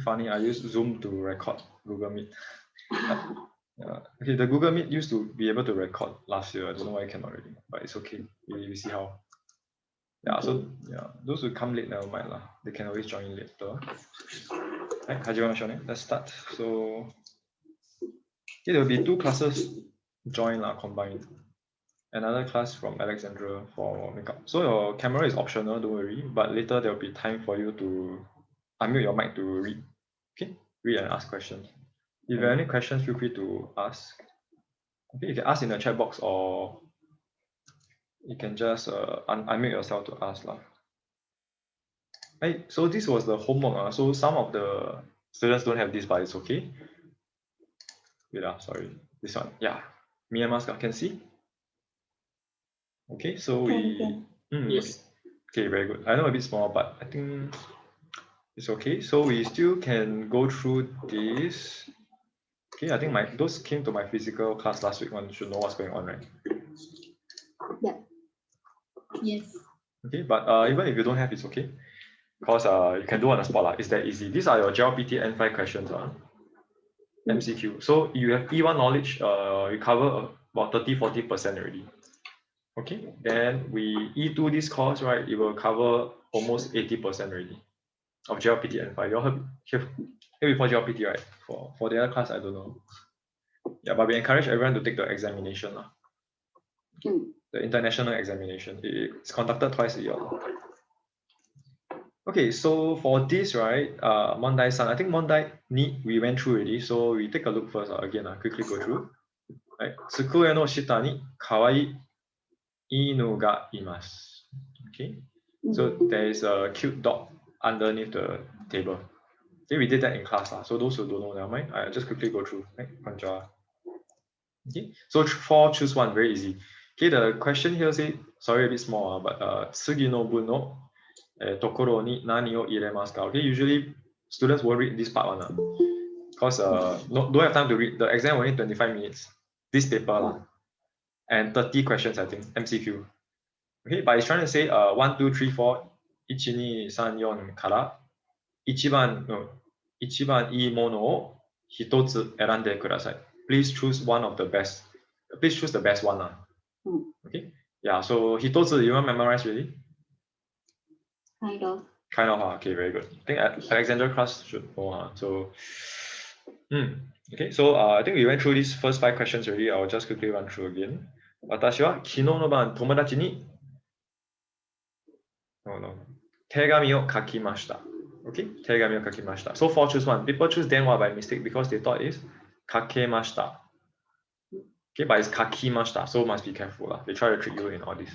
Funny, I use Zoom to record Google Meet. Yeah. Okay, the Google Meet used to be able to record last year. I don't know why I cannot already, but it's okay. We see how. Yeah, okay. So yeah, those who come late, never mind lah. They can always join later. Right, Hajiwa, let's start. So okay, there will be 2 classes join lah, combined. Another class from Alexandra for makeup. So your camera is optional, don't worry, but later there will be time for you to unmute your mic to read. Okay, read and ask questions. If you have any questions, feel free to ask. Okay, you can ask in the chat box or you can just unmute yourself to ask lah. Right, so this was the homework. So some of the students don't have this, but it's okay. Wait, sorry, this one. Yeah, Myanmar can see. Okay, so we. Yes. Okay, very good. I know a bit small, but I think it's okay. So we still can go through this. Okay, I think those came to my physical class last week. One should know what's going on, right? Yeah. Yes. Okay, but even if you don't have, it's okay. Because you can do on the spot. It's that easy. These are your JLPT N5 questions. MCQ. So you have E1 knowledge, you cover about 30-40% already. Okay, then we E2 this course, right? It will cover almost 80% already of JLPT N5. You all heard here before JLPT, right? For the other class, I don't know. Yeah, but we encourage everyone to take the examination. The international examination. It's conducted twice a year. Okay, so for this, right, Mondai-san, I think Mondai we went through already, so we take a look first. Again, quickly go through. Right, Tsukue no shita ni kawaii inu ga imasu. Okay, so there is a cute dog underneath the table. Okay, we did that in class, so those who don't know, never mind. I just quickly go through. Right, okay, so 4, choose one, very easy. Okay, the question here say, sorry, a bit small, but tsugi no bun no tokoro ni nani o iremasu ka? Okay, usually students will read this part one, because don't have time to read. The exam only 25 minutes. This paper and 30 questions, I think, MCQ. Okay, but it's trying to say 1, 2, 3, 4, 1, 2, 3, 4から一番いいものを一つ選んでください. Please choose one of the best. Please choose the best one. Okay. Yeah. So 一つ, you want to memorize really? Kind of. Kind of. Okay. Very good. I think Alexander class should know. So. Okay. So I think we went through these first 5 questions already. I'll just quickly run through again. 私は昨日の晩友達に手紙を書きました. Okay, 手紙を書きました. So 4, choose one. People choose then what by mistake because they thought it's 書けました. Okay, but it's 書きました. So must be careful. They try to trick you in all this.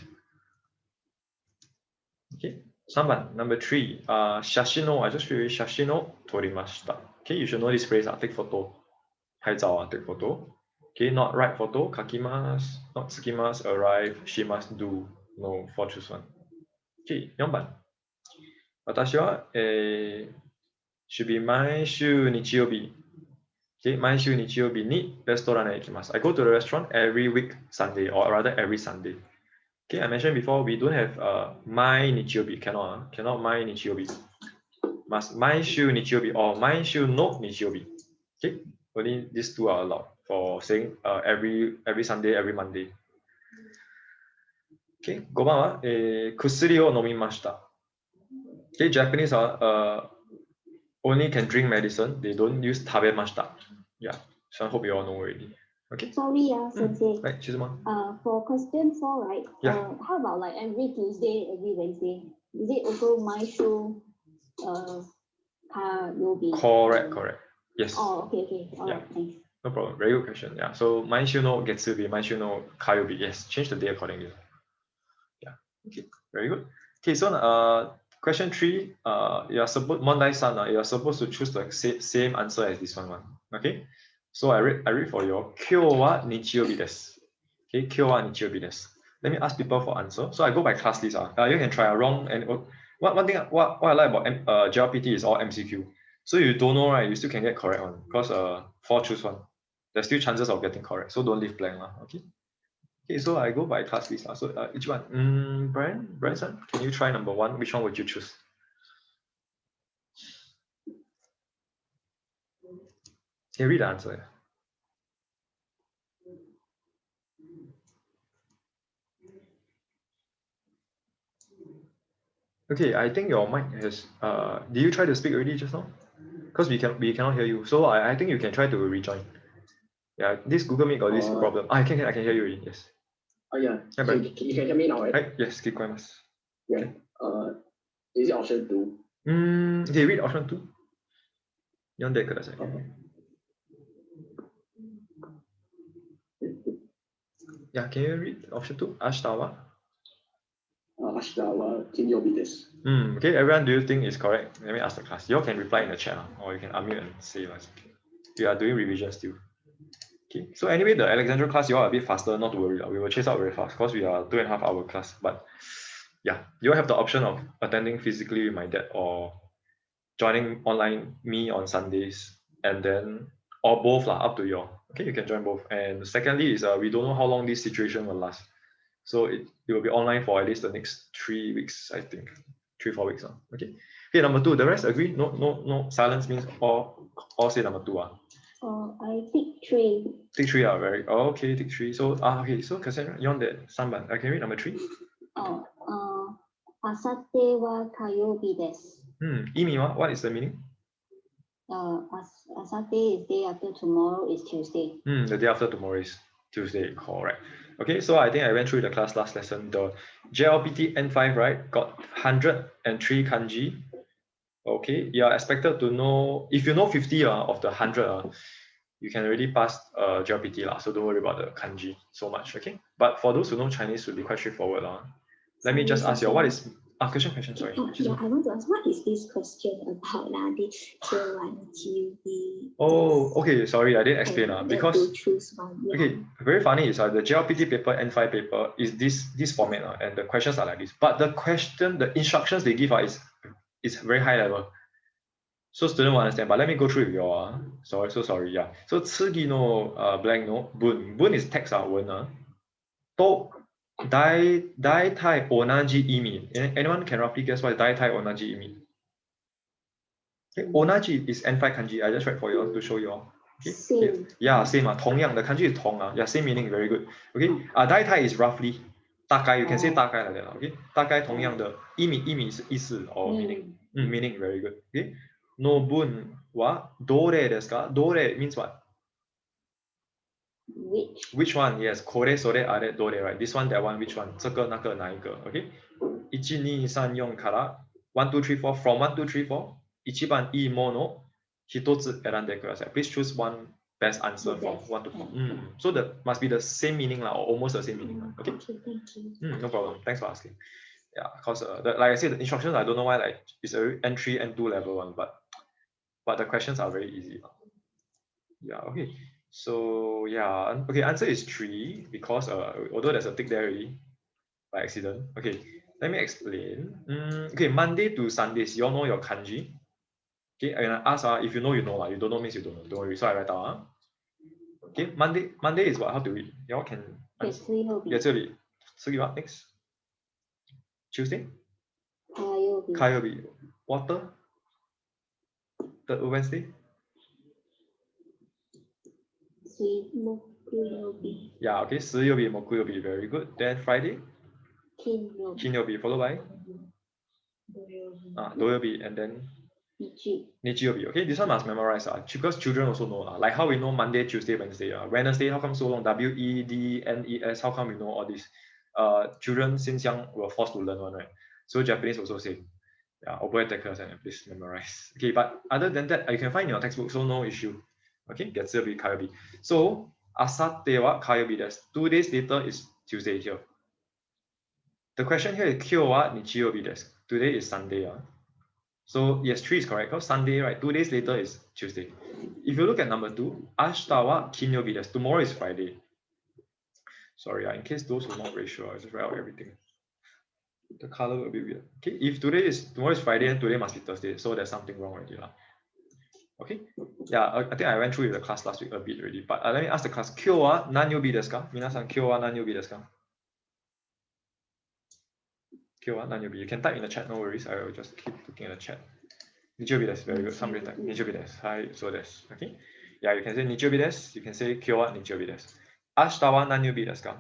Okay, 3番, number 3. 写真を, I just feel 写真を撮りました. Okay, you should know this phrase. Take photo. 拍照, take photo. Okay, not write photo. 書きます. Not 着きます. Arrive. She must do. No, 4, choose one. Okay, 4番. 私は、should be 毎週日曜日。Okay, 毎週日曜日にレストランへ行きます。I go to the restaurant every week Sunday, or rather every Sunday. Okay, I mentioned before we don't have 毎日曜日 cannot 毎日曜日。Must 毎週日曜日 or 毎週の日曜日。Okay, only these two are allowed for saying every Sunday, every Monday. Okay, 5番は、薬を飲みました。Okay, Japanese only can drink medicine. They don't use 食べました. Yeah, so I hope you all know already. Okay. Sorry, Sensei. Right, for question 4, right? Yeah. How about like every Tuesday, every Wednesday? Is it also my show? Will be. Correct. Yes. Oh, okay. All right, thanks. No problem. Very good question. Yeah. So 毎週の月曜日, 毎週の火曜日. Yes. Change the day accordingly. Yeah. Okay. Very good. Okay. So question 3, you're Mondai-san, you're supposed to choose the same answer as this one. Okay, so I read for you. 今日は日曜日です. Okay, 今日は日曜日です. Let me ask people for answer. So I go by class list. You can try wrong and one thing what I like about JLPT is all MCQ. So you don't know, right? You still can get correct one because 4, choose one. There's still chances of getting correct. So don't leave blank. Okay. Okay, so I go by class list. So each one. Brian-san, can you try number 1? Which one would you choose? Can you read the answer? Okay, I think your mic has. Did you try to speak already just now? Because we cannot hear you. So I think you can try to rejoin. Yeah, this Google Meet got this problem. I can hear you already. Yes. Oh yeah. Yeah, So but- you can hear me now, right? Right. Yes. Keep quiet. Yeah. Is it option 2? Okay, read option 2. Yang dek saya. Yeah, can you read option 2? Ashtawa. Ashtawa kinyobi desu. Okay, everyone, do you think is correct? Let me ask the class. You all can reply in the chat, or you can unmute and say like, we are doing revision still. Okay, so anyway, the Alexandra class, you all are a bit faster, not to worry. We will chase out very fast because we are 2.5 hour class. But yeah, you all have the option of attending physically with my dad or joining online me on Sundays, and then or both lah, up to you all. Okay, you can join both. And secondly is we don't know how long this situation will last. So it will be online for at least the next 3 weeks, I think. 3-4 weeks. Okay. Okay, number 2. The rest agree? No. Silence means all say number 2. I pick 3. Tick 3 very okay, tick 3. So okay, so Cassandra, you on that Samban. I can read number 3. Asate wa kayobi desu. Imi wa, what is the meaning? Asate is day after tomorrow is Tuesday. The day after tomorrow is Tuesday, correct. Okay, so I think I went through the class last lesson. The JLPT N5, right, got 103 kanji. Okay, you are expected to know, if you know 50 of the 100, you can already pass JLPT, so don't worry about the kanji so much, okay? But for those who know Chinese, it will be quite straightforward. Let me just ask you, what is, question, sorry. Yeah, I want to ask, what is this question about? The Q1, QB. Oh, okay, sorry, I didn't explain. Because, to choose one. Yeah. Okay, very funny is the JLPT paper, N5 paper is this format, and the questions are like this. But the instructions they give is very high level. So student will understand, but let me go through with you all. Sorry, yeah. So tsugi no blank no bun. Bun is text wen. To dai tai onaji imi. Anyone can roughly guess what dai tai onaji imi? Okay, onaji is N5 kanji. I just read for you all to show you all. Okay. Same. Yeah, same. 同样 the kanji is 同 Yeah, same meaning, very good. Okay. Dai tai is roughly 大概 you can say 大概 like that. Okay. 大概同样的 imi 是意思 or meaning. Meaning, very good. Okay. No bun wa dore desu ka? Dore means what? Which one? Yes. Kore, sore, are, dore, right? This one, that one, which one? 这个那个哪一个? Okay. 1、2、3、4から 1、2、3、4 from 1、2、3、4一番いいもの一つ選んでください. Please choose one best answer from 1 to 4. So that must be the same meaning or almost the same meaning. Okay. Thank you. No problem. Thanks for asking. Yeah, because like I said, the instructions I don't know why it's a N3, N2 level one, but the questions are very easy. Yeah. Okay. So yeah. Okay. Answer is 3 because although there's a tick there already by accident. Okay. Let me explain. Okay. Monday to Sundays, you all know your kanji. Okay. And I ask if you know, you know. You don't know means you don't know. Don't worry. So I write down. Okay. Monday is what? How to read? You all can. Yeah. So what next? Tuesday? Kayobi. Water? The Wednesday? Yeah, okay. Suyobi, mokuyobi, very good. Then Friday? Kinyobi, followed by? Doyobi, and then? Nichiyobi. Okay, this one must memorize because children also know. Like how we know Monday, Tuesday, Wednesday. Wednesday, how come so long? WEDNES, how come we know all this? Children since young were forced to learn one, right? So Japanese also same. Yeah, and please memorize. Okay, but other than that, you can find in your textbook, so no issue. Okay, Getsuyobi, Kayobi. So asate wa kayobi desu. 2 days later is Tuesday here. The question here is kyo wa nichiyobi desu. Today is Sunday. So yes, 3 is correct because Sunday, right? 2 days later is Tuesday. If you look at number 2, ashita wa kinyobi desu. Tomorrow is Friday. Sorry, in case those who are not very sure, I just write out everything. The color will be weird. Okay, if tomorrow is Friday and today must be Thursday, so there's something wrong already. Okay, yeah, I think I went through the class last week a bit already, but let me ask the class. Kyo wa nanyobi desu ka? Minasan, kyo wa nanyobi desu ka? Kyo wa nanyobi. You can type in the chat, no worries. I will just keep looking at the chat. Nichiyobi desu, very good. Somebody type Nichiyobi desu. Hi, so desu. Okay. Yeah, you can say nichobi desu. You can say kyo wa nichobi desu. Ashita wa nan yobi desu ka?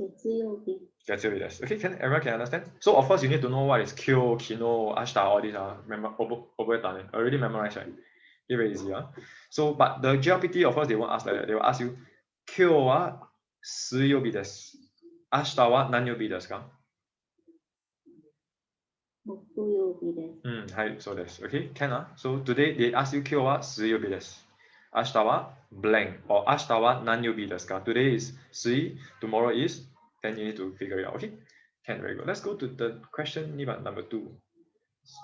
Tetsuyobi. Getsuyobi desu. Okay, everyone can understand? So of course you need to know what is kyo, kino, ashita, all these are already memorized, right? Okay, very easy. So but the GLPT, of course, they won't ask like that. They will ask you, kyo wa suyobi desu. Ashita wa nan yobi desu ka? Mokuyobi desu. Hi, so desu. Okay, can. So today they ask you kyo wa suyobi desu. Ashita wa blank or ashita wa nan yobi desu ka? Today is sui, tomorrow is, then you need to figure it out. Okay, can, very good. Let's go to the question number 2.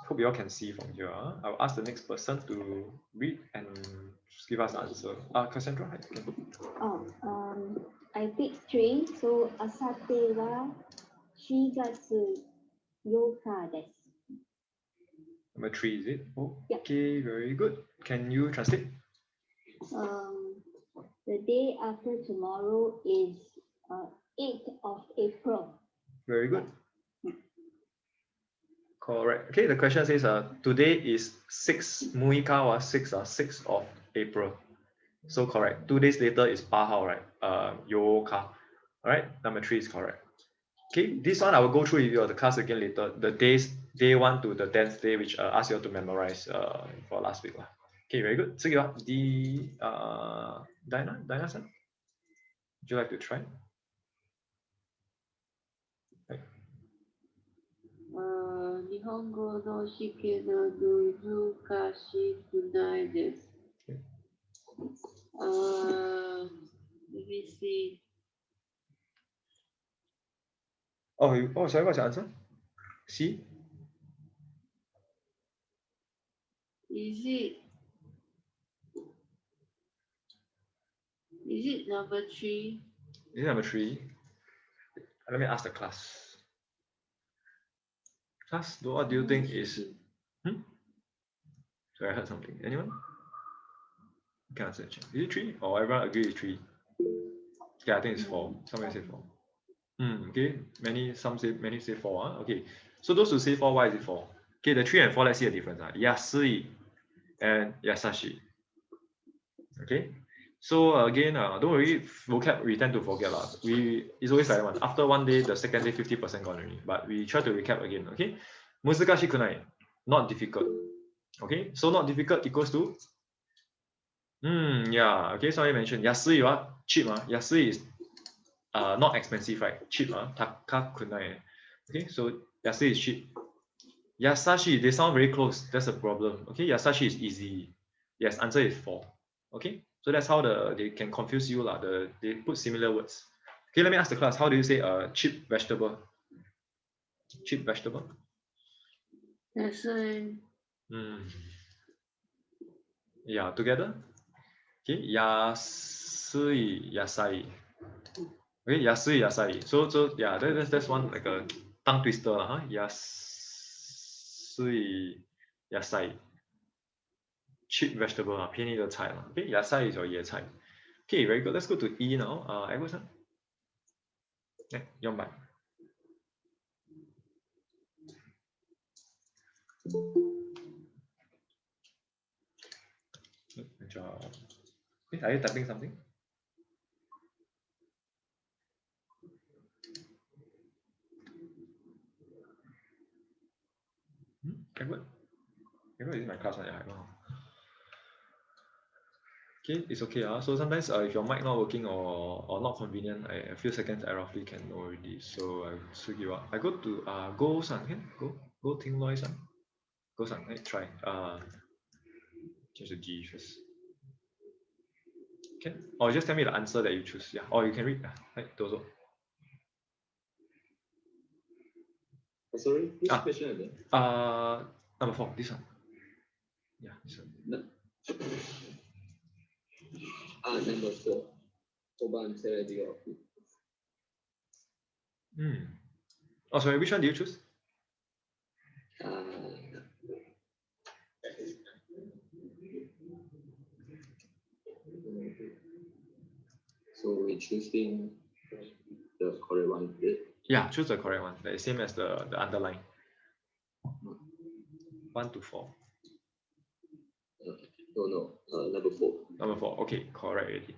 Hope you all can see from here. I'll ask the next person to read and give us the answer. Cassandra, hi, okay. I picked 3. So asate wa 4月8日です。 Number 3, is it? Yeah. Okay, very good. Can you translate? The day after tomorrow is 8th of April. Very good. Correct. Okay, the question says today is 6 muika wa 6 of April. So correct. 2 days later is 8号, right? Yoka. Alright, number 3 is correct. Okay, this one I will go through with you the class again later. The days, day 1 to the 10th day, which I asked you all to memorize for last week. Okay, very good. So Dinah-san, would you like to try? 日本語の試験の難しくないです。Let me see. Sorry, what's your answer? C? Is it number 3? Is it number 3? Let me ask the class. Class, what do you think is? Sorry, I heard something. Anyone? Can answer. Is it 3? Or everyone agree with 3? Yeah, I think it's 4. Somebody say 4. Okay. Many say 4. Okay. So those who say 4, why is it 4? Okay, the 3 and 4, let's see the difference. Yasui and yasashi. Okay. So again, don't worry, vocab we tend to forget. It's always like one. After 1 day, the second day 50% gone already. But we try to recap again. Okay. Muzukashi kunai, not difficult. Okay, so not difficult equals to yeah. Okay, so I mentioned yasui cheap. Yasui is not expensive, right? Cheap. Takakunai. Okay, so yasui is cheap. Yasashi, they sound very close. That's the problem. Okay, yasashi is easy. Yes, answer is 4. Okay, so that's how they can confuse you. They put similar words. Okay, let me ask the class. How do you say cheap vegetable? Cheap vegetable? Yasai. Yeah, together. Okay, yasui yasai. Okay, yasui yasai. So yeah, that's one like a tongue twister, Yasui yasai. Cheap vegetable, 便宜的菜啦. Okay, yasai is your 野菜. Okay, very good. Let's go to E now. Edward, Yong Bai. Good job. Are you typing something? Edward is my class, right? Okay, it's okay. So sometimes if your mic not working or not convenient, a few seconds I roughly can know already. So I should give up. I go to Go-san, can go Ting Loi-san. Go-san, let's try. Change the G first. Okay, or just tell me the answer that you choose. Yeah, or you can read. Right, dozo. Sorry, which question again? Number 4, this one. Yeah, this one. Number 4. 5番テレビを。Oh, sorry, which one do you choose? So we're choosing the correct one. Yeah, choose the correct one. The same as the underline. 1 to 4. No, number 4. Number 4. Okay, correct already.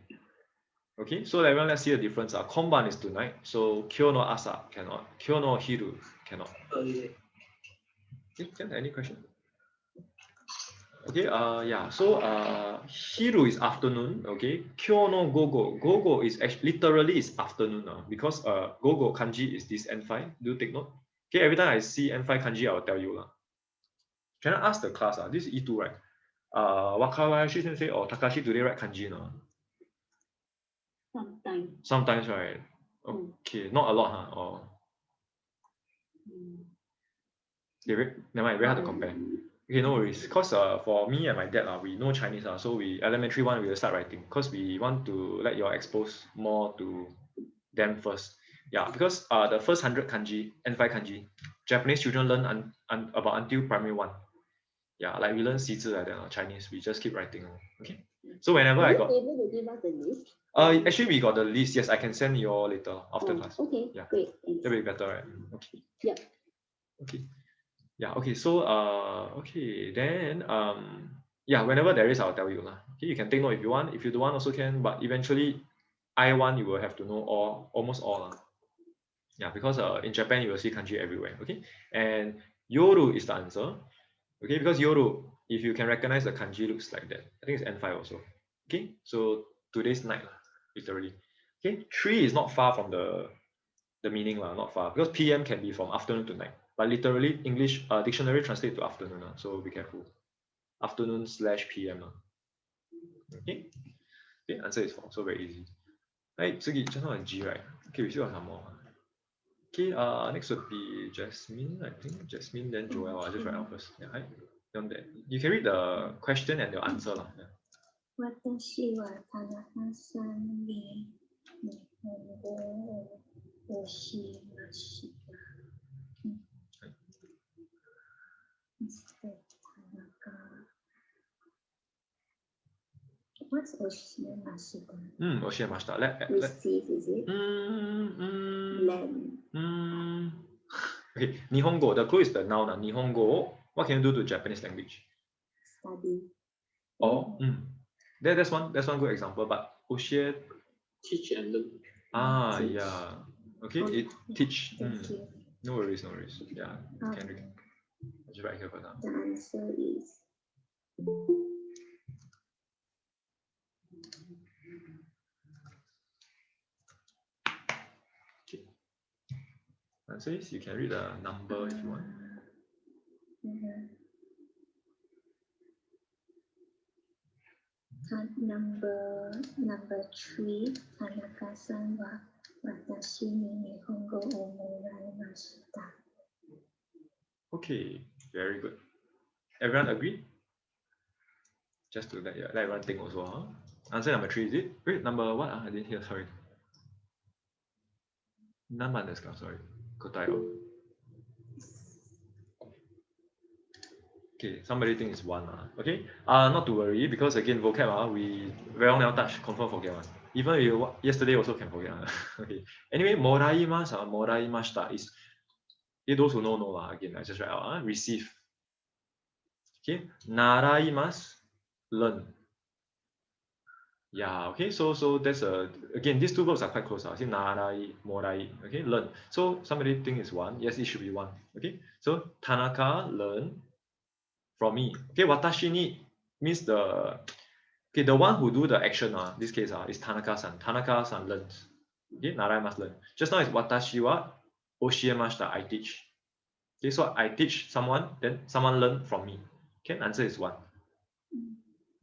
Okay, so everyone, let's see the difference. Konban is tonight. So kyo no asa cannot. Kyo no hiru cannot. Okay. Okay, any question? Okay, yeah. So hiru is afternoon. Okay, kyo no gogo. Gogo is actually literally is afternoon. Because gogo kanji is this N5. Do take note. Okay, every time I see N5 kanji, I will tell you. Can I ask the class? This is E2, right? Wakabayashi sensei or Takashi, do they write kanji? No? Sometimes. Sometimes, right? Okay, not a lot, huh? Or never mind, very hard to compare. Okay, no worries. Because for me and my dad, we know Chinese, so we elementary one we will start writing because we want to let you all expose more to them first. Yeah, because the first 100 kanji, N5 kanji, Japanese children learn about until primary 1. Yeah, like we learn 习字 like that, Chinese, we just keep writing. Okay. So whenever I got able to give us the list? actually we got the list. Yes, I can send you all later after class. Okay, yeah, great. Thanks. that'll be better, right? Okay. Yeah. Okay. Yeah, okay. So okay, then yeah, whenever there is, I'll tell you. Okay, you can take note if you want. If you don't want, also can, but eventually I1 you will have to know almost all. Yeah, because in Japan you will see kanji everywhere. Okay, and yoru is the answer. Okay, because yoru, if you can recognize the kanji, looks like that. I think it's N5 also. Okay, so today's night, literally. Okay, 3 is not far from the meaning, not far, because PM can be from afternoon to night, but literally English dictionary translate to afternoon, so be careful. Afternoon/PM. Okay, okay, answer is 4, so very easy. Right, so just now G, right? Okay, we still have some more. Okay, next would be Jasmine, I think. Jasmine, then Joel. I'll just write out first. Yeah, you can read the question and your answer. Yeah. 私は田中さんに日本語を教えました。Mr. Tanaka. What's 教えました? 教えました。Receive, is it? Learn. Okay, 日本語. The clue is the noun. 日本語. What can you do to Japanese language? Study. Oh, that's one good example. But 教え, Teach and learn. Teach. Yeah. Okay, it teach. No worries. Yeah, can just write here for now. The answer is answer is, you can read the number if you want. Number 3. 田中さんは私に日本語をもらいました。Okay, very good. Everyone agree? Just to let everyone think also. Answer number 3, is it? Wait, number what? I didn't hear, sorry. Number sorry. Okay, somebody thinks it's 1. Okay, not to worry, because again, vocab, we very long never touch, confirm forget one. Even you yesterday also can forget. Okay. Anyway, moraimashita is, those who know, again, I just write out, receive. Okay, naraimasu, learn. Yeah, okay, so that's again, these two verbs are quite close. See, narai, morai, okay, learn. So somebody think it's 1. Yes, it should be 1. Okay, so Tanaka learn from me. Okay, watashi ni means the one who do the action, this case is Tanaka-san. Tanaka-san learns. Okay, narai must learn. Just now is watashi wa oshiemashita, I teach. Okay, so I teach someone, then someone learn from me. Okay, answer is 1.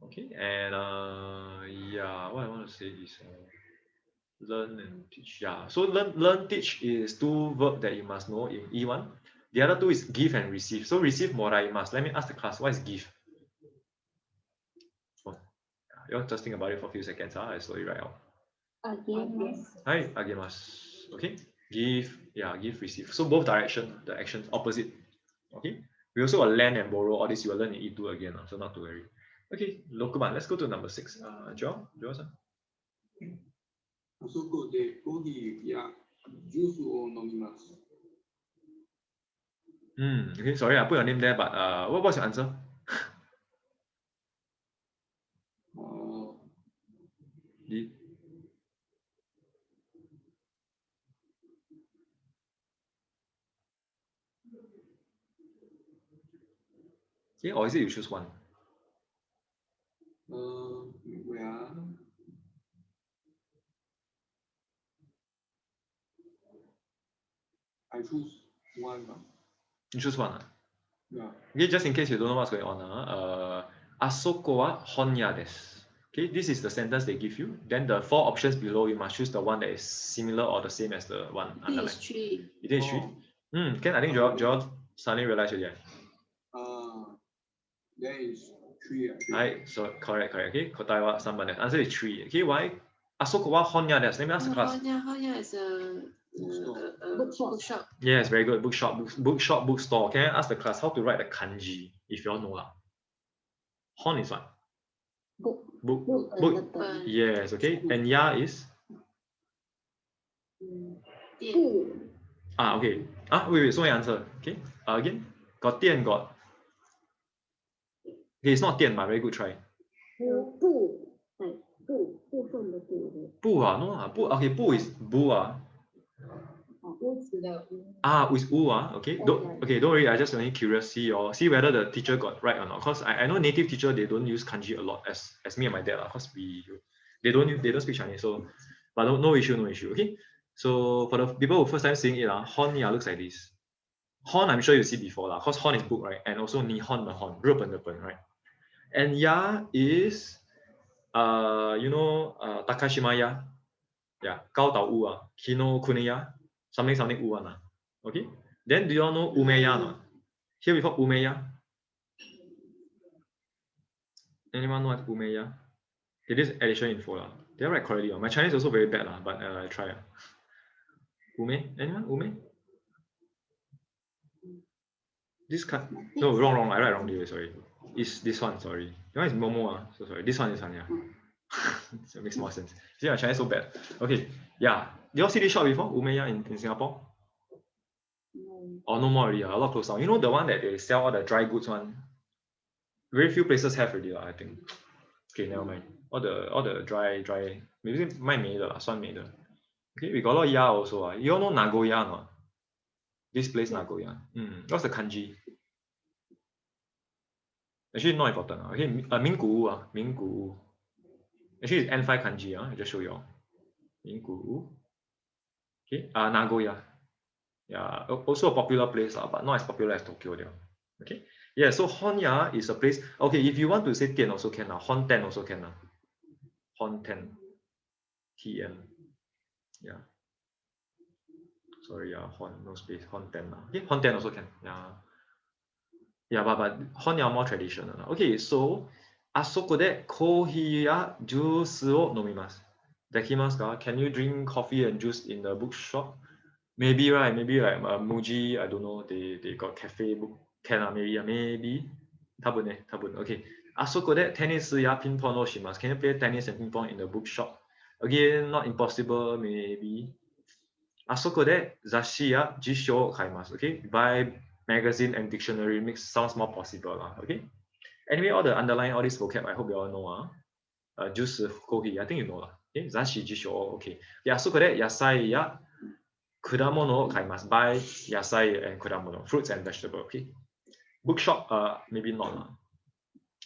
Okay, and yeah, what I want to say is learn and teach. Yeah, so learn, teach is 2 verbs that you must know in E1. The other 2 is give and receive. So receive moraimasu. Let me ask the class, what is give? You all just think about it for a few seconds. I slowly write out. Hi, agemasu. Okay, give, give, receive. So both direction, the actions opposite. Okay, we also got lend and borrow. All this you will learn in E2 again, so not to worry. Okay, Lokuban, let's go to number 6. Joel-san. あそこでコーヒーやジュースを飲みます。Okay, sorry, I put your name there, but what was your answer? D. Okay, or is it you choose one? Where? I choose one. You choose one. Yeah. Okay, just in case you don't know what's going on, asoko wa honya desu. Okay, this is the sentence they give you. Then the 4 options below, you must choose the one that is similar or the same as the one I think it's underlined. 3. You think it's 3? Can I think Joel suddenly realized it. There is 3. Right, so correct. Okay, kotai wa 3番です. Answer is 3. Okay, why? Asoko wa honya desu. Let me ask the class. Honya is a bookshop. Yes, very good. Bookstore. Can I ask the class how to write the kanji? If you all know lah. Hon is what? Book. Yes, okay. And ya is? Okay. Wait. So many answer. Okay. Again, got 店 got. Okay, it's not 店 but very good try. 布 no okay, 布 is 布 with u okay. Don't worry, I just only curious, see whether the teacher got right or not. Cause I know native teacher they don't use kanji a lot as me and my dad cause they don't speak Chinese, so but no issue. Okay. So for the people who first time seeing it, hon looks like this. Hon I'm sure you see before cause hon is book, right? And also Nihon the hon, 日本的本, right? And ya is Takashima ya. Yeah, 高岛屋 Kino Kuniya, something u okay. Then do you all know umeya not? Here before umeya. Anyone know what umeya? It is additional info They write correctly. My Chinese also very bad but I try. Ume? Anyone? Ume? This card? No, wrong. I write wrongly. Sorry. It's this one. Sorry. That one is Momo. So sorry. This one is Hanya. So it makes more sense. See, my Chinese so bad. Okay. Yeah. Do you all see this shop before? Umeya in Singapore? No more already. A lot closed down. You know the one that they sell all the dry goods one? Very few places have already I think. Okay, never mind. All the dry maybe 卖煤的酸煤的. Okay, we got a lot of ya also. You all know Nagoya not? This place Nagoya. What's the kanji? Actually not important. Okay, Minggu. Actually it's N5 kanji. I just show you all. Minggu. Okay, Nagoya. Yeah, also a popular place but not as popular as Tokyo there. Okay. Yeah, so Honya is a place. Okay, if you want to say Tian also can Honten also can Honten. TN. Yeah. Sorry, Hon no space. Honten. Okay, Honten also can. Yeah, but Honya more traditional. Okay, so あそこでコーヒーやジュースを飲みます。できますか? Can you drink coffee and juice in the bookshop? Maybe right, maybe like Muji, I don't know, they got cafe book. Can maybe. 多分ね. Okay. あそこでテニスやピンポンをします。Can you play tennis and ping pong in the bookshop? Again, not impossible, maybe. あそこで雑誌や辞書を買います。Okay. Buy magazine and dictionary sounds more possible. Okay. Anyway, all the underline all this vocab, I hope you all know. Juice, coffee, I think you know. Okay. 雑誌、辞書, okay. あそこで野菜や果物を買います。Buy 野菜 and 果物 fruits and vegetables. Okay. Bookshop, maybe not.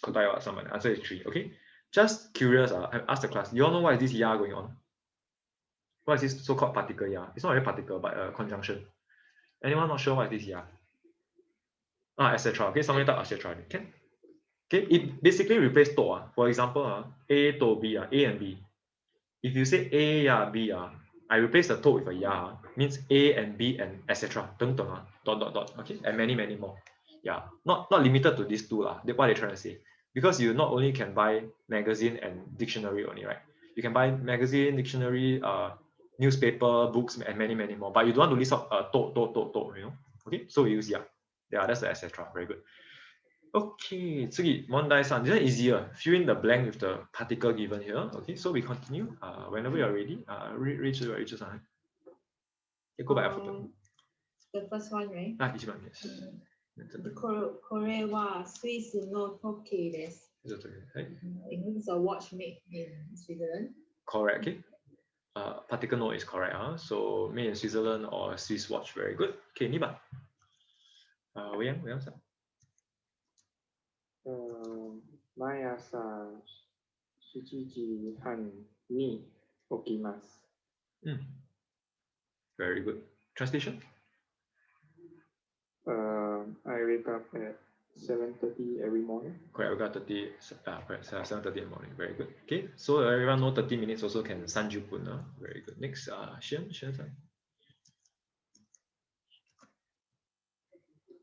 Answer is 3. Okay. Just curious. I asked the class. You all know what is this ya going on? What is this so-called particle ya? It's not very particle, but conjunction. Anyone not sure what is this ya? Etc. Okay. Something like etc. Can. Okay. It basically replaces to. For example, A to B. A and B. If you say A ya B I replace the to with a ya, means A and B and etc. Dot. Okay, and many more. Yeah, not limited to these two what they're trying to say. Because you not only can buy magazine and dictionary only, right? You can buy magazine, dictionary, newspaper, books, and many more. But you don't want to list out to, you know? Okay, so we use ya. Yeah, that's the etc. Very good. Okay, 次問題3. This one easier. Fill in the blank with the particle given here. Okay, so we continue. Whenever you're ready, Rachel. Okay, go by alphabet. The first one, right? 1番 yes. これはスイスの時計です。はい。It means a watch made in Switzerland. correct. Okay. Particle no is correct. So made in Switzerland or Swiss watch. Very good. Okay, Niba. William, sir. 毎朝7時半に起きます。Very good. Translation? I wake up at 7:30 every morning. Correct. We got 30. Correct. 7:30 in the morning. Very good. Okay. So everyone know 30 minutes also can 30分. Very good. Next, Shen sir.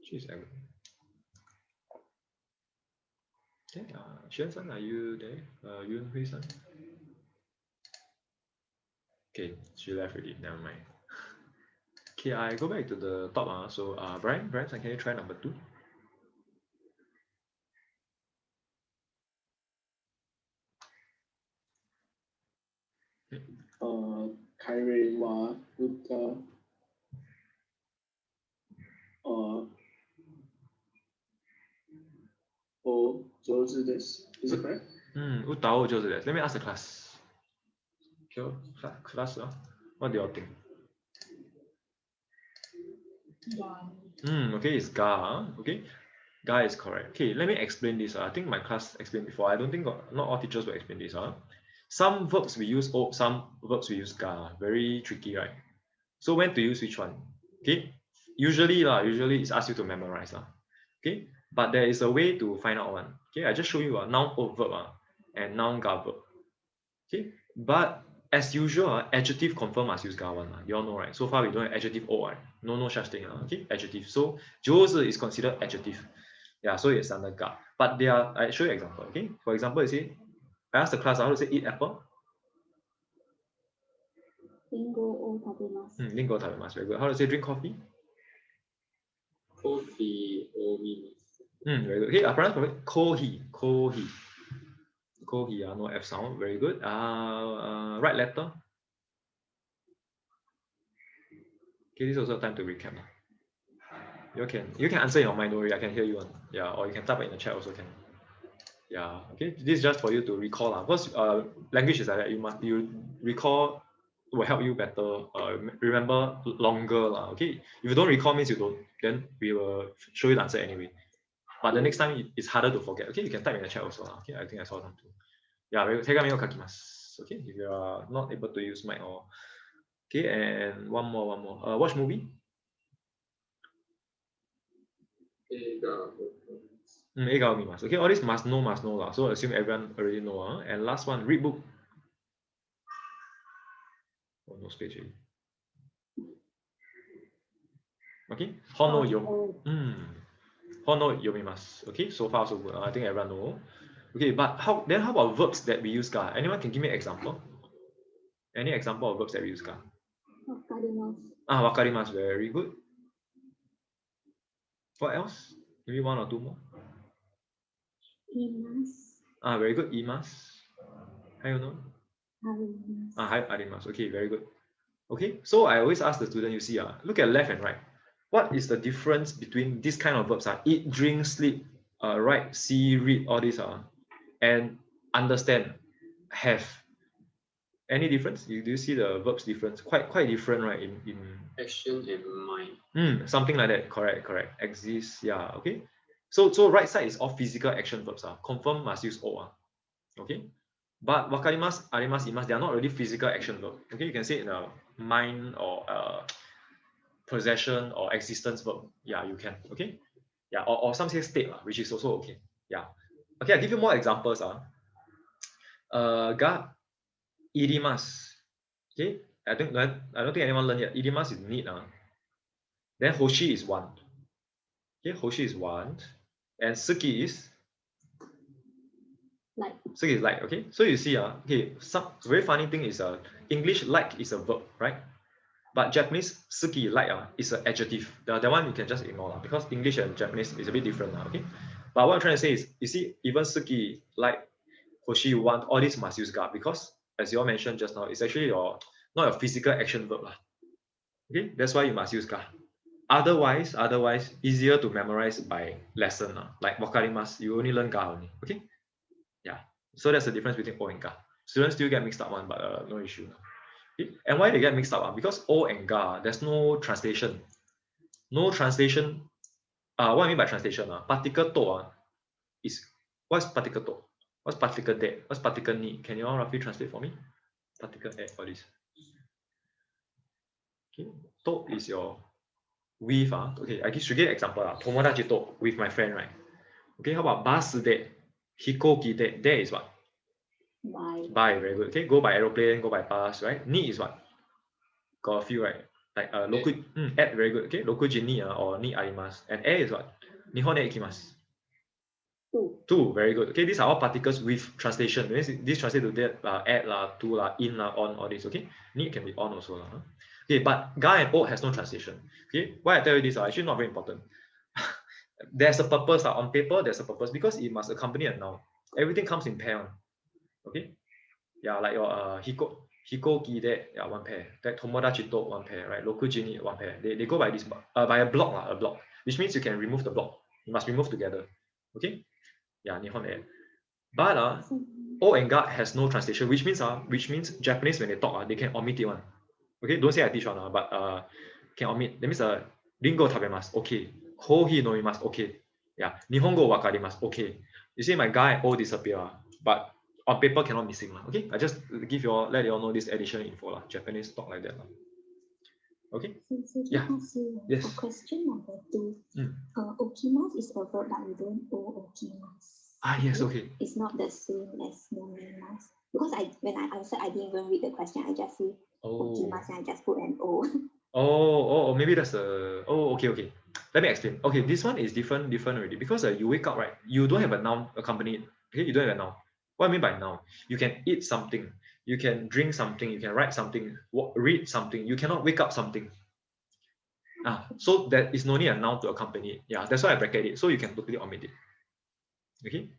She's okay. Shen san, are you there? Yun Hui san. Okay, she left already. Never mind. Okay, I go back to the top. So Brian, can you try number 2? Kairewa Uta O Jozu desu. Is it correct? Utao Jozu desu. Let me ask the class. Okay, class, what do you all think? Okay, it's ga. Okay, ga is correct. Okay, let me explain this. I think my class explained before. I don't think not all teachers will explain this. Some verbs we use o, some verbs we use ga. Very tricky, right? So when to use which one? Okay, usually it's asked you to memorize. Okay, but there is a way to find out one. Okay, I just show you a noun o verb and noun ga verb. Okay, but as usual, adjective confirm must use ga one. You all know, right? So far we don't have adjective o, right? No such thing. Okay, adjective. So 就是 is considered adjective. Yeah, so it's under ga. But they are. I show you example. Okay, for example, you see, I asked the class how to say eat apple. Lingo o tabemasu. Lingo tabemasu. Very good. How to say drink coffee? Coffee o mimasu. Very good. Okay, pronounce correct. Kohi. No F sound. Very good. Write letter. Okay, this is also time to recap. You can answer in your mind, don't worry, I can hear you on. Yeah, or you can type it in the chat also can. Yeah, okay. This is just for you to recall. Because language is like that. You recall will help you better remember longer. Okay. If you don't recall means you don't, then we will show you the answer anyway. But the next time it's harder to forget. Okay, you can type in the chat also. Okay, I think I saw them too. Yeah, okay, if you are not able to use mic or okay, and one more. Watch movie. Eiga o mimasu. Okay, all this must know. So assume everyone already know. And last one, read book. Oh, no space already. Okay, hono yomimasu. Okay, so far so good. I think everyone know. Okay, but how about verbs that we use ga? Anyone can give me an example? Any example of verbs that we use ga? Wakarimasu. Wakarimasu, very good. What else? Maybe one or two more. Imasu. Very good. Imasu. How you know? Arimasu. Arimasu. Okay, very good. Okay, so I always ask the student, you see, look at left and right. What is the difference between this kind of verbs? Eat, drink, sleep, write, see, read, all these and understand, have. Any difference? Do you see the verbs difference? Quite different, right? In Action and mind. Something like that. Correct. Exist. Yeah. Okay. So right side is all physical action verbs. Confirm must use o. Okay. But wakarimasu, arimasu, imasu, they are not really physical action verb. Okay, you can say in a mind or possession or existence verb. Yeah, you can. Okay. Yeah, or some say state, which is also okay. Yeah. Okay, I'll give you more examples. Ga irimasu. Okay, I don't think anyone learned yet. Irimasu is need. Then hoshi is want. Okay, hoshi is want, and suki is like. Suki is like. Okay, so you see, okay, some very funny thing is English like is a verb, right? But Japanese suki like is an adjective. That one you can just ignore because English and Japanese is a bit different. Okay, but what I'm trying to say is, you see, even suki like, hoshi want, all this must use ga because as you all mentioned just now, it's actually not your physical action verb. Okay, that's why you must use ga. Otherwise, easier to memorize by lesson. Like wakarimasu, you only learn ga only. Okay, yeah. So that's the difference between o and ga. Students still get mixed up one, but no issue. Okay? And why they get mixed up? Because O and Ga, there's no translation. No translation. What I mean by translation? Particle to is what's particle to? What's particle de? What's particle ni? Can you all roughly translate for me? Particle e, all this. Okay, to is your with. Okay, I should give an example. Tomodachi to with my friend, right? Okay, how about bus de? Hikoki de? De is what? By, very good. Okay, go by aeroplane, go by bus, right? Ni is what? Got a few, right? Like loku, at, very good. Okay, lokuji ni or ni arimasu. And air is what? Nihon e ikimasu. Two, very good. Okay, these are all particles with translation. This translate to that at to in on, all this. Okay, ni can be on also. Okay, but ga and o has no translation. Okay, why I tell you this are actually not very important. There's a purpose on paper. There's a purpose because it must accompany a noun. Everything comes in pair. Okay, yeah, like your hikoki de, yeah, one pair. That tomodachi to, one pair, right? Lokuji ni, one pair. They go by this by a block, which means you can remove the block. You must remove together. Okay. Yeah, Nihon e. But O and Ga has no translation, which means Japanese when they talk, they can omit it one. Okay, don't say I teach one, but can omit. That means ringo tabemasu, okay. Kohi nomimasu, okay. Yeah, Nihongo wakarimasu, okay. You see my ga and O disappear, but on paper cannot missing. Okay, I just let you all know this additional info. Japanese talk like that. Okay. So Yeah. Yes. For question number 2, okimasu is a verb, but we don't o okimasu. Yes, okay. It's not the same as nomimasu. Because when I answered, I didn't even read the question. I just say okimasu and I just put an o. Oh, maybe that's okay. Let me explain. Okay, this one is different already because you wake up, right? You don't have a noun accompanied. Okay, you don't have a noun. What I mean by noun, you can eat something, you can drink something, you can write something, read something. You cannot wake up something. So there is no need a noun to accompany it. Yeah, that's why I bracket it. So you can totally omit it. Okay.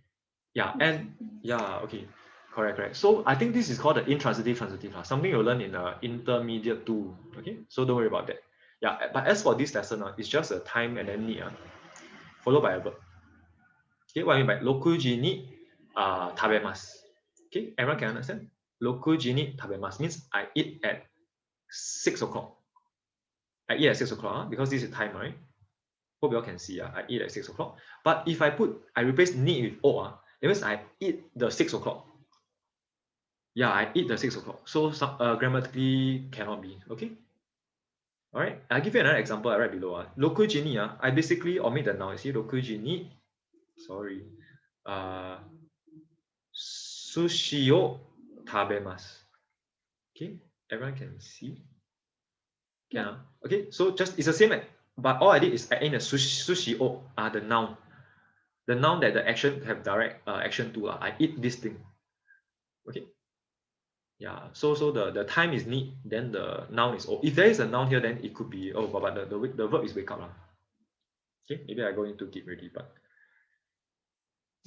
Yeah, and yeah, okay. Correct. So I think this is called the intransitive transitive, something you'll learn in intermediate 2. Okay, so don't worry about that. Yeah, but as for this lesson, it's just a time and then ni, followed by a verb. Okay, what I mean by lokuji ni tabemasu. Okay, everyone can understand? Lokuji ni tabemasu means I eat at 6 o'clock. I eat at 6 o'clock because this is time, right? Hope you all can see. I eat at 6 o'clock. But if I replace ni with o, that means I eat the 6 o'clock. Yeah, I eat the 6 o'clock. So grammatically cannot be. Okay. All right. I'll give you another example right below. Lokuji ni, I basically omit the noun. You see, lokuji ni. Sorry. Sushi o tabemasu. Okay. Everyone can see. Can. Okay. So just it's the same. But all I did is I add a sushi o, the noun. The noun that the action have direct action to. I eat this thing. Okay. Yeah, so the time is ni, then the noun is o. If there is a noun here, then it could be but the verb is wake up. Okay, maybe I go into deep already, but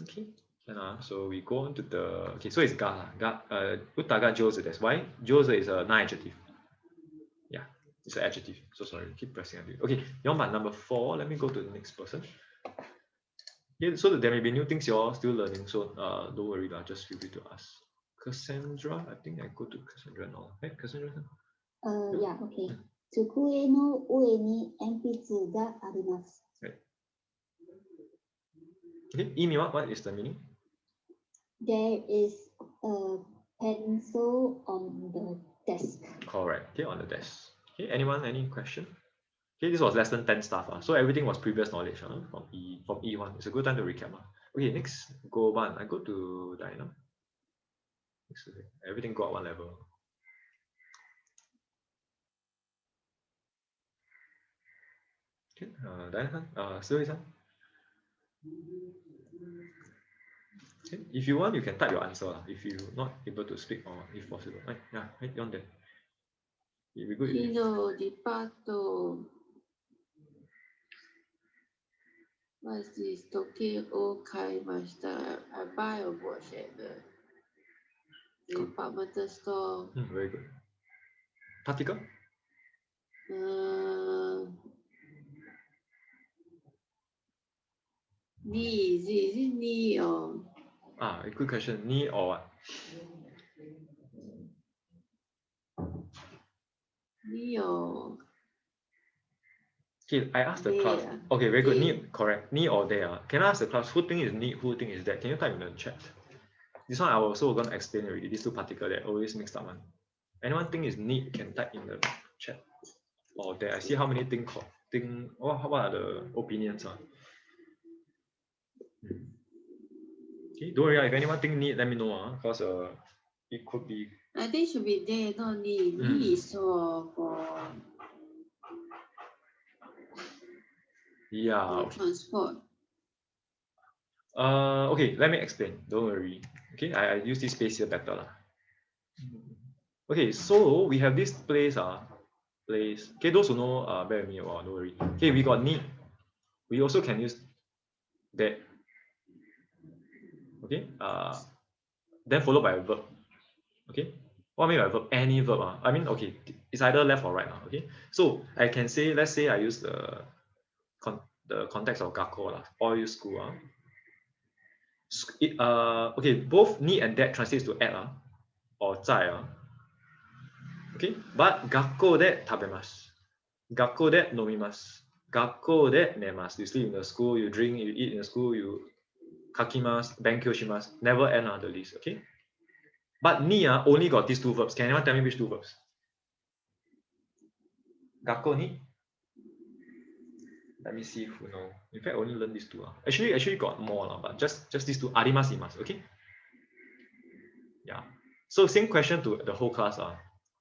okay. So we go on to the so it's ga. Utaga jozu desu. Why? Jozu is a non-adjective. Yeah, it's an adjective. So sorry, keep pressing on it. Okay, number 4. Let me go to the next person. Yeah, so there may be new things you're still learning, so don't worry, just feel free to ask. Cassandra, I think I go to Cassandra now. Hey, Cassandra. Yeah, okay. Tsukue no ue ni enpitsu ga arimasu. Right. Okay, Imi, what is the meaning? There is a pencil on the desk. Correct. Okay, on the desk. Okay, anyone, any question? Okay, this was lesson 10 stuff. So everything was previous knowledge from E1. It's a good time to recap. Okay, next, go one. I go to Diana. Everything go up one level. Okay, Diana, Sui-san. Okay. If you want, you can type your answer if you're not able to speak or if possible. Right, yeah, right on there. It'll be good. Kino Dipato. What is this? Toki o kaimashita. I buy a watch at the departmental store. Very good. Particle? Ni, is it ni or? A good question. Ni or what? Ni or Okay, I asked the they class. ah? Okay, very good. They. Ni, correct. Ni or they are. Can I ask the class who think is ni, who think is that? Can you type in the chat? This one I also gonna explain already. These two particular that always mixed up one. Anyone think is ni can type in the chat. Or there. I see how many think what are the opinions are. Okay, don't worry. If anyone think need, let me know. Because it could be. I think should be they, not ni. Ni is for Yeah. transport. Okay, let me explain. Don't worry. Okay, I use this space here better lah. Okay, so we have this place place. Okay, those who know bear with me, don't worry. Okay, we got need. We also can use that. Okay, then followed by a verb. Okay, what I mean by verb? Any verb. I mean, okay, it's either left or right. Okay, so I can say, let's say I use the context of Gakko lah, all school. Okay, both need and that translates to at or 在 okay, but 学校で食べます。学校で飲みます。学校で寝ます。You sleep in the school, you drink, you eat in the school, you 書きます。勉強します。Never end on the list, okay? But に only got these two verbs. Can anyone tell me which two verbs? 学校に Let me see who know. In fact, I only learned these two. Actually got more, but just these two. あります、います。Okay? Yeah. So same question to the whole class.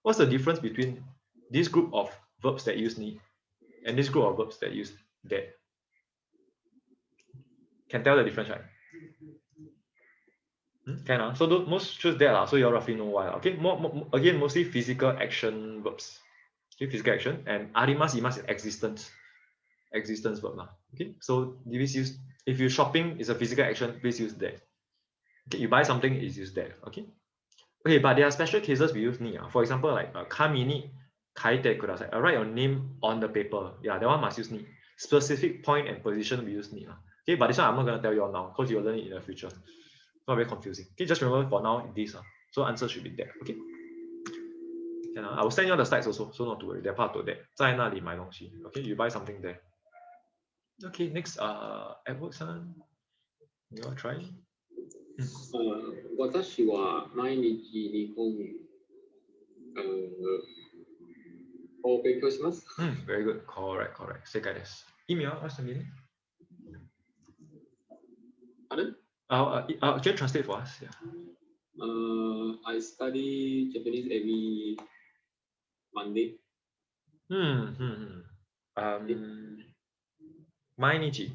What's the difference between this group of verbs that use ni and this group of verbs that use that? Can tell the difference, right? Can. So most choose that. So you roughly know why. Okay. Again, mostly physical action verbs. Okay, physical action and arimasu, imasu is existence verb. Okay. So please use, if you're shopping, it's a physical action. Please use that. Okay. You buy something, is use that. Okay. Okay, but there are special cases we use ni. For example, like kami ni kaite kudasai. Write your name on the paper. Yeah, that one must use ni. Specific point and position we use ni. Okay, but this one I'm not gonna tell you all now because you'll learn it in the future. Not very confusing. Okay, just remember for now this. So answer should be there. Okay. I will send you all the slides also, so not to worry. They're part of that. 在那里买东西. Okay, you buy something there. Okay, next Edward-san, you want to try? 私は毎日日本語を勉強します。Very good. Correct. 正解です。意味は what's the meaning? Pardon? Can you translate for us? Yeah. I study Japanese every Monday. 毎日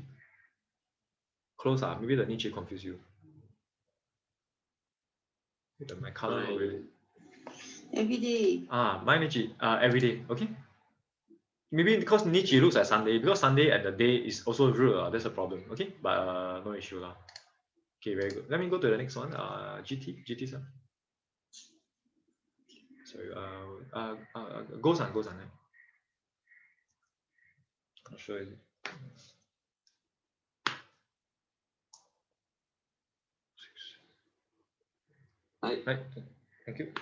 close. Maybe the nichi confuse you. My color not really. Every day. 毎日 every day. Okay. Maybe because nichi looks like Sunday, because Sunday and the day is also real. That's a problem. Okay, but no issue lah. Okay, very good. Let me go to the next one. GT sir. Sorry. Goes on. Not sure is it. Right. Thank you.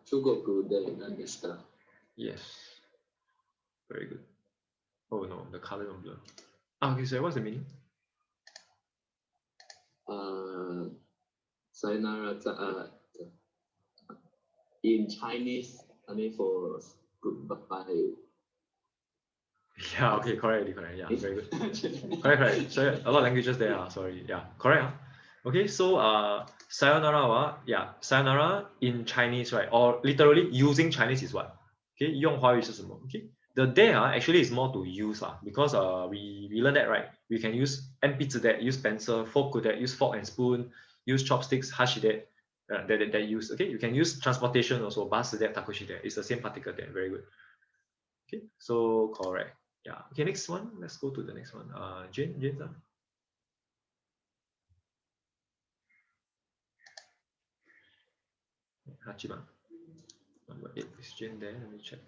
中国で何でした？ Yes. Very good. Oh no, the color don't blur. Okay, so what's the meaning? Sayonara. In Chinese, I mean for goodbye. Yeah, okay, correct. Yeah, very good. correct. So a lot of languages there. Sorry. Yeah, correct. Okay, so sayonara, sayonara in Chinese, right? Or literally using Chinese is what? Okay, 用华语是什么? Okay, the there actually is more to use because we learned that, right? We can use enpitsu that, use pencil, fork that, use fork and spoon, use chopsticks, hashi that use. Okay, you can use transportation also, bus that, takoshi that. It's the same particle there. Very good. Okay, so correct. Yeah. Okay, next one. Let's go to the next one. Jane. Hachiban. Number 8 is Jane there. Let me check.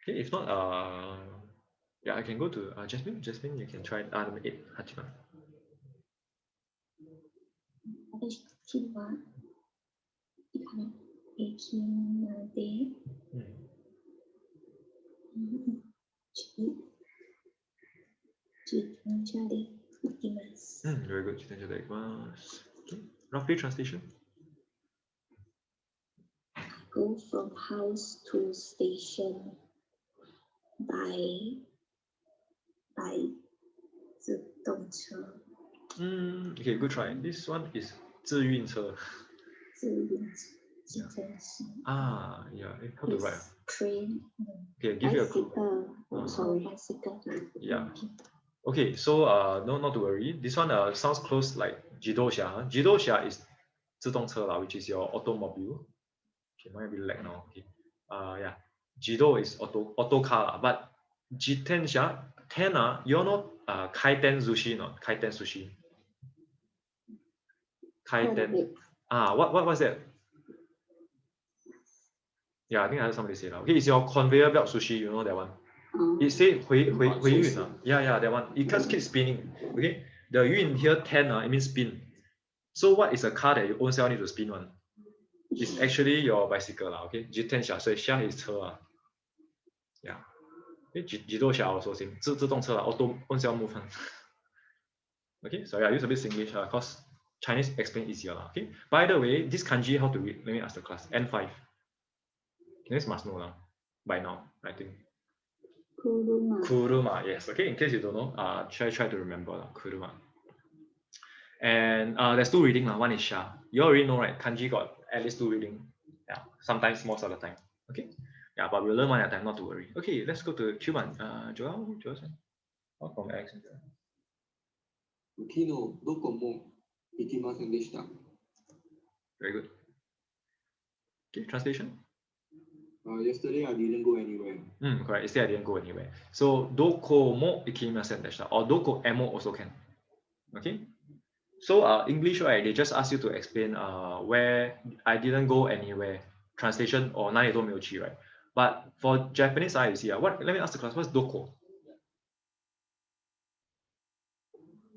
Okay, if not, yeah, I can go to Jasmine. Jasmine, you can try number 8, Hachiban. Estima. Ekimade. Jitanjari ikimasu. Very good. Okay. Roughly translation. Go from house to station by 自动车。Okay, good try. This one is 自运车。自运计程车。Yeah. How to write? Train. Okay, give you a clue. Bicycle. Sorry, bicycle. Yeah. Okay, so no, not to worry. This one sounds close like Jidosha. Jidosha is 自动车 which is your automobile. Okay, might be lag now. Okay. Yeah. Jido is auto car but Jitensha, ten you know kaiten sushi not? Kaiten sushi. Kaiten. What's that? Yeah, I think I heard somebody say that. Okay, it's your conveyor belt sushi, you know that one. It say 回运 Yeah, that one. It just keeps spinning. Okay, the yun here 10 it means spin. So what is a car that you own self need to spin one? It's actually your bicycle okay. Jitensha, so xia is 车 Yeah. Jidosha also same. 自动车 auto own self move one. Okay, sorry, I use a bit English because Chinese explain easier okay. By the way, this kanji how to read? Let me ask the class. N5. This must know by now, I think. Kuruma, yes. Okay, in case you don't know, try to remember kuruma. And there's two reading. One is sha. You already know, right? Kanji got at least two reading. Yeah, sometimes most of the time. Okay. Yeah, but we'll learn one at a time, not to worry. Okay, let's go to Q1. Joel. Or from Alex. 昨日どこも行きませんでした。 Very good. Okay, translation. Yesterday I didn't go anywhere. Correct. Yesterday I didn't go anywhere. So doko mo ikimasen deshita or doko emo also can. Okay. So English, right? They just ask you to explain where I didn't go anywhere. Translation or 哪里都没有去 right? But for Japanese, you see what? Let me ask the class. What's doko?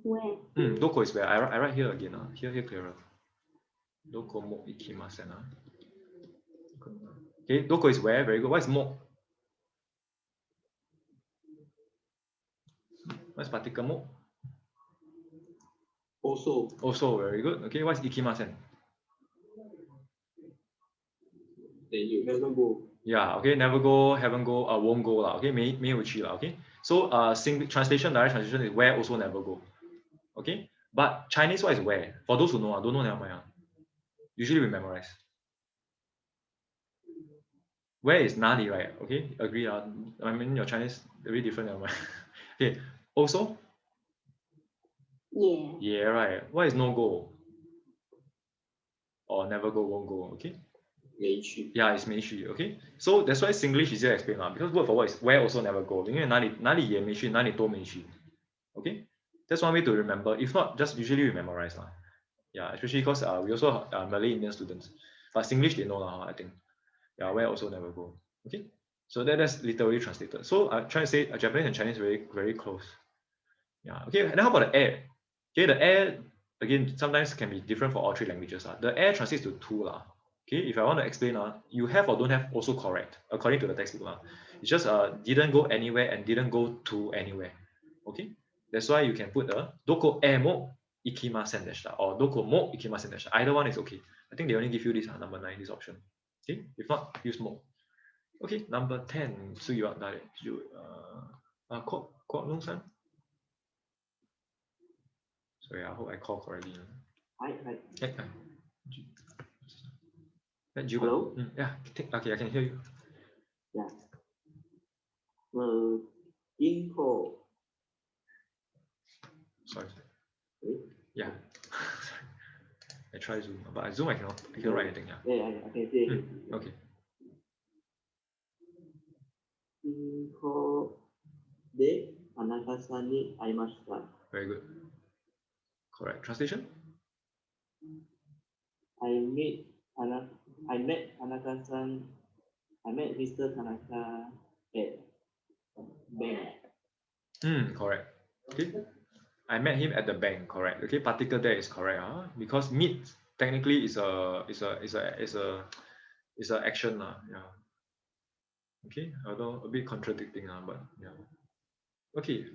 Where? Doko is where. I write here again. Here clearer. Doko mo ikimasen. Okay, doko is where. Very good. What is mo? What's particle mo? Also very good. Okay, what's ikimasen? Never go. Yeah, okay, never go, haven't go, won't go lah. Okay, 没有去 lah. Okay, so translation, direct translation is where also never go. Okay, but Chinese what is where? For those who know, don't know never mind. Usually we memorize. Where is 哪里 right? Okay, agree. I mean your Chinese very different. Never mind. Okay, also. Yeah. Yeah, right. What is no go? Or never go, won't go. Okay. 没去。 Yeah, it's 没去 okay. So that's why Singlish easier to explain because word for word is where also never go. 因为哪里也没去，哪里都没去 Okay, that's one way to remember. If not, just usually we memorize Yeah, especially because we also Malay Indian students. But Singlish they know I think. Yeah, where also never go. Okay, so that's literally translated. So I'm trying to say Japanese and Chinese very close. Yeah. Okay. And how about the air? Okay, the air again sometimes can be different for all three languages. The air translates to two Okay, if I want to explain, you have or don't have also correct according to the textbook. It's just didn't go anywhere and didn't go to anywhere. Okay, that's why you can put the doko e mo ikimasen deshita or doko mo ikimasen deshita. Either one is okay. I think they only give you this number 9, this option. Okay, if not, use mo. Okay, number 10. So you are Nung-san. Sorry, I hope I call correctly. Hi. Hello? Yeah, okay, I can hear you. Yeah. Info. Sorry. Yeah. Sorry. I try Zoom, but Zoom I cannot write anything. Yeah, I can see it. Okay. Info de Tanaka-san ni aimashita. Very good. Correct. Translation? I met Tanaka-san. I met Mr. Tanaka at bank. Correct. Okay. I met him at the bank, correct. Okay, particle there is correct, because meet technically is a action, yeah. Okay, although a bit contradicting, but yeah. Okay,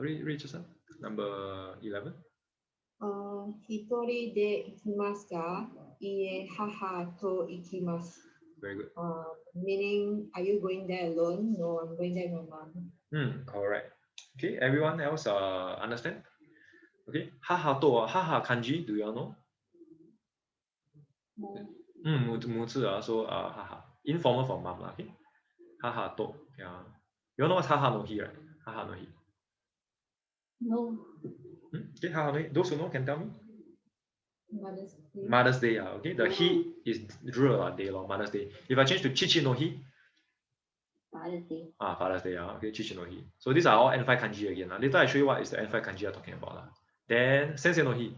read just number 11. 一人で行きますか？いえ、母と行きます。Very good. Meaning, are you going there alone? No, I'm going there with my mom. Correct. Okay, everyone else understand? Okay, haha to haha kanji, do you all know? 母字so haha. Informal for mom, okay? Haha to, yeah. You all know what's haha no hi, right? Haha no hi. No. Okay, haha no hi. Those who know can tell me. Mother's Day. Mother's Day, okay? The hi is real day, Mother's Day. If I change to chichi no hi, Father's Day. Father's Day, okay, chichi no hi. So these are all N5 kanji again. Later I show you what is the N5 kanji I'm talking about. Then sensei no hi.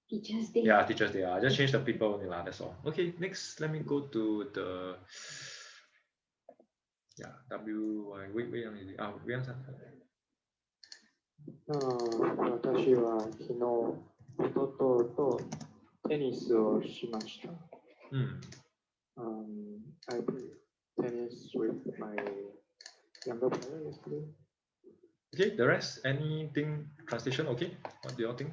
Teacher's Day. Yeah, Teacher's Day. I just change the people only, that's all. Okay, next, let me go to the wait, wait, Watashi wa kino ototo to tennis o shimashita. I played tennis with my younger brother yesterday. Okay, the rest, anything translation, okay? What do you all think?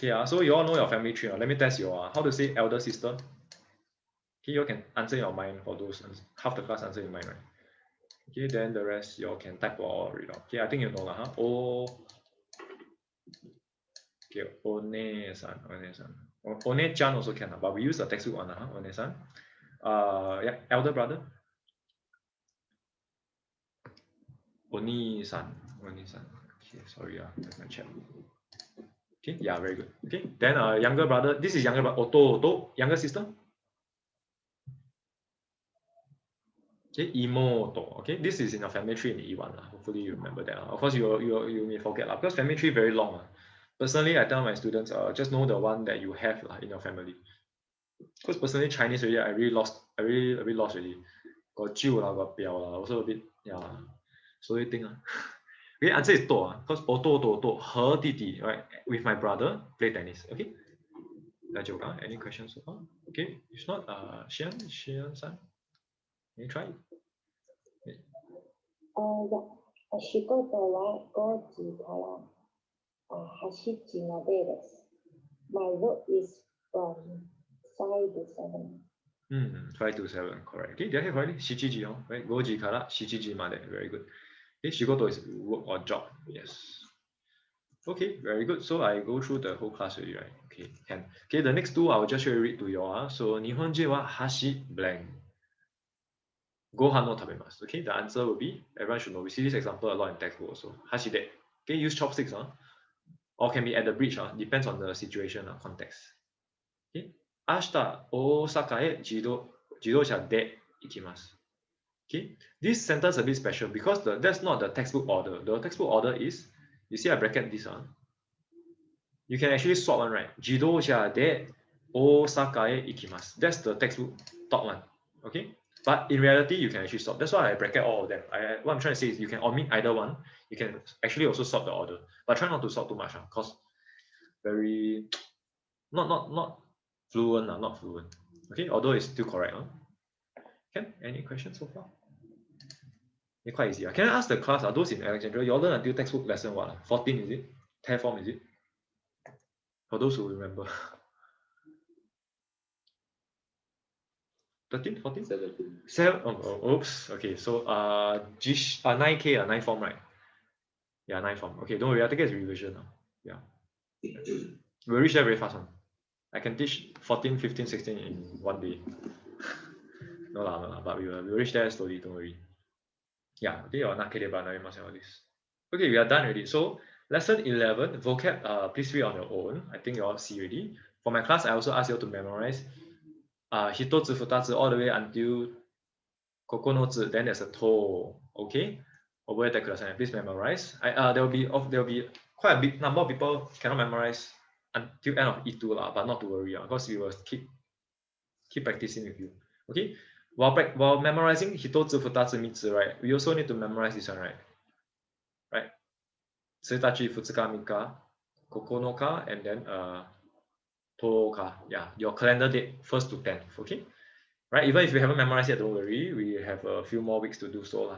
Okay, so you all know your family tree. Let me test your how to say elder sister. Okay, you all can answer in your mind for those. Half the class answer in mind, right? Okay, then the rest you all can type or read out. Okay, I think you know lah. Okay, one-san. One-chan also can, but we use the textbook one, one-san. Yeah, elder brother. Oni-san. Okay, sorry, let me check. Okay, yeah, very good. Okay, then younger brother. This is younger brother. Oto, younger sister. Okay, imoto. Okay, this is in your family tree in E1. Hopefully you remember that. Of course, you may forget because family tree very long. Personally, I tell my students, just know the one that you have in your family. Because personally, Chinese already, I really lost already. Got 旧 got 表 also a bit, yeah. So you think, okay, answer is to, because oto, her弟弟, right? With my brother, play tennis. Okay. Any questions so far? Okay, if not, Xian-san, can you try it? 仕事は5時から8時までです。My work is from 5 to 7. 5 to 7, correct. Okay, did I hear correctly? 7時, right? 5時から7時まで. Very good. Okay, 仕事 is work or job. Yes. Okay, very good. So I go through the whole class already, right? Okay, can. Okay, the next two I will just read to you all. So 日本人は箸 blank. ご飯を食べます. Okay, the answer will be, everyone should know. We see this example a lot in textbook also. 箸で. Okay, use chopsticks, or can be at the bridge, depends on the situation, context. Okay, 明日大阪へ自動車で行きます. Okay, this sentence is a bit special because that's not the textbook order. The textbook order is, you see I bracket this one. You can actually swap one, right? 自動車で大阪へ行きます. That's the textbook top one. Okay, but in reality you can actually swap. That's why I bracket all of them. What I'm trying to say is you can omit either one. You can actually also swap the order, but try not to swap too much, because very not fluent, not fluent. Okay, although it's still correct. Okay, any questions so far? It's quite easy. Can I ask the class, those in Alexandria, you all learn until textbook lesson what? 14 is it? Tear form is it? For those who remember. 13, 14? 17. 7. Oh, oops. Okay, so 9K, 9 form, right? Yeah, 9 form. Okay, don't worry, I think it's revision. Yeah. We'll reach there very fast. I can teach 14, 15, 16 in one day. No lah, but we'll reach there slowly, don't worry. Yeah, okay, or not all this. Okay, we are done already. So lesson 11, vocab, please read on your own. I think you all see already. For my class, I also ask you all to memorize 一つ二つ all the way until 9つ, then there's a to. Okay, please memorize. There will be quite a big number of people cannot memorize until end of E2 but not to worry, because we will keep practicing with you. Okay, While memorizing hitozu, futazu, mitsu, right? We also need to memorize this one, right? Right? Tsuitachi, futsuka, mika, kokonoka, and then toka. Yeah, your calendar date 1st to 10th. Okay? Right? Even if you haven't memorized yet, don't worry. We have a few more weeks to do so.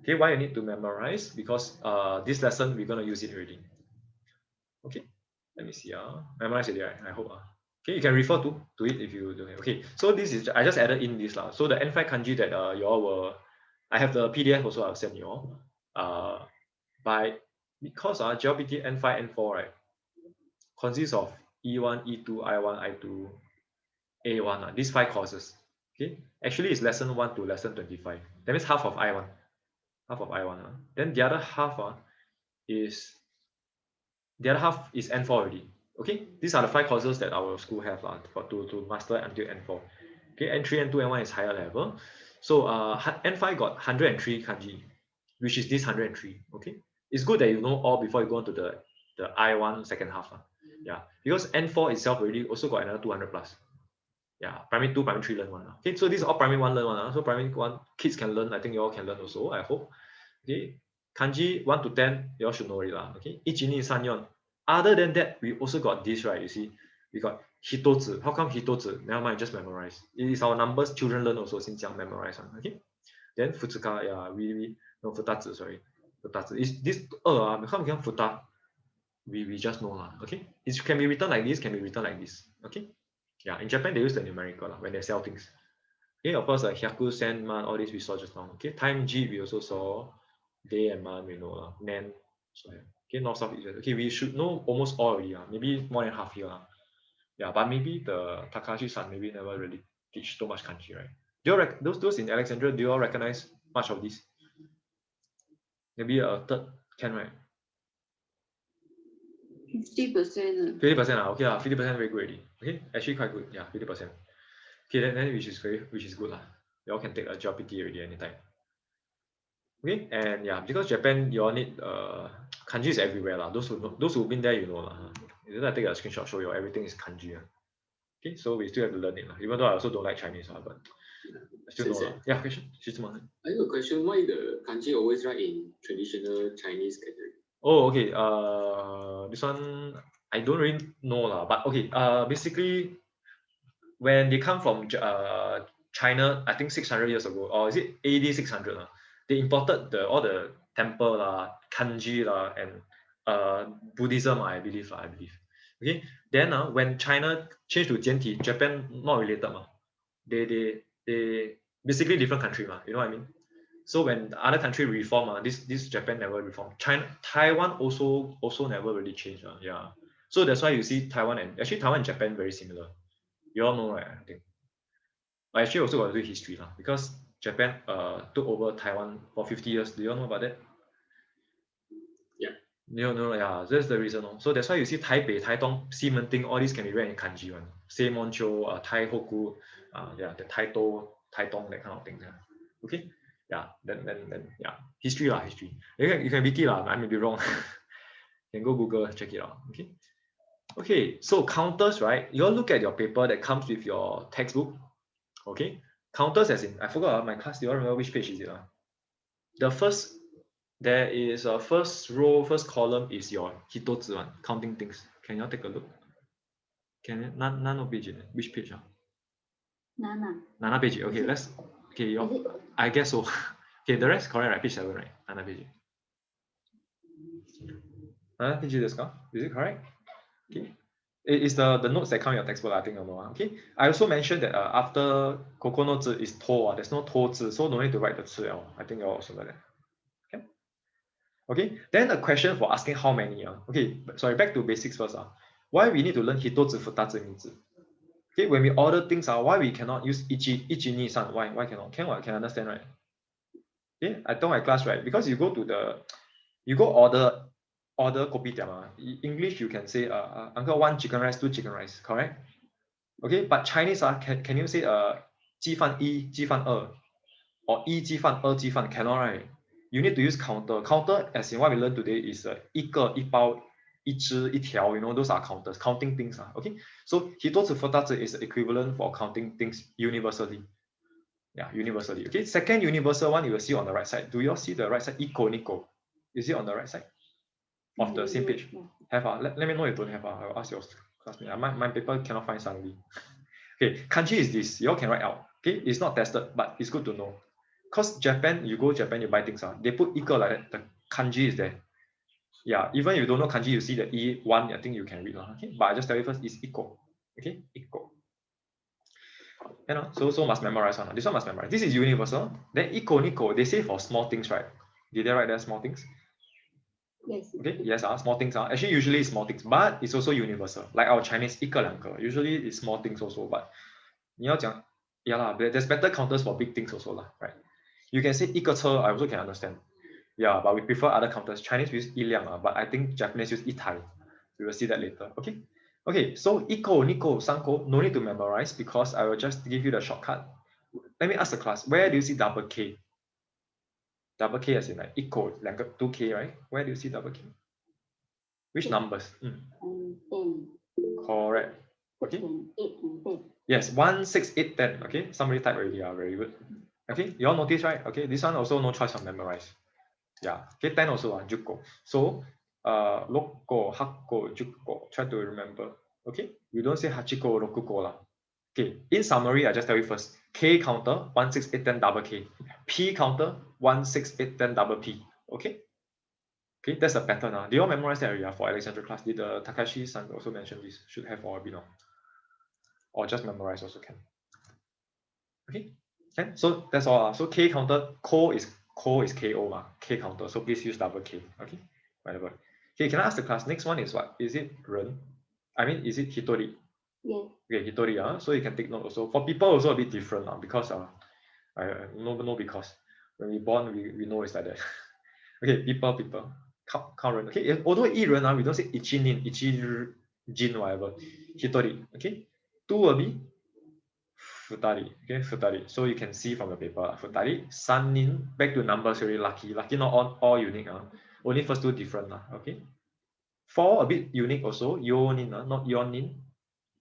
Okay, why you need to memorize? Because this lesson we're gonna use it already. Okay, let me see. Memorize it, right? I hope. Okay, you can refer to it if you don't have. Okay, so this is I just added in this lah. So the N5 kanji that you all will, I have the PDF also. I'll send you all. Because GLPT N5 N4 right consists of E1, E2, I1, I2, A1. These 5 courses. Okay, actually it's lesson 1 to lesson 25. That means half of I1. Then the other half is N4 already. Okay, these are the 5 courses that our school have to master until N4. Okay, N3, N2, N1 is higher level. So N5 got 103 kanji, which is this 103. Okay, it's good that you know all before you go into the I1 second half. Yeah, because N4 itself already also got another 200 plus. Yeah, primary 2, primary 3 learn one. Okay, so these are all primary 1 learn one. So primary 1 kids can learn. I think you all can learn also, I hope. Okay, kanji 1 to 10, you all should know it. Okay, ichini sanyon. Other than that, we also got this, right? You see, we got hitozu. How come hitozu? Never mind, just memorize. It is our numbers children learn also since young, memorize one. Okay, then futsuka, yeah, no, futatsu, sorry. Futatsu. Is this how become futa? We just know lah. Okay, it can be written like this, can be written like this. Okay, yeah, in Japan they use the numerical when they sell things. Okay, of course, hyaku, sen, man, all this we saw just now. Okay, time G we also saw. Day and month we know. Nen, so yeah. Okay, north, south, east. Okay, we should know almost all already. Maybe more than half here. Yeah, but maybe the Takashi-san maybe never really teach too much kanji, right? Do you those in Alexandria? Do you all recognize much of this? Maybe a third can, right? 50%. 50%. Okay, 50% very good already. Okay, actually quite good. Yeah, 50%. Okay, then which is good lah. You all can take a GLPT already anytime. Okay, and yeah, because Japan, you all need kanji is everywhere lah. Those who've been there, you know lah. I take a screenshot, show you everything is kanji. Okay, so we still have to learn it lah. Even though I also don't like Chinese but I still know lah. Yeah, question. I have a question. Why the kanji always write in traditional Chinese character? Oh, okay. This one I don't really know lah. But okay. Basically, when they come from China, I think 600 years ago, or is it AD 600? They imported all the temple kanji and Buddhism, I believe. Okay. Then when China changed to Jianti, Japan not related. They basically different country. You know what I mean? So when the other country reform, this Japan never reform. Taiwan also never really changed. Yeah. So that's why you see Taiwan and Japan very similar. You all know, right? I think. But actually also got to do history because Japan took over Taiwan for 50 years. Do you all know about that? Yeah. No, yeah. That's the reason. So that's why you see Taipei, Taitung, Ximending, all these can be read in kanji one. Seimoncho, Taihoku, the Taito, Taitung, that kind of thing. Okay. Yeah. Then yeah. History. You can wiki I may be wrong. You can go Google, check it out. Okay. Okay, so counters, right? You all look at your paper that comes with your textbook. Okay, counters as in, I forgot my class, do you all remember which page is it? There is a first row, first column is your hitozu one, counting things. Can you all take a look? Nano page, which page? Nana page, okay, I guess so. Okay, the rest correct, right? Page 7, right? Nana page. Nana page is it correct? Okay. It is the notes that come in your textbook, I think. Okay. I also mentioned that after kokonozu is to, there's no to, so no need to write the ci. I think you also like that. Okay. Okay. Then a question for asking how many. Okay. Sorry, back to basics first. Why we need to learn hitozu, futatsu, mitsu? Okay. When we order things, why we cannot use ichi, ni, san? Why cannot? Can understand, right? Okay. I told my class, right? Because you go order kopitiam. English you can say uncle 1 chicken rice, 2 chicken rice, correct? Okay, but Chinese can you say 鸡饭1, 鸡饭2 or 1鸡饭2鸡饭? Cannot, right? You need to use counter. Counter as in what we learned today is 一个一包一只一条, those are counters, counting things. Okay, so hitozu futatsu is equivalent for counting things universally. Yeah, universally. Okay, second universal one you will see on the right side. Do you all see the right side? Iko, Niko. Is it on the right side of the same page? Have let me know if you don't have. I'll ask your classmate. My paper cannot find suddenly. Okay, kanji is this. You all can write out. Okay, it's not tested, but it's good to know. Because Japan, you go Japan, you buy things. They put iko like that. The kanji is there. Yeah, even if you don't know kanji, you see the E1, I think you can read. Okay, but I just tell you first, it's iko. Okay, iko. You know, so must memorize one. This one must memorize. This is universal. Then iko, niko, they say for small things, right? Did they write there small things? Yes. Okay, yes, small things. Actually, usually it's small things, but it's also universal. Like our Chinese, 一个两个. Usually it's small things also, but 你要讲, yeah lah, there's better counters for big things also lah, right? You can say 一个车, I also can understand. Yeah, but we prefer other counters. Chinese we use 一辆, but I think Japanese use 一台. We will see that later. Okay. Okay, so 一口, niko, 三口, no need to memorize because I will just give you the shortcut. Let me ask the class, where do you see double K? Double K as in like 一口, 两个, 2K, right? Where do you see double K? Which numbers? 10. Correct. Okay. 10, 8 and 10. Yes, 1, 6, 8, 10. Okay, somebody type already. Very good. Okay, you all notice, right? Okay, this one also no choice of memorize. Yeah. Okay, 10 also 10個. So 6個, 8個, 10個. Try to remember. Okay, we don't say 8個, 6個啦. Okay, in summary, I just tell you first. K counter 1, 6, 8, 10 double K. P counter 1, 6, 8, 10 double P. Okay. Okay, that's a pattern. Do you all memorize that area for Alexandra class? Did the Takashi-san also mention this? Should have or be now. Or just memorize also can. Okay, okay. So that's all. So K counter, ko is KO, K counter. So please use double K. Okay, whatever. Okay, can I ask the class? Next one is what? Is it ren? I mean, is it hitori? Yes. Okay, hitori. So you can take note also. For people also a bit different because I no because when we born we know it's like that. Okay, people. Count ren. Okay, although 一人 we don't say 一人, 一人 whatever. Hitori. Okay, 2 will be futari. Okay, futari. So you can see from the paper, futari. 三人, back to numbers already. Lucky not all unique. Only first two different. Okay. 4 a bit unique also. Yonin, not yonin.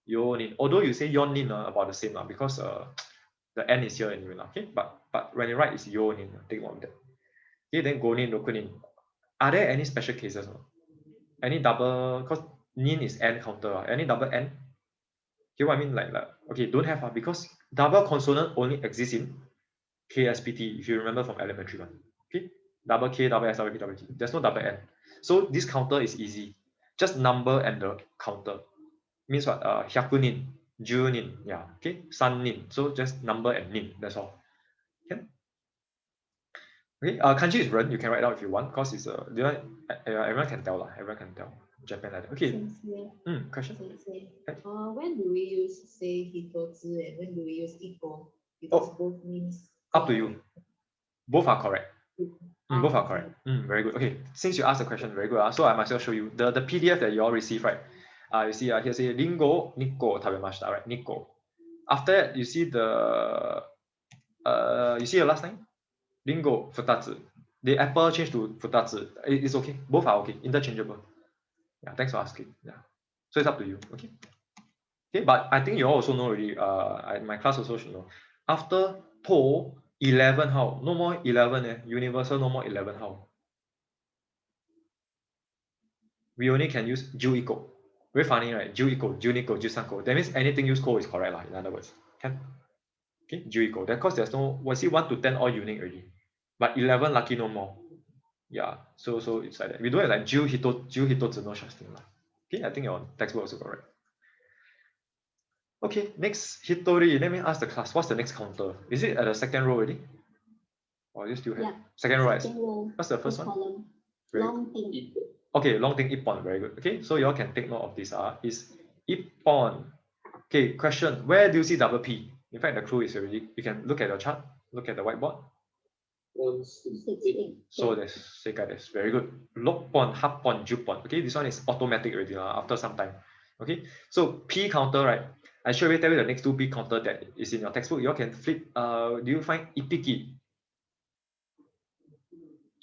Yonin. Although you say yonin about the same because the n is here anyway. Okay, but when you write it's yonin. Take note of that. Okay, then gonin, rokunin. Are there any special cases? Any double? Because nin is n counter. Any double n? Okay, what I mean like okay, don't have because double consonant only exists in KSPT if you remember from elementary one. Okay, double K, double S, double P, double T. There's no double n. So this counter is easy. Just number and the counter. Means what? Hyakunin, junin, yeah. Okay, sannin. So just number and nin. That's all. Okay. Okay. Kanji is ren. You can write down if you want because it's everyone can tell lah. Everyone can tell. Japan like that. Okay. Question. When do we use say hitotsu and when do we use iko? Because both means. Up to you. Both are correct. Both are correct. Very good. Okay, since you asked the question, very good. So I might as well show you the PDF that you all received, right? You see here say Ringo, Nikko, tabemashita, right? Nikko. After that, you see the you see the last line? Ringo, futatsu. The apple changed to futatsu. It's okay. Both are okay. Interchangeable. Yeah, thanks for asking. Yeah. So it's up to you. Okay. Okay, but I think you all also know already. My class also should know. After to 11 how? No more 11 Universal no more 11 how? We only can use ju equal. Very funny, right? Ju equal, ju equal, ju sanko. That means anything used ko is correct lah. In other words, can. Okay, ju equal. That because there's no. Was it 1 to 10 all unique already? But 11 lucky no more. Yeah. So it's like that. We don't have like ju hitotsu no such thing lah. Okay, I think your textbook also correct. Okay, next hitori. Let me ask the class. What's the next counter? Is it at the second row already? Or you still have second row? What's the first one? Column. Very Long thing. Okay, long thing ippon. Very good. Okay, so you all can take note of this. Is ippon. Okay, question. Where do you see double P? In fact, the clue is already. You can look at your chart. Look at the whiteboard. 1, 6, 8. So that's very good. Lokpon, happon, jupon. Okay, this one is automatic already after some time. Okay, so P counter, right? I should tell you the next two P counter that is in your textbook. You all can flip. Do you find ipiki?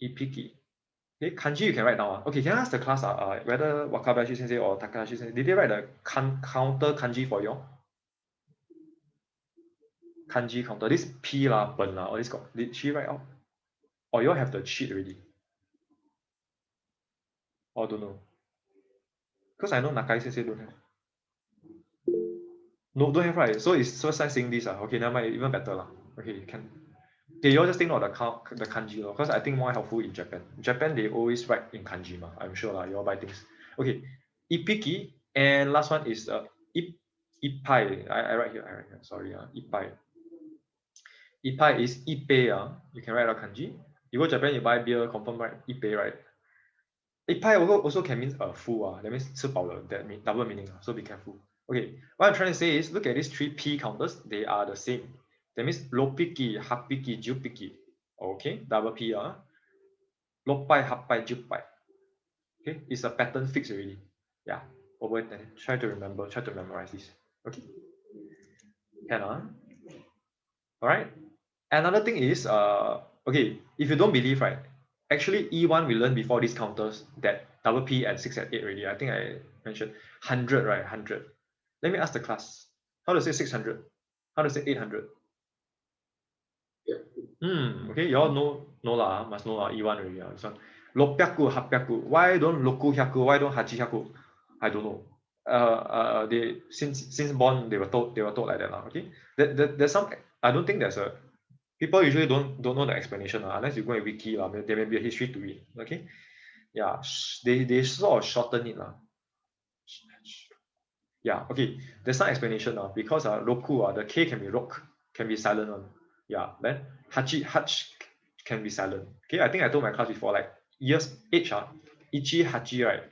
Ipiki. Okay, kanji you can write down. Okay, can I ask the class whether Wakabayashi sensei or Takahashi sensei, did they write the counter kanji for you? kanji counter. This P lah, pen lah, all this got, did she write out? Or you all have the sheet already? Or don't know? Because I know Nakai Sensei don't have. No, don't have, right? So it's first time saying this. Okay, never mind, even better lah. Okay, you can. Okay, you all just think of the kanji because I think more helpful in Japan. Japan, they always write in kanji, I'm sure lah. You all buy things. Okay, ipiki, and last one is ipai. I write here. Sorry, ipai. Ipai is ipe. You can write out kanji. You go Japan, you buy beer, confirm write ipe, right? Ipai also can mean full. That means 吃饱了. That means double meaning. So be careful. Okay, what I'm trying to say is look at these 3 P counters. They are the same. That means lopiki, hapiki, jupiki. Okay, double P. Lopai, hapai, jupai. Okay, it's a pattern fixed already. Yeah, over there. Try to remember, try to memorize this. Okay, can Alright. Another thing is okay, if you don't believe, right? Actually, E1 we learned before these counters that double P and 6 and 8 already. I think I mentioned 100, right? 100. Let me ask the class. How to say 600? How to say 800? Yeah. Okay, you all know lah, must know E1 already. This one. Lopyaku, hapyaku. Why don't loku hyaku? Why don't hachi hyaku? I don't know. They since born they were told like that lah. Okay, there's some. I don't think there's a. People usually don't know the explanation unless you go and wiki lah. There may be a history to it. Okay, yeah, they sort of shorten it lah. Yeah, okay. There's some explanation now because roku the K can be rok, can be silent one. Yeah, then hach can be silent. Okay, I think I told my class before like years H ichi hachi, right?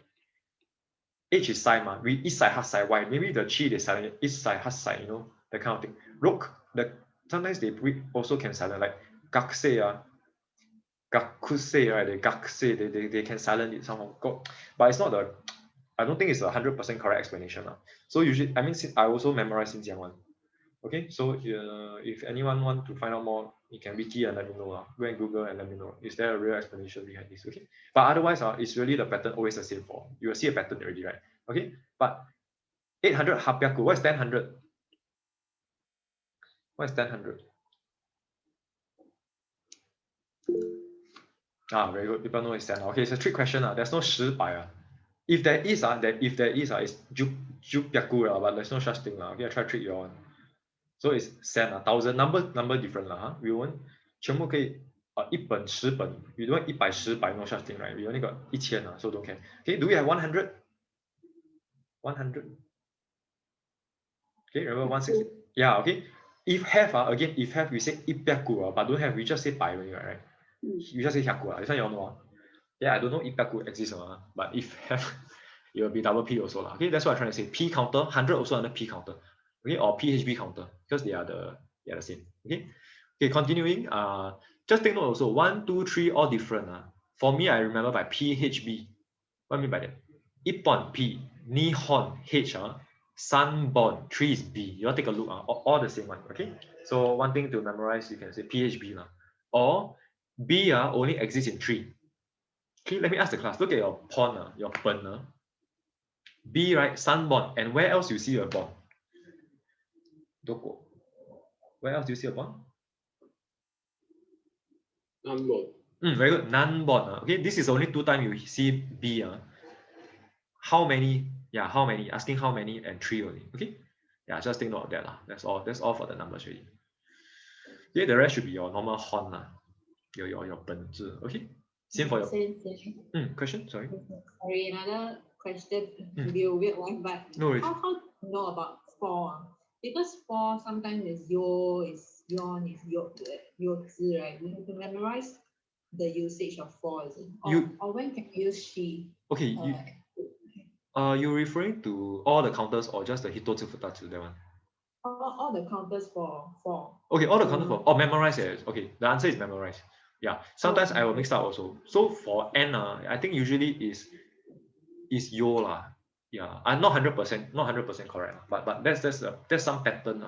H is sai we each side has sai. Why? Maybe the chi they silent, each side has sai, that kind of thing. Rok sometimes they also can silent like gakse gakuse, right? They gakse they can silent it somehow. But it's not the. I don't think it's 100% correct explanation. So usually, I mean, I also memorize since young one. Okay, so if anyone want to find out more, you can wiki and let me know. Go and Google and let me know. Is there a real explanation behind this? Okay, but otherwise, it's really the pattern always the same for. You will see a pattern already, right? Okay, but 800 hapyaku. What is 1000? What is 1000? Very good. People know it's 10. Okay, it's a trick question. There's no 1000. If there is, it's jupyaku, but there's no such thing. Okay, I try to trick you on. So it's 1000 number different We won't 全部可以1本10本 we don't want 100 1000 no such thing, right? We only got 1000 so don't care. Okay, do we have 100? 100. Okay, remember 160? Yeah, okay. If have again, if have we say 100 but don't have we just say 100 only, right? You just say 100 this one you all know. Yeah, I don't know if 100 exists but if have, it will be double P also. Okay, that's what I'm trying to say. P counter, 100 also under P counter. Okay, or PHB counter, because they are the same. Okay, continuing. Just take note also, 1, 2, 3, all different. For me, I remember by PHB. What I mean by that? Ippon P, Nihon H, Sanbon 3 is B. You all take a look. All the same one. Okay, so one thing to memorize, you can say PHB or B only exists in 3. Okay, let me ask the class. Look at your pawn, your pen. B, right? Sanbon. And where else you see a bond? Doko. Where else do you see a bond? Non-bond. Very good. Non-bond. Okay, this is only 2 times you see B. How many? Yeah, how many? Asking how many and 3 only. Okay. Yeah, just take note of that. That's all. That's all for the numbers really. Okay, the rest should be your normal hon. Your 本质. Okay. Same for your question. Sorry. Sorry, another question. Maybe a weird one, but no how to know about 4? Because 4 sometimes is yo, is yon, is yo, right? We have to memorize the usage of 4, is it? Or when can you use she? Okay. You referring to all the counters or just the hitotsu futatsu, that one? All the counters for 4. Okay, all the counters for memorize. Okay, the answer is memorize. Yeah, sometimes I will mix up also. So for N, I think usually is yo lah. Yeah, I'm not 100% correct, but that's some pattern.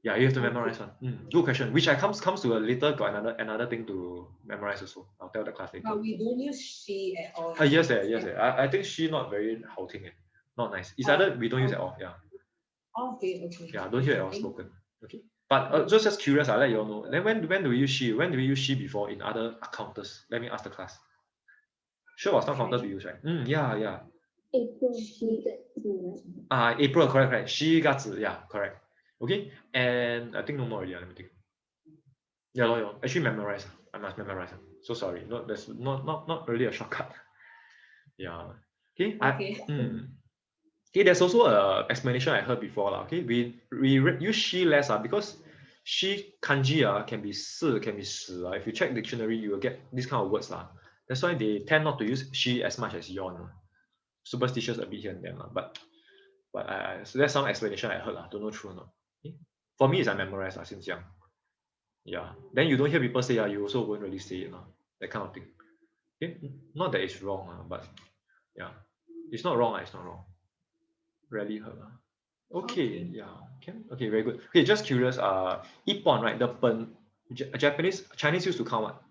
Yeah, you have to memorize one. Good question. Which I comes to a later got another thing to memorize also. I'll tell the class later. But we don't use she at all. Yes. I think she not very 好听. Not nice. It's either we don't use it at all. Yeah. Okay. Yeah, don't hear it all spoken. Okay. But just curious, I let you all know. Then when do we use she? When do we use she before in other counters? Let me ask the class. Sure was not counter to use, right? Yeah. April, she got April, correct. She got yeah, correct. Okay, and I think no more already. Let me think. Yeah. Actually memorize. I must memorize. So sorry. No, there's not really a shortcut. Yeah. Okay. Okay, there's also a explanation I heard before. Okay, we use she less because she kanji can be 是 can be 时 If you check dictionary, you will get this kind of words. That's why they tend not to use she as much as yon. Superstitious a bit here and there. But so there's some explanation I heard. Don't know true or not. Okay? For me, it's I memorized since young. Yeah. Then you don't hear people say you also won't really say it. That kind of thing. Okay? Not that it's wrong, but yeah. It's not wrong. It's not wrong. Rarely heard. Okay, yeah. Okay, very good. Okay, just curious. Ippon, right? The pen, Chinese used to count what?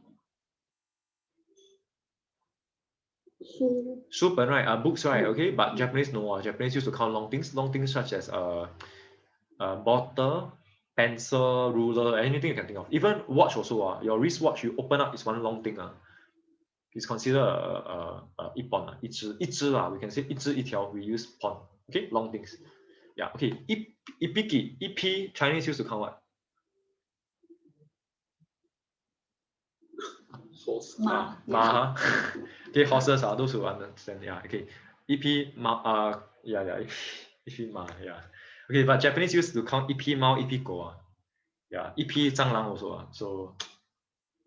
Shupen, right? Books, right? Okay, but Japanese no. Japanese used to count long things such as bottle, pencil, ruler, anything you can think of. Even watch also. Your wristwatch, you open up, it's one long thing. It's considered ippon. 一只 we can say 一只一条. We use pon. Okay, long things. Yeah. Okay. Ipiki, ip Chinese used to count what? Horse. Ma. Okay, horses are those who understand. Yeah. Okay. Ip ma. Yeah. Ip ma. Yeah. Okay, but Japanese used to count ip mao, ip go. Yeah. Ip 蟑螂 also. So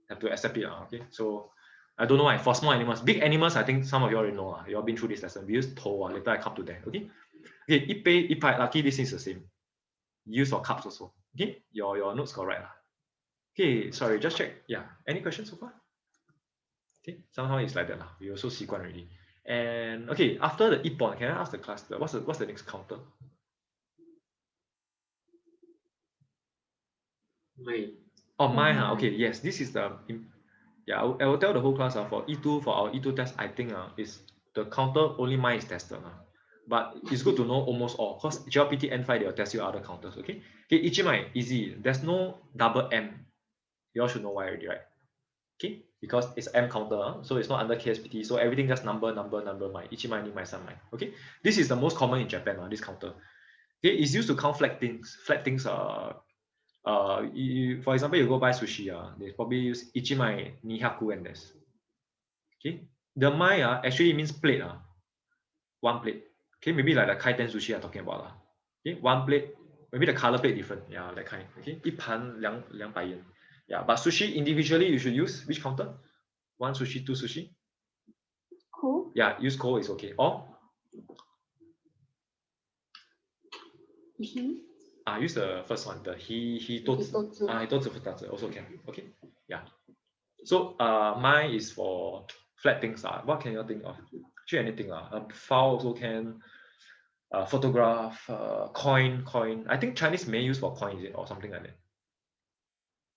have to accept it. Okay. So I don't know why for small animals, big animals. I think some of you already know. You all been through this lesson. We use toe. Later I come to that. Okay. Okay, ipe, ipai, lucky this is the same. Use for cups also. Okay, your notes correct. Okay, sorry, just check. Yeah, any questions so far? Okay, somehow it's like that. We also sequence already. And okay, after the ippon, can I ask the class what's the next counter? Mine. Oh, mine. Okay, yes, this is the yeah. I will tell the whole class for E2 for our E2 test. I think is the counter only mine is tested. But it's good to know almost all because GLPT N5 they will test you other counters. Okay, Ichimai easy. There's no double M. You all should know why already, right? Okay, because it's M counter, so it's not under KSPT. So everything just number my Ichimai ni my san mai. Okay, this is the most common in Japan. This counter. Okay, it's used to count flat things. Flat things. For example, you go buy sushi. They probably use Ichimai nihaku and this. Okay, the mai actually means plate. One plate. Okay, maybe like the kaiten sushi I'm talking about. Okay, one plate, maybe the color plate different. Yeah, that kind. Okay, 一盘200 yen. Yeah, but sushi individually you should use which counter? One sushi, two sushi. Cool. Yeah, use cold is okay. Or use the first one. The he also can. Okay. Yeah. So mine is for flat things. What can you think of? Actually anything. File also can. Photograph, coin. I think Chinese may use for coin, is it, or something like that,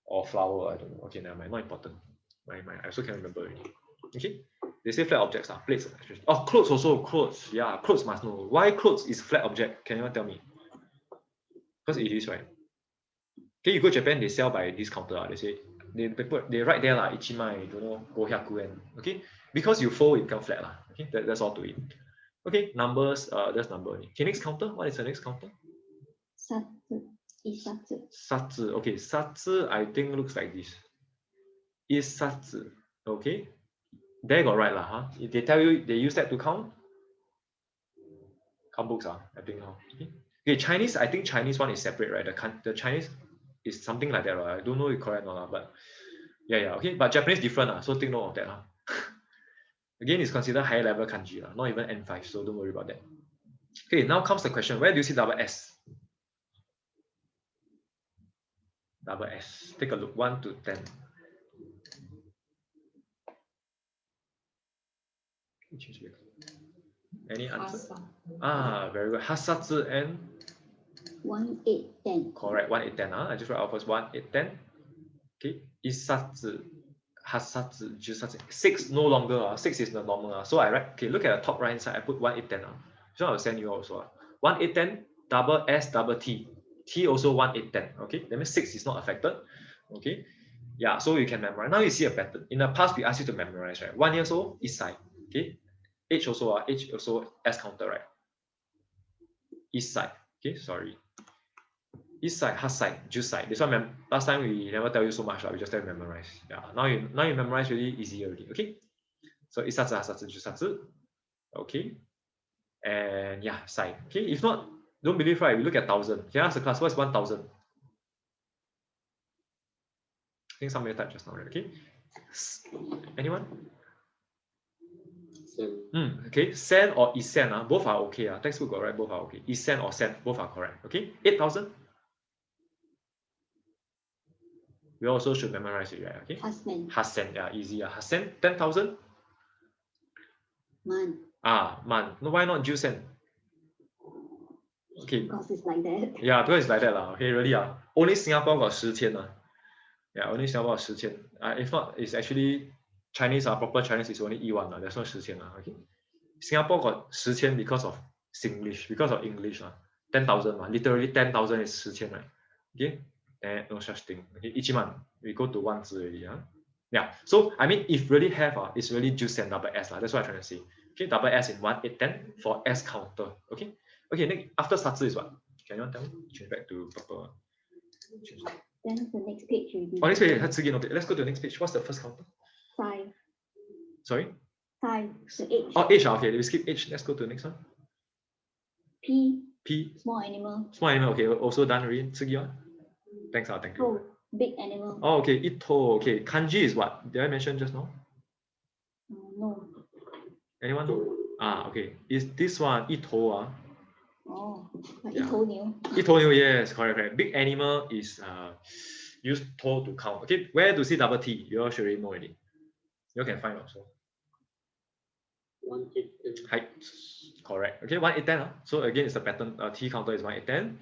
or flower. I don't know. Okay, never mind. Not important. I also can't remember already. Okay, they say flat objects. Plates. Oh, clothes also. Clothes. Yeah, clothes must know. Why clothes is flat object? Can you tell me? Because it is, right? Okay, you go to Japan, they sell by this counter. They say they write there ichimai, don't know, gohyaku en. Okay, because you fold it become flat Okay, that's all to it. Okay, numbers, that's number. Okay, next counter. What is the next counter? Satsu. Okay, satsu, I think looks like this. Is satsu. Okay. There got right If they tell you they use that to count books I think Okay, Chinese, I think Chinese one is separate, right? The Chinese is something like that, right? I don't know if correct or not, but yeah, okay. But Japanese different, so take note of that. Again, it's considered higher level kanji, not even N5, so don't worry about that. Okay, now comes the question. Where do you see double S? Double S. Take a look. 1 to 10. Any answer? Very good. Hasatsu and 1, 8, 10. Correct. 1, 8, 10. I just write out first. 1, 8, 10. Okay. Isatsu. Hasatsu. Jusatsu. 6 no longer. 6 is the normal. So I write. Okay. Look at the top right hand side. I put 1, 8, 10. So I'll send you also. 1, 8, 10. Double S, double T. T also 1, 8, 10. Okay, that means 6 is not affected. Okay, yeah, so you can memorize. Now you see a pattern. In the past, we asked you to memorize, right? 1 year old, east side. Okay, age also S counter, right? East side. Okay, sorry. East side, hard side, juice side. This one, last time we never tell you so much, we just tell you memorize. Yeah, now you memorize really easy already. Okay, so east side, hard side, juice side. Okay, and yeah, side. Okay, if not, don't believe, right? We look at 1,000. Can I ask the class, what's 1,000? I think somebody typed just now, right? Okay, anyone? Okay, sen or isen, both are okay. Textbook got right, both are okay. Isen or sen, both are correct. Okay, 8,000. We also should memorize it, right? Okay. Hasen, yeah, easy. Hasen, 10,000. Man. Man. No, why not Jusen? Okay. Because it's like that. Yeah, because it's like that. Okay, really. Only Singapore got 10,000. Yeah, only Singapore got 10,000. If not, it's actually Chinese, proper Chinese is only E1. There's no 10,000. Okay. Singapore got 10,000 because of Singlish, because of English. 10,000. Literally 10,000 is 10,000, right? Okay. No such thing. Okay, Ichiman, we go to 1 already. Yeah. So I mean, if really have, it's really juice and double S. That's what I'm trying to say. Okay, double S in 1, 8, 10 for S counter. Okay. Okay, next after satsu is what? Can you tell me? Change back to purple. Then the next page will be. Oh, next page. Okay, let's go to the next page. What's the first counter? 5. Sorry? 5. The H. Oh, H. Okay, we skip H. Let's go to the next one. P. P. Small animal. Small animal. Okay, also done already. Thanks, thank you. Oh, big animal. Oh, okay. Ito. Okay, kanji is what? Did I mention just now? No. Anyone know? Okay. Is this one ito? Oh, like Yeah. ito Yes, correct. Big animal is use to to count. Okay, where to see double T? You all should already know already. You all can find also. 1, 8, 10. Height. Correct. Okay, 1, 8, 10. So again, it's the pattern. T counter is 1, 8, 10.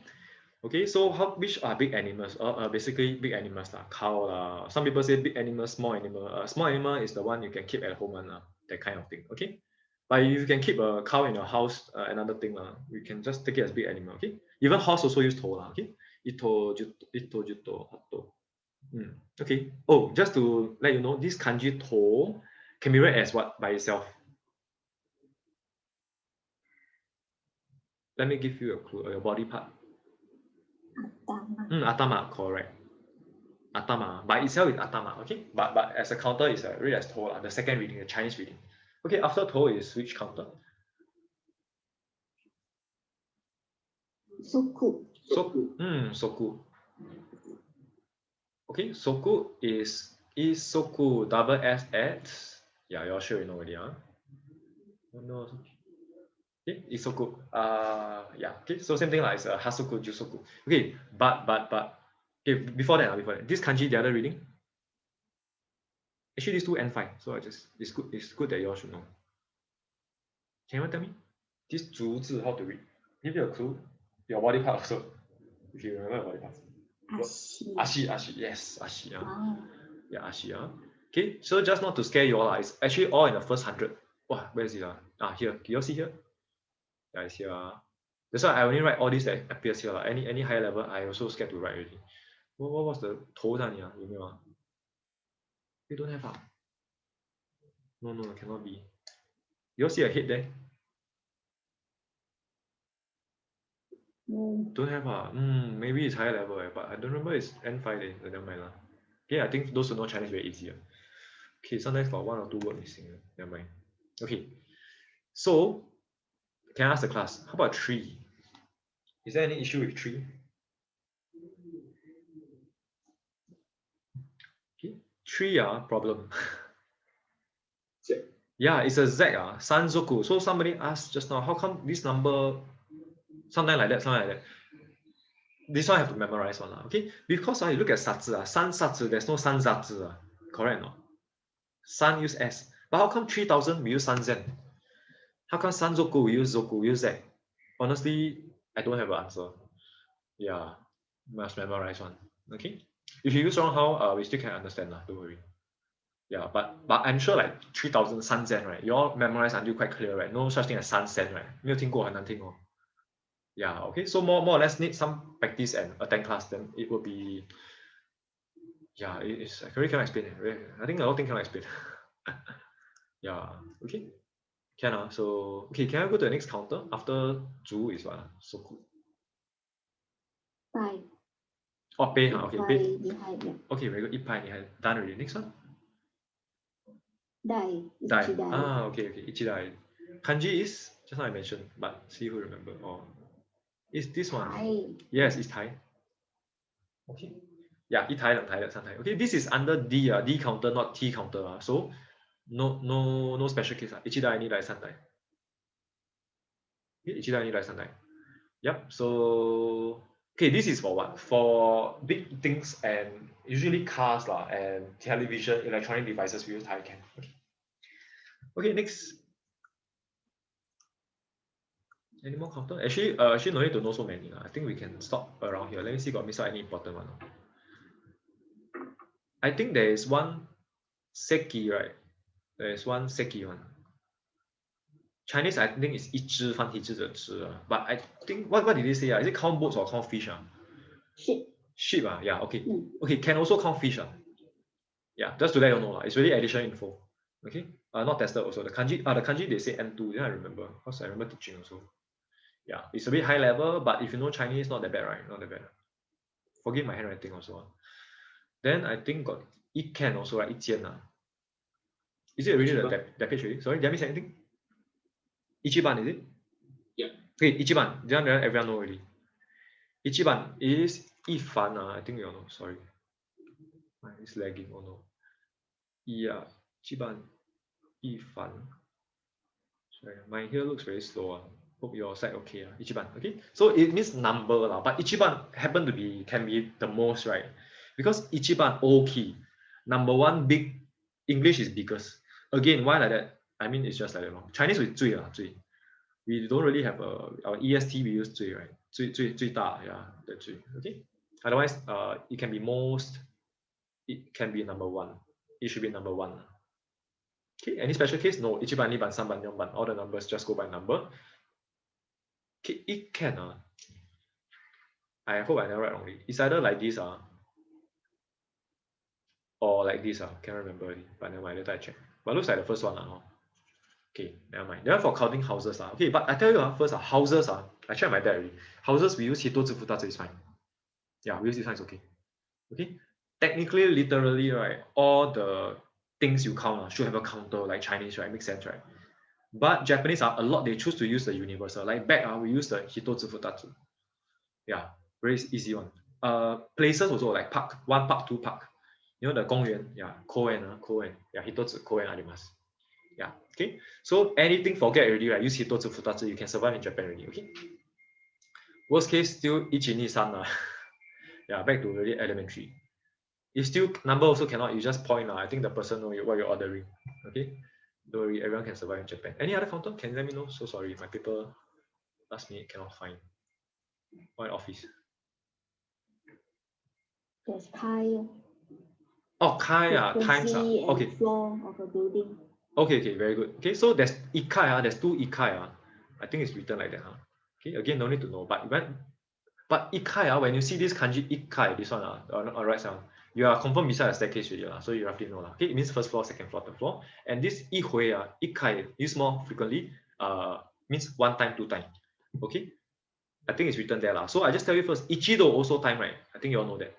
Okay, so which are big animals? Basically big animals cow. Some people say big animal, small animal. Small animal is the one you can keep at home that kind of thing. Okay, but if you can keep a cow in your house, another thing we can just take it as big animal. Okay, even horse also use to Okay, ito, juto, hato. Okay. Oh, just to let you know, this kanji to can be read as what by itself. Let me give you a clue. Your body part. Atama, correct. Atama, by itself is atama, okay? But as a counter is read as to, the second reading, the Chinese reading. Okay, after to is which counter? Soku. Soku. Okay, soku is soku double S at, yeah, you're sure you know already, Oh no. Okay, isoku. Yeah. Okay, so same thing like hasoku, jusoku. Okay, but okay, before that, this kanji, the other reading. Actually, these two end fine. So it's good that you all should know. Can you tell me this 竹字 how to read? Give you a clue. Your body part also, if you remember your body part. Ashi. Yes, ashi. Yeah, ashi. Okay, so just not to scare you all, it's actually all in the first 100. Wow, where is it? Here. Can you all see here? Yeah, it's here. That's why I only write all these that appears here. Any higher level, I also scared to write already. What was the 头那里有没有You don't have No, cannot be. You all see a head there? Don't have maybe it's higher level, but I don't remember it's N5 never mind Okay, I think those who know Chinese very easier. Okay, sometimes got 1 or 2 words missing. Never mind. Okay, so can I ask the class? How about 3? Is there any issue with 3? Okay, 3 problem. Yeah, it's a Z Sanzoku. So somebody asked just now, how come this number sometimes like that? This one I have to memorize one. Okay, because you look at satsu, san satsu, there's no san zatsu. Correct no? San use S. But how come 3,000 we use san zen? How come sanzoku we use zoku, we use Z? Honestly, I don't have an answer. Yeah, must memorize one. Okay. If you use wrong, how we still can understand don't worry. Yeah, but I'm sure like 3,000 san zen, right? You all memorize until quite clear, right? No such thing as san sen, right? 没有听过很难听 Yeah, okay. So more or less need some practice and attend class, then it will be, yeah, it's I really cannot explain it. I think a lot of things cannot explain. Yeah, okay. Can so okay, can I go to the next counter after 足 is what? So cool. 拜 Oh, pay, okay, 拜 pay. 厉害的 Okay, very good. 1拍 done already. Next one. 代 Dai. 一代 Okay, ichidai. Kanji is just now I mentioned, but see who remember. Oh, is this one? 台 Yes, it's Thai. Okay. Yeah, 一台、两台、三台. Okay, this is under D, D counter, not T counter. So no special case. 一台、二台、三台. Okay, 一台、二台、三台. Yep. So okay, this is for what? For big things and usually cars and television, electronic devices we use Thai can. Okay. Okay, next. Any more counter? Actually no need to know so many. I think we can stop around here. Let me see got miss out any important one. I think there is one seki, right? There is one seki one. Chinese I think is 一只繁体字的只 but I think what did they say? Is it count boats or count fish? ship Ship, yeah, okay. Mm. Okay, can also count fish. Yeah, just to let you know. It's really additional info. Okay. Not tested also. The kanji they say N2, then I remember. Because I remember teaching also. Yeah, it's a bit high level, but if you know Chinese, not that bad, right? Not that bad. Forgive my handwriting also. Then I think got 一 can also, right? 一间 Is it already that page already? Sorry, did I miss anything? 一chiban, is it? Yeah. Okay, 一chiban. That one everyone know already. 一chiban is 一凡 I think you all know. Sorry. It's lagging. Oh no. Yeah, 一chiban, 一凡. Sorry, my here looks very slow. Hope your side okay. Ichiban. Okay. So it means number but Ichiban happen to be can be the most, right? Because Ichiban O key. Number one big English is biggest. Again, why like that? I mean it's just like that. Chinese with 最 最. We don't really have our EST we use 最 right? 最大, yeah, the 最. Okay. Otherwise, it can be most, it can be number one. It should be number one. Okay, any special case? No, 一番, 2番, 3番, 4番, all the numbers just go by number. Okay, it can. I hope I never write wrongly. It's either like this or like this. Can't remember already, but never mind, later I check. But looks like the first one. Okay, never mind. Then for counting houses. Okay, but I tell you first, houses. I checked my dad already. Houses, we use hito, zifu, tatsu, is fine. Yeah, we use this one, it's okay. Okay, technically, literally, right, all the things you count should have a counter, like Chinese, right? Makes sense, right? But Japanese a lot they choose to use the universal. Like back we use the hito, zifu, tatsu. Yeah, very easy one. Places also like park, 1 park, 2 park. You know the 公園, yeah, 公園. Yeah, 一つ公園あります. Yeah, okay. So anything forget already, right? Use 一つ二つ, you can survive in Japan already, okay? Worst case still 一二三 Yeah, back to really elementary. If still number also cannot, you just point I think the person know what you're ordering. Okay? Don't worry, everyone can survive in Japan. Any other counter? Can you let me know? So sorry, my paper last minute cannot find. One office. there's kai Oh, kai, times. frequency and Okay. floor of a building Okay, very good. Okay, so there's ikai, there's 2 ikai. I think it's written like that. Okay, again, no need to know. But ikai, when you see this kanji ikai, this one, on right side, you are confirmed beside the staircase already. So you roughly know. Okay, it means first floor, second floor, third floor. And this ihui, ikai, used more frequently, means 1 time, 2 time. Okay, I think it's written there. So I just tell you first, ichido also time, right? I think you all know that.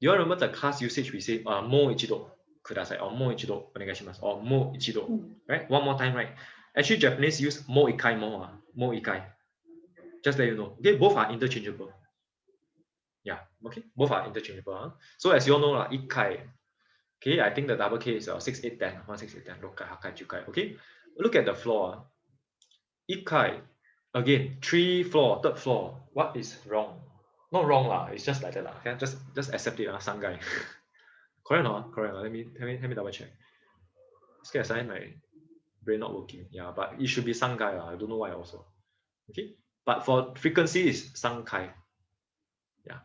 Do you all remember the class usage we say, mo ichido kudasai, or mo ichido onegaishimasu, or mo ichido, right? One more time, right? Actually, Japanese use mo ikai mo, mo ikai. Just let you know. Okay, both are interchangeable. Yeah, okay, both are interchangeable. So as you all know, ikai. Okay, I think the double K is 6, 8, 10, 1, 6, 8, 10, rokai, hakai, jukai. Okay, look at the floor. Ikai, again, 3 floor, 3rd floor. What is wrong? Not wrong it's just like that Okay, just accept it sangai. Correct or not? Correct. Let me double check. Scared I my brain not working. Yeah, but it should be sangai I don't know why also. Okay, but for frequency is sankai. Yeah.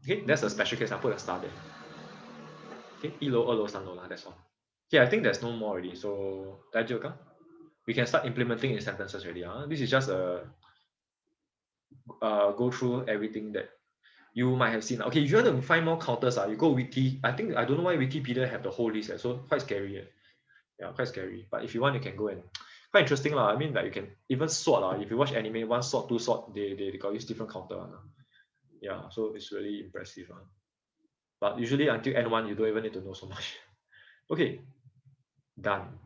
Okay, that's a special case. I put a star there. Okay, 一楼、二楼、三楼 that's all. Okay, I think there's no more already. So we can start implementing in sentences already. This is just a go through everything that you might have seen. Okay, if you want to find more counters, you go wiki. I don't know why Wikipedia have the whole list, so quite scary. Yeah, quite scary. But if you want, you can go and quite interesting lah. I mean, like you can even sort if you watch anime, 1 sort, 2 sort, they got use different counter. Yeah, so it's really impressive. But usually until N1, you don't even need to know so much. Okay, done.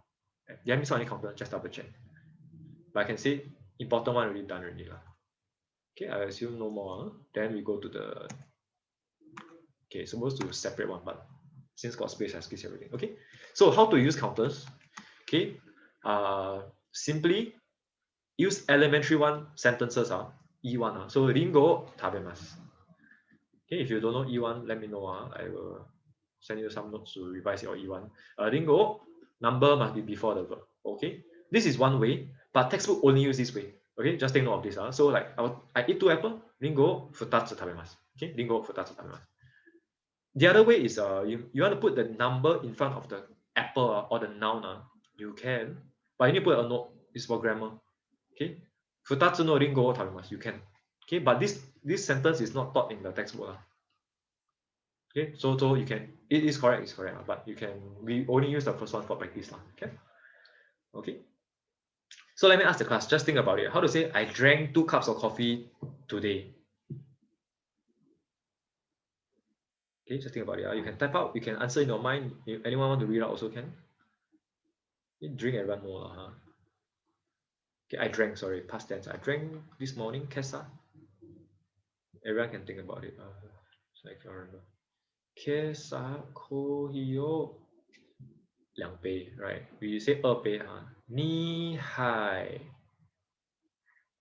Did I miss out any counter? Just double check. But I can say important one already done already lah. Okay, I assume no more. Then we go to the. Okay, supposed to separate one, but since got space, I skip everything. Okay, so how to use counters? Okay, simply use elementary one sentences. E1. So ringo tabemasu. Okay, if you don't know E1, let me know. I will send you some notes to revise your E1. Ringo, number must be before the verb. Okay, this is one way, but textbook only use this way. Okay, just take note of this. So like I eat 2 apples. Ringo futatsu tabemasu. Okay, ringo futatsu tabemasu. The other way is you want to put the number in front of the apple or the noun. You can, but you need to put a note. It's for grammar. Okay, futatsu no ringo tabemasu. You can. Okay, but this sentence is not taught in the textbook. Okay, so you can, it is correct, but you can, we only use the first one for practice. Okay. Okay. So let me ask the class, just think about it. How to say I drank 2 cups of coffee today? Okay, just think about it. You can type out, you can answer in your mind. If anyone want to read out also can. You drink, everyone know. Okay, I drank, sorry, past tense. I drank this morning, kesa. Everyone can think about it. So I can remember. Kesa kohiyo 2杯, right? We say 2杯. Ni hai.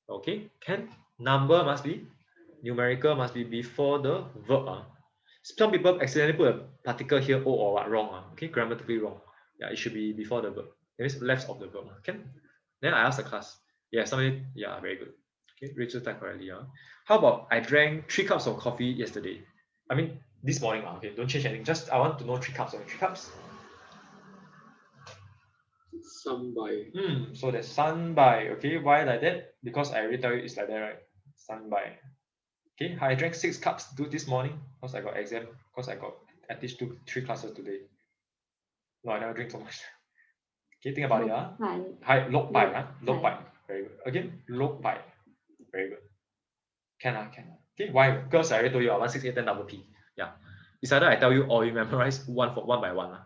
Okay, can. Number must be, numerical must be before the verb. Some people accidentally put a particle here, o or what, wrong. Okay, grammatically wrong. Yeah, it should be before the verb. It means left of the verb. Can. Then I ask the class. Yeah, somebody, yeah, very good. Okay, Rachel typed correctly. How about I drank 3 cups of coffee yesterday? I mean, this morning. Okay, don't change anything. Just I want to know 3 cups. 3 cups. Sanbai. So there's sanbai. Okay, why like that? Because I already tell you it's like that, right? Sanbai. Okay, I drank 6 cups this morning because I got exam. Because I teach 3 classes today. No, I never drink so much. Okay, think about it. Hi, lok pai. Lok pai. Very good. Again, lok pai. Very good. Can. Okay, why? Because I already told you 16810 double P. Yeah. It's either I tell you or you memorize one by one.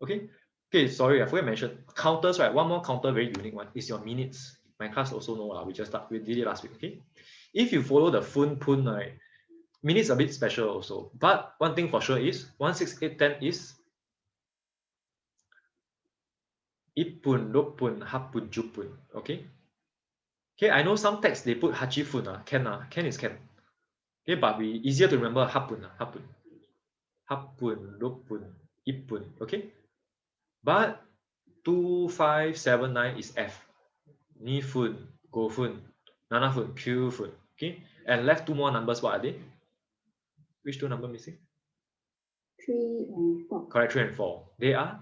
Okay. Okay, sorry, I forgot to mention counters, right? One more counter, very unique one, is your minutes. My class also know we did it last week. Okay. If you follow the fun pun, right, minutes a bit special also. But one thing for sure is 16810 is ipun, lokpun, hapun, jupun. Okay. Okay, I know some texts they put hachifun, can is can. Okay, but we easier to remember hapun, hapun, lokpun, ipun. Okay. But 2579 is F. Ni fun, go fun, nana fun, q fun. Okay, and left 2 more numbers. What are they? Which 2 numbers missing? 3 and 4. Correct, 3 and 4. They are.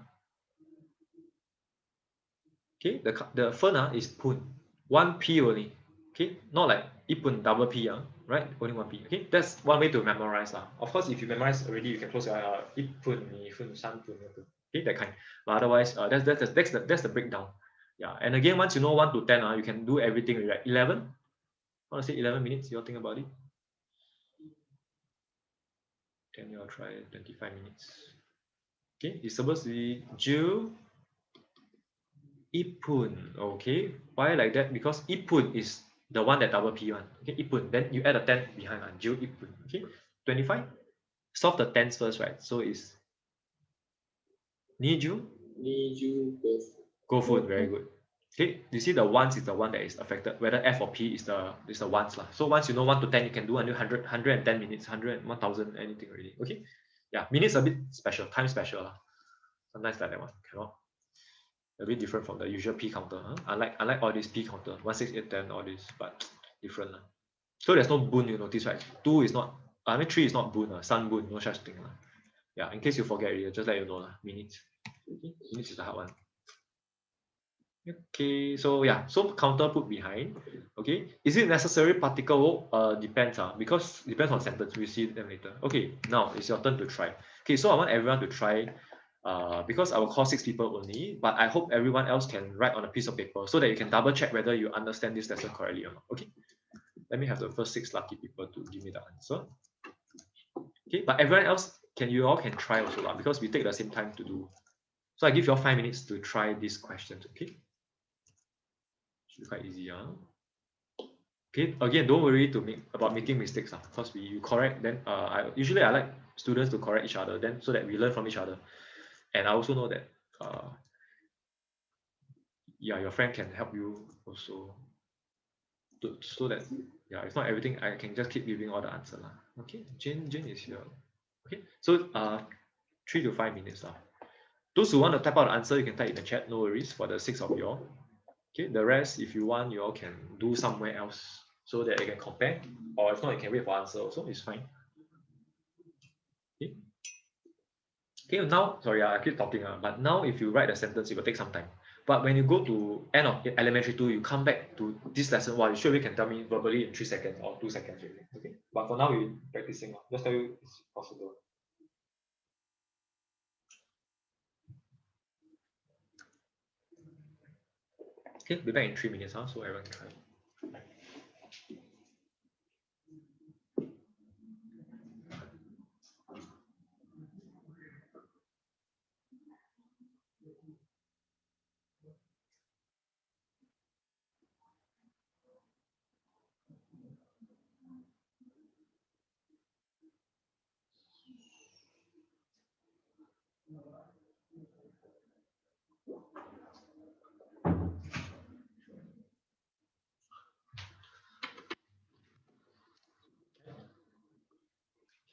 Okay, the fun is pun, 1 P only. Okay, not like ipun double P, right? Only 1 P. Okay, that's one way to memorize. Of course, if you memorize already, you can close your eye. Ipun, ni fun, san pun, okay, that kind. But otherwise, that's the breakdown. Yeah, and again, once you know 1 to 10, you can do everything. Right? 11. I want to say 11 minutes. You all think about it. Then you'll try 25 minutes. Okay, it's supposed to be Ju Ipun. Okay, why like that? Because Ipun is the one that double P one. Okay, Ipun. Then you add a 10 behind. Ju Ipun. Okay, 25. Solve the tens first, right? So it's Niju. Go food. Very good. Okay, you see the ones is the one that is affected. Whether F or P is the ones lah. So once you know 1 to 10, you can do until 110 minutes, 100, 1000, anything already. Okay, yeah, minutes a bit special, time special lah. Sometimes like that one cannot. A bit different from the usual P counter. Unlike all these P counter, 16810, all this, but different lah. So there's no boon, you notice, right? 2 is not. 3 is not boon. Sun boon, no such thing lah. Yeah, in case you forget, just let you know lah. Minutes. Okay. Minutes is the hard one. Okay, so yeah, so counter put behind. Okay, is it necessary particle? Depends, because depends on sentence. We'll see them later. Okay, now it's your turn to try. Okay, so I want everyone to try, because I will call 6 people only, but I hope everyone else can write on a piece of paper so that you can double check whether you understand this lesson correctly or not. Okay, let me have the first 6 lucky people to give me the answer. Okay, but everyone else, you all can try also lah, because we take the same time to do. So I give you all 5 minutes to try these questions. Okay. Should be quite easy, Okay, again, don't worry about making mistakes, because you correct, then I usually like students to correct each other, then so that we learn from each other. And I also know that yeah, your friend can help you also, so that yeah, it's not everything I can just keep giving all the answer lah. Okay, Jane is here. Okay, so 3 to 5 minutes lah. Those who want to type out the answer, you can type in the chat, no worries, for the 6 of you all. Okay, the rest, if you want, you all can do somewhere else so that you can compare, or if not, you can wait for answer also, it's fine. Okay, okay, now, sorry, I keep talking, but now if you write a sentence, it will take some time. But when you go to end of elementary 2, you come back to this lesson, you surely can tell me verbally in 3 seconds or 2 seconds, okay? But for now, we're practicing, just tell you it's possible. Okay, be back in 3 minutes, so everyone can try.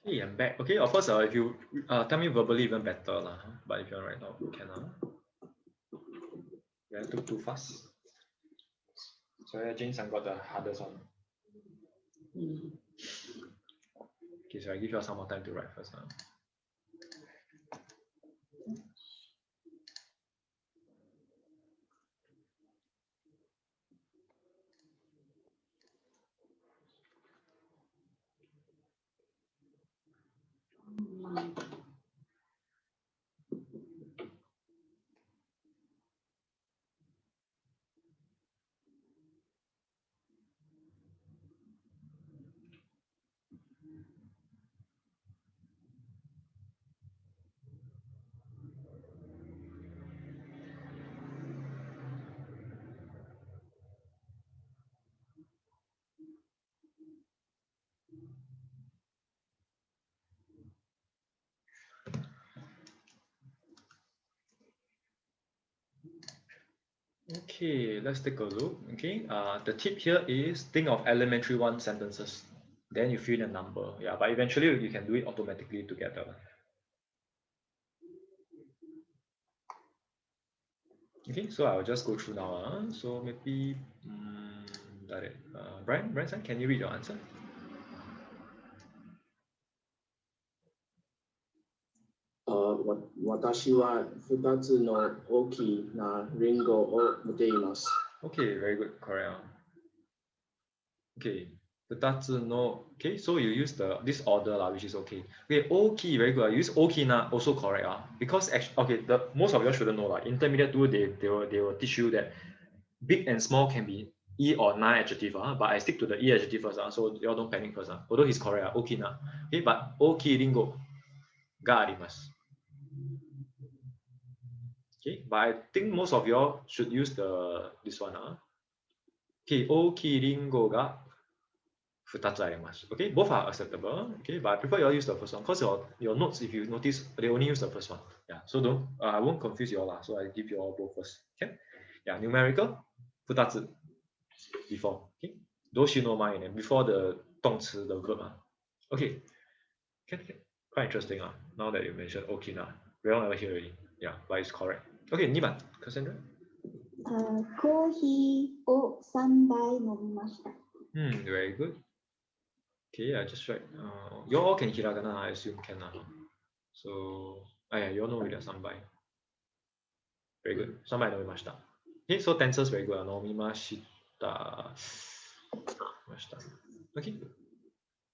Hey, I'm back. Okay, of course, if you tell me verbally, even better lah. But if you're right now, you can. Yeah, I took too fast. Sorry, James, I got the hardest one. Okay, so I give you some more time to write first. Okay, let's take a look. Okay, the tip here is think of elementary 1 sentences. Then you fill in a number. Yeah, but eventually you can do it automatically together. Okay, so I'll just go through now. So maybe, Brian, can you read your answer? 私は2つの大きなリンゴを持っています。 Okay, very good, correct. Okay, 2つの, okay, so you use this order which is okay. Okay, oki, very good. You use oki na, also correct. Because actually, okay, most of you should know intermediate 2, they will teach you that big and small can be e or na adjective, but I stick to the e adjective first, so you all don't panic first. Although he's correct, oki na. Okay, but oki ringo ga arimasu. Okay, but I think most of y'all should use this one. Okay, oki ringo ga 2つあります. Okay, both are acceptable. Okay, but I prefer you all use the first one because your notes, if you notice, they only use the first one. Yeah, so don't I won't confuse you all. So I give you all both first. Okay, yeah, numerical 2つ before. Okay, those you know mine before the 动词 the verb. Okay, quite interesting. Now that you mentioned okay now, we all never hear already. Yeah, but it's correct. Okay, 2番 Cassandra. コーヒーを3杯飲みました。Very good. Okay, I just write. You all can hiragana, I assume can. So, yeah, you all know with the 3杯. Very good. 3杯飲みました. Okay, so tenses very good. Nomimashita. Okay.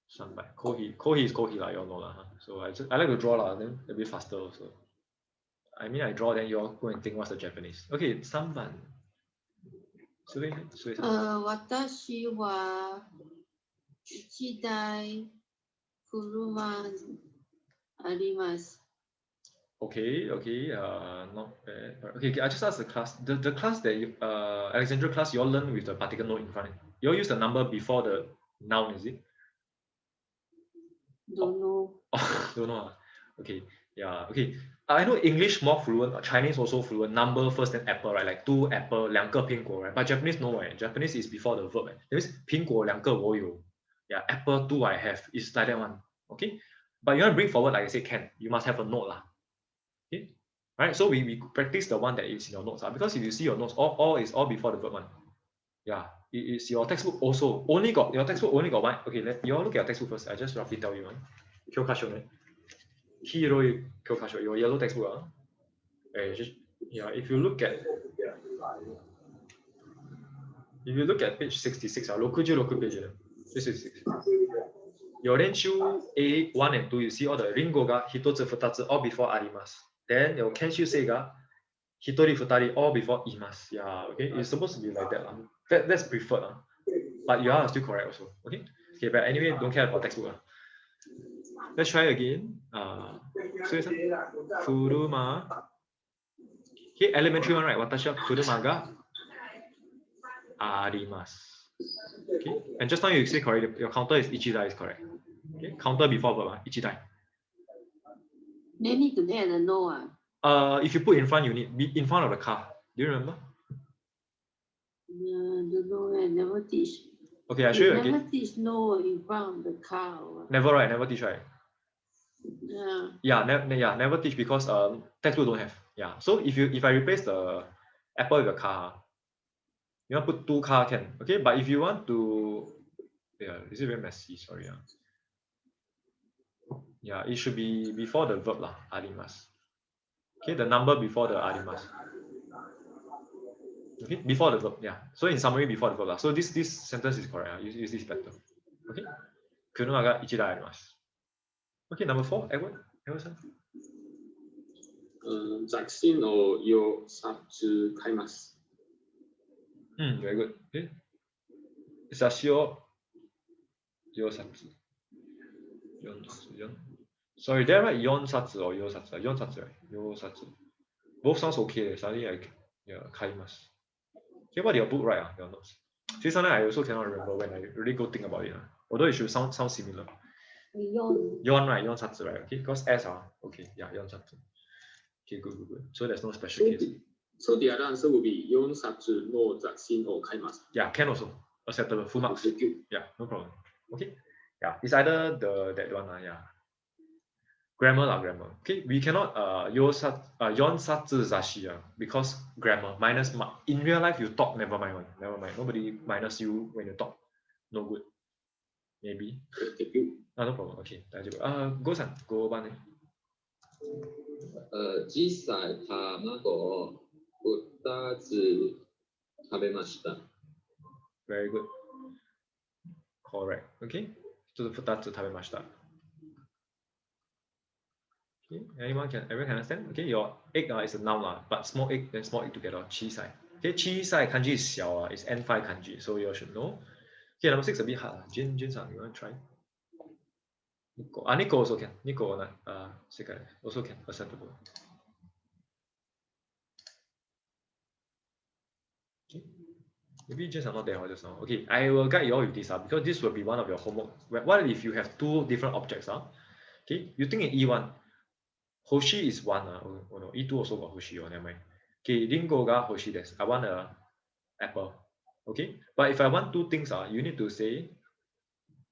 Sanbai. Kohi. Kohi is kohi lah, you all know lah. So I like to draw lah, then a bit faster also. I mean I draw, then you all go and think what's the Japanese. Okay, Samban. Watashi wa ichidai kuruma arimasu. Okay, not bad. Okay, I just asked the class. The class that you, Alexandra class, you all learn with the particle note in front. You all use the number before the noun, is it? Don't know. Don't know. Okay, yeah, okay. I know English more fluent, Chinese also fluent. Number first, then apple, right? Like 2 apple, 2个苹果, right? But Japanese no, Japanese is before the verb. That means 苹果2个我有. Yeah, apple 2 I have. It's like that one. Okay, but you want to bring forward, like I say, can. You must have a note lah. Okay, right? So we practice the one that is in your notes, because if you see your notes, all is all before the verb one. Yeah, it is your textbook also. Your textbook only got one. Okay, you all look at your textbook first. I just roughly tell you. 교과서, right? Hiroi 교과서, your yellow textbook. Yeah, if you look at page 66, 66 page. 66. Your Renshu A1 and 2, you see all the ringo ga hitotsu futatsu all before arimasu. Then your Kenshu sei ga hitori futari all before imasu. Yeah, okay, it's supposed to be like that. That's preferred. But you are still correct also. Okay, but anyway, don't care about textbook. Let's try again. Furuma. Okay, elementary one, right? Watashi wa furuma ga arimasu. Okay, and just now you say correct. Your counter is ichidai is correct. Okay, counter before verb, ichidai. They need to add a no. If you put in front, you need be in front of the car. Do you remember? Don't know. I never teach. Okay, I show you again. Never teach no in front of the car. Never, right? Never teach, right? Yeah. Never teach because textbook don't have. Yeah. So if I replace the apple with a car, you want to put 2 car can. Okay, but if you want to, is it very messy? Sorry. Yeah, it should be before the verb lah, arimasu. Okay, the number before the arimasu. Okay, before the verb, yeah. So in summary, before the verb lah. So this sentence is correct. Use this better. Okay. Kuruma ga ichidai arimasu. Okay, number 4, Edward-san. 작신を4冊買います。Very good. Okay. 雑誌を4冊。Sorry, did I write 4冊 or 4冊? 4冊, right? 4冊. Both sounds okay. Suddenly買います. Okay, what did your book write? Your notes. See, sometimes I also cannot remember when I really go think about it. Although it should sound similar. 4, right? 4冊, right? Okay, because S okay, yeah, 4冊. Okay, good. So there's no special case. So the other answer will be 4冊の雑誌を買います。Yeah, can also. Acceptable. Full marks. Yeah, no problem. Okay. Yeah, it's either that one. Yeah. Grammar. Okay, we cannot 4冊雑誌 because grammar minus mark. In real life, you talk, never mind. Nobody minus you when you talk. No good. Maybe. No problem. Okay, 大丈夫。5番ね。小さい卵を2つ食べました。Very good. Correct. Okay. 2つ食べました。Okay. Everyone can understand? Okay. Your egg is a noun but small egg then small egg together. 小さい. Okay. 小さい kanji is 小 is N5 kanji, so you all should know. Okay. Number 6 a bit hard. Jin-san, you want to try? Nico also can. Nico also can. Acceptable. Okay. Maybe just not there just now. Okay, I will guide you all with this because this will be one of your homework. What if you have 2 different objects? Okay, you think in E1, Hoshi is 1. Oh no, E2 also got Hoshi. Never mind. Okay, Ringo ga Hoshi desu. I want an apple. Okay, but if I want 2 things, you need to say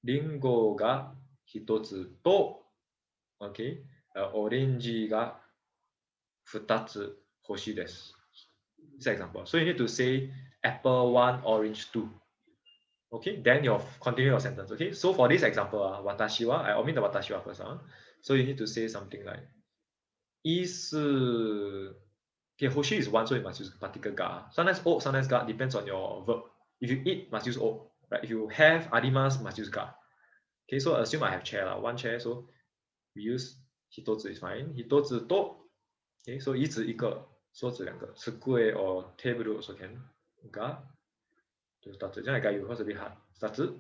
Ringo ga hitotsu to, okay, orange ga 2つ hoshi desu. This example. So you need to say apple 1, orange 2. Okay, then you continue your sentence. Okay, so for this example, watashi wa, I omit the watashi wa first. So you need to say something like 一是 Okay, hoshi is one, so you must use particle ga. Sometimes o, sometimes ga, depends on your verb. If you eat, must use o, right? If you have, arimas, must use ga. Okay, so assume I have chair, one chair, so we use hitozu is fine. Hitozu to. Okay, so 椅子一个，桌子两个，机 or table also can. Ga. To start. 这样一个有或者 bit hard. Start.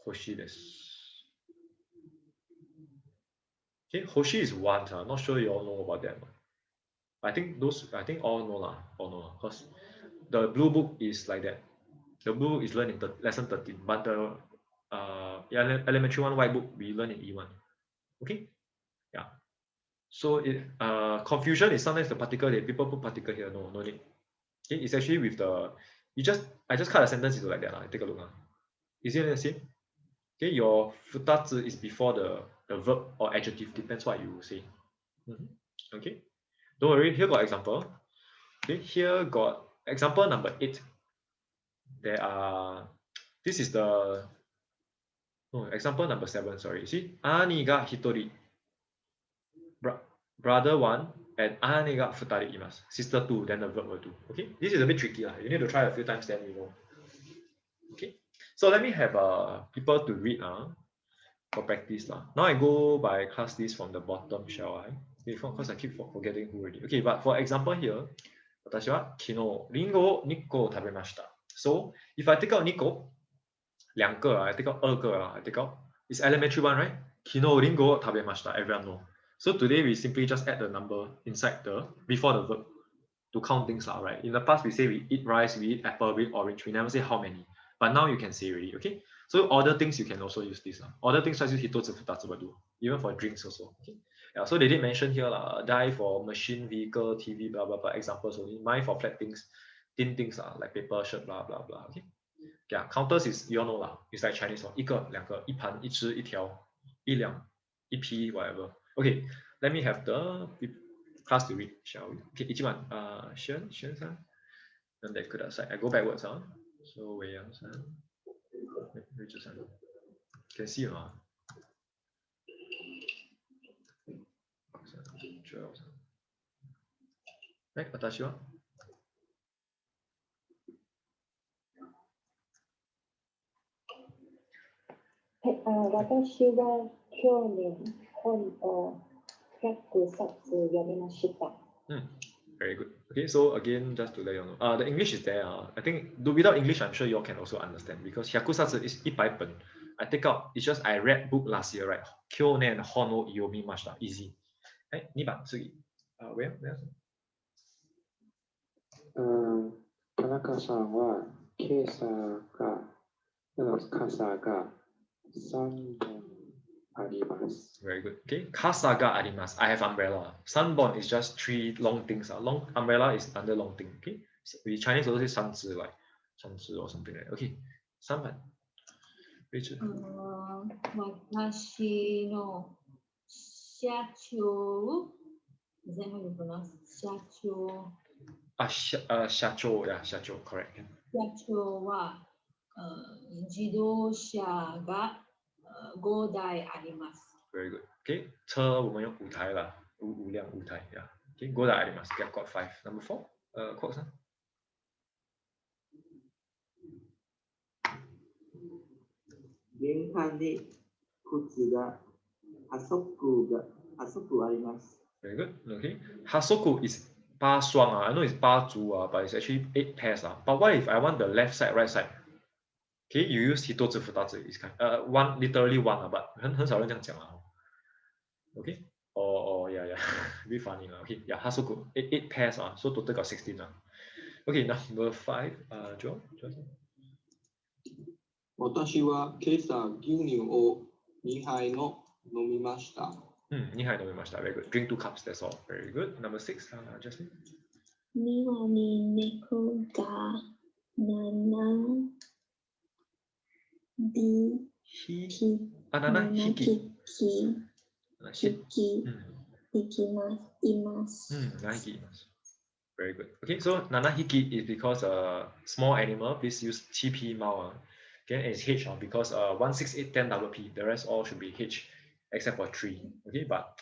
Hoshi desu. Okay, hoshi is one. Not sure you all know about that. I think all know lah. All know because the blue book is like that. The blue book is learned in lesson 13, but the elementary one white book we learn in E1. Okay, yeah. So confusion is sometimes the particle that people put particle here. No need. Okay, it's actually with the I just cut a sentence into like that. Take a look. Is it the same? Okay, your futatsu is before the verb or adjective, depends what you say. Okay, don't worry, here got example. Okay, here got example number 8. There are, this is the, example number 7, sorry. See, ani ga hitori. Brother 1 and ani ga futari imasu. Sister 2, then the verb will do. Okay, this is a bit tricky. You need to try a few times, then you know. Okay, so let me have people to read for practice. Now I go by class list from the bottom, shall I? Because I keep forgetting who already. Okay, but for example here, 私は昨日リンゴを2個食べました。So if I take out 2個、2個 I take out 2個 I take out. It's elementary one, right? 昨日リンゴを食べました。Everyone know. So today we simply just add the number inside before the verb to count things, right? In the past we say we eat rice, we eat apple, we eat orange. We never say how many. But now you can say already, okay? So order things, you can also use this. Order things, just use hitotsu, futatsu, do. Even for drinks also. Okay. Yeah, so they did mention here, die for machine, vehicle, TV, blah, blah, blah, examples only. Mine for flat things, thin things, like paper, shirt, blah, blah, blah, okay? Yeah, counters is, you all know, it's like Chinese, 一个,两个,一盘,一只,一条,一两,一批, whatever. Okay, let me have the class to read, shall we? Okay, 一番, Xuan San. Then they could aside. I go backwards, So Wei Yang San. Richard San. Can see or not? 私は私は去年本を100冊読みました。Very good. Okay, so again, just to let you know, the English is there. I think without English, I'm sure you all can also understand because 100冊 is 100本. I take out. It's just I read book last year, right? 去年本を読みました. Easy. 2番次。Where? 田中さんは傘が3本あります。Very good. Okay, 傘があります。I have umbrella. 3本 is just 3 long things. Long umbrella is under long thing. Okay, we Chinese also say 三只 like 三只 or something like that. Okay, 3番。Rachel. 私の社長 Is that how you pronounce? 社長。社長 yeah, 社長 correct. 社長は自動車が5台あります。Very good. Okay, 車我们用5台啦，5辆5台 yeah. Okay, 5台あります。Yeah, got 5. Number 4. Quote さん。玄関に靴が8足あります。Very good. Okay. 8足 is 8双 I know it's 8足 but it's actually 8 pairs But what if I want the left side, right side? Okay, you use hitotsu, futatsu. It's one literally one but 很少人这样讲Okay. Yeah. A bit funny Okay. Yeah, 8足 8 pairs So total got 16 Okay, number 5. Joe. 私は今朝牛乳を2杯飲みました。2杯飲みました。Very good. Drink 2 cups. That's all. Very good. Number 6. Justin. 庭に猫が7匹います。7匹います。Very good. Okay, so 7匹 is because small animal. Please use 7匹猫Okay, and it's H because 1, 6, 8, 10 double P. The rest all should be H except for 3. Okay, but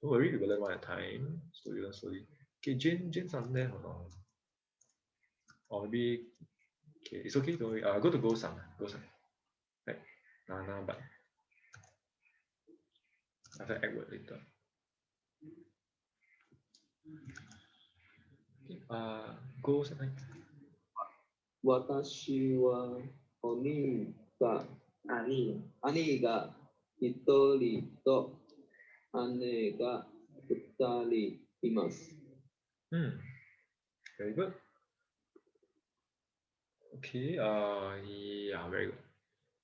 Don't worry, we will learn one at a time. Slowly, learn slowly. Okay, Jane's on there or not? Or maybe, okay, it's okay. Don't worry. Go to Go-san. Go-san. Right. Nana, but after Edward later. Okay, Go-san. 私は兄が兄一人と姉が二人います。Very good. Okay, yeah, very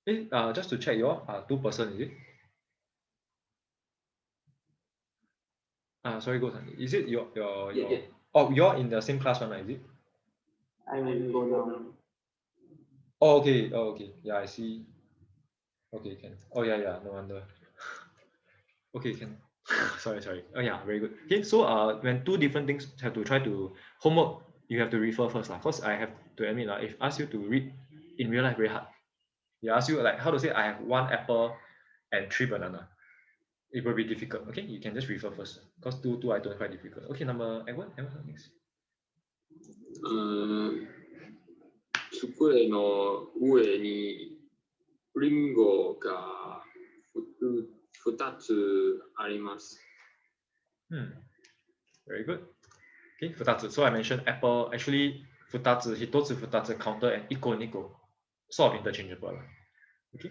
good. Just to check, your two-person, is it? Sorry, Go-san. Is it your Yeah. Oh, you're in the same class one, is it? I will go down. Oh, okay. Oh, okay. Yeah, I see. Okay, can. Oh, yeah. No wonder. Okay, can. sorry. Oh, yeah, very good. Okay, so when two different things have to try to homework, you have to refer first, because I have to admit, if ask you to read in real life, very hard. They ask you like how to say I have 1 apple and 3 banana. It will be difficult. Okay, you can just refer first because two I don't find difficult. Okay, number Edward next. 机の上にリンゴが2つあります。Very good. Okay, 2つ. So I mentioned apple actually 2つ、1つ2つ counter and 1個2個 sort of interchangeable. Okay.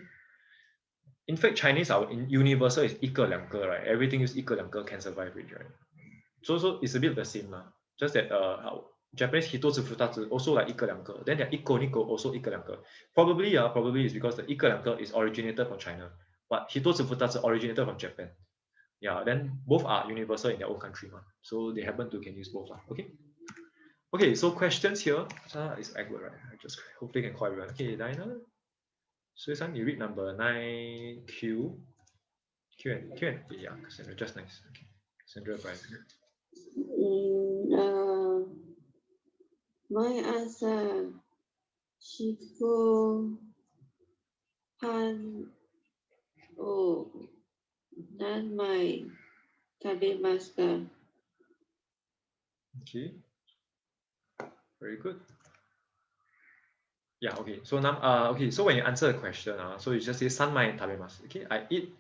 In fact, Chinese our universal is 一个两个 right? Everything is 一个两个 can survive it, right? So it's a bit the same lah. Just that Japanese 一つ二つ also like 一个两个 then their 一個二個 also 一个两个 probably is because the 一个两个 is originated from China, but 一つ二つ originated from Japan. Yeah, then both are universal in their own country, so they happen to can use both lah. Okay, so questions here is Edward, right? I just hopefully can call everyone. Okay, Diana, Susan, you read number 9 Q and yeah, Cassandra, just nice. Okay, Cassandra, Brian. Mai asa shiko han o nan mai tabemasu ka? Okay, very good. Yeah, okay. So now, okay. So when you answer the question, so you just say "sanmai tabemasu." Okay, I eat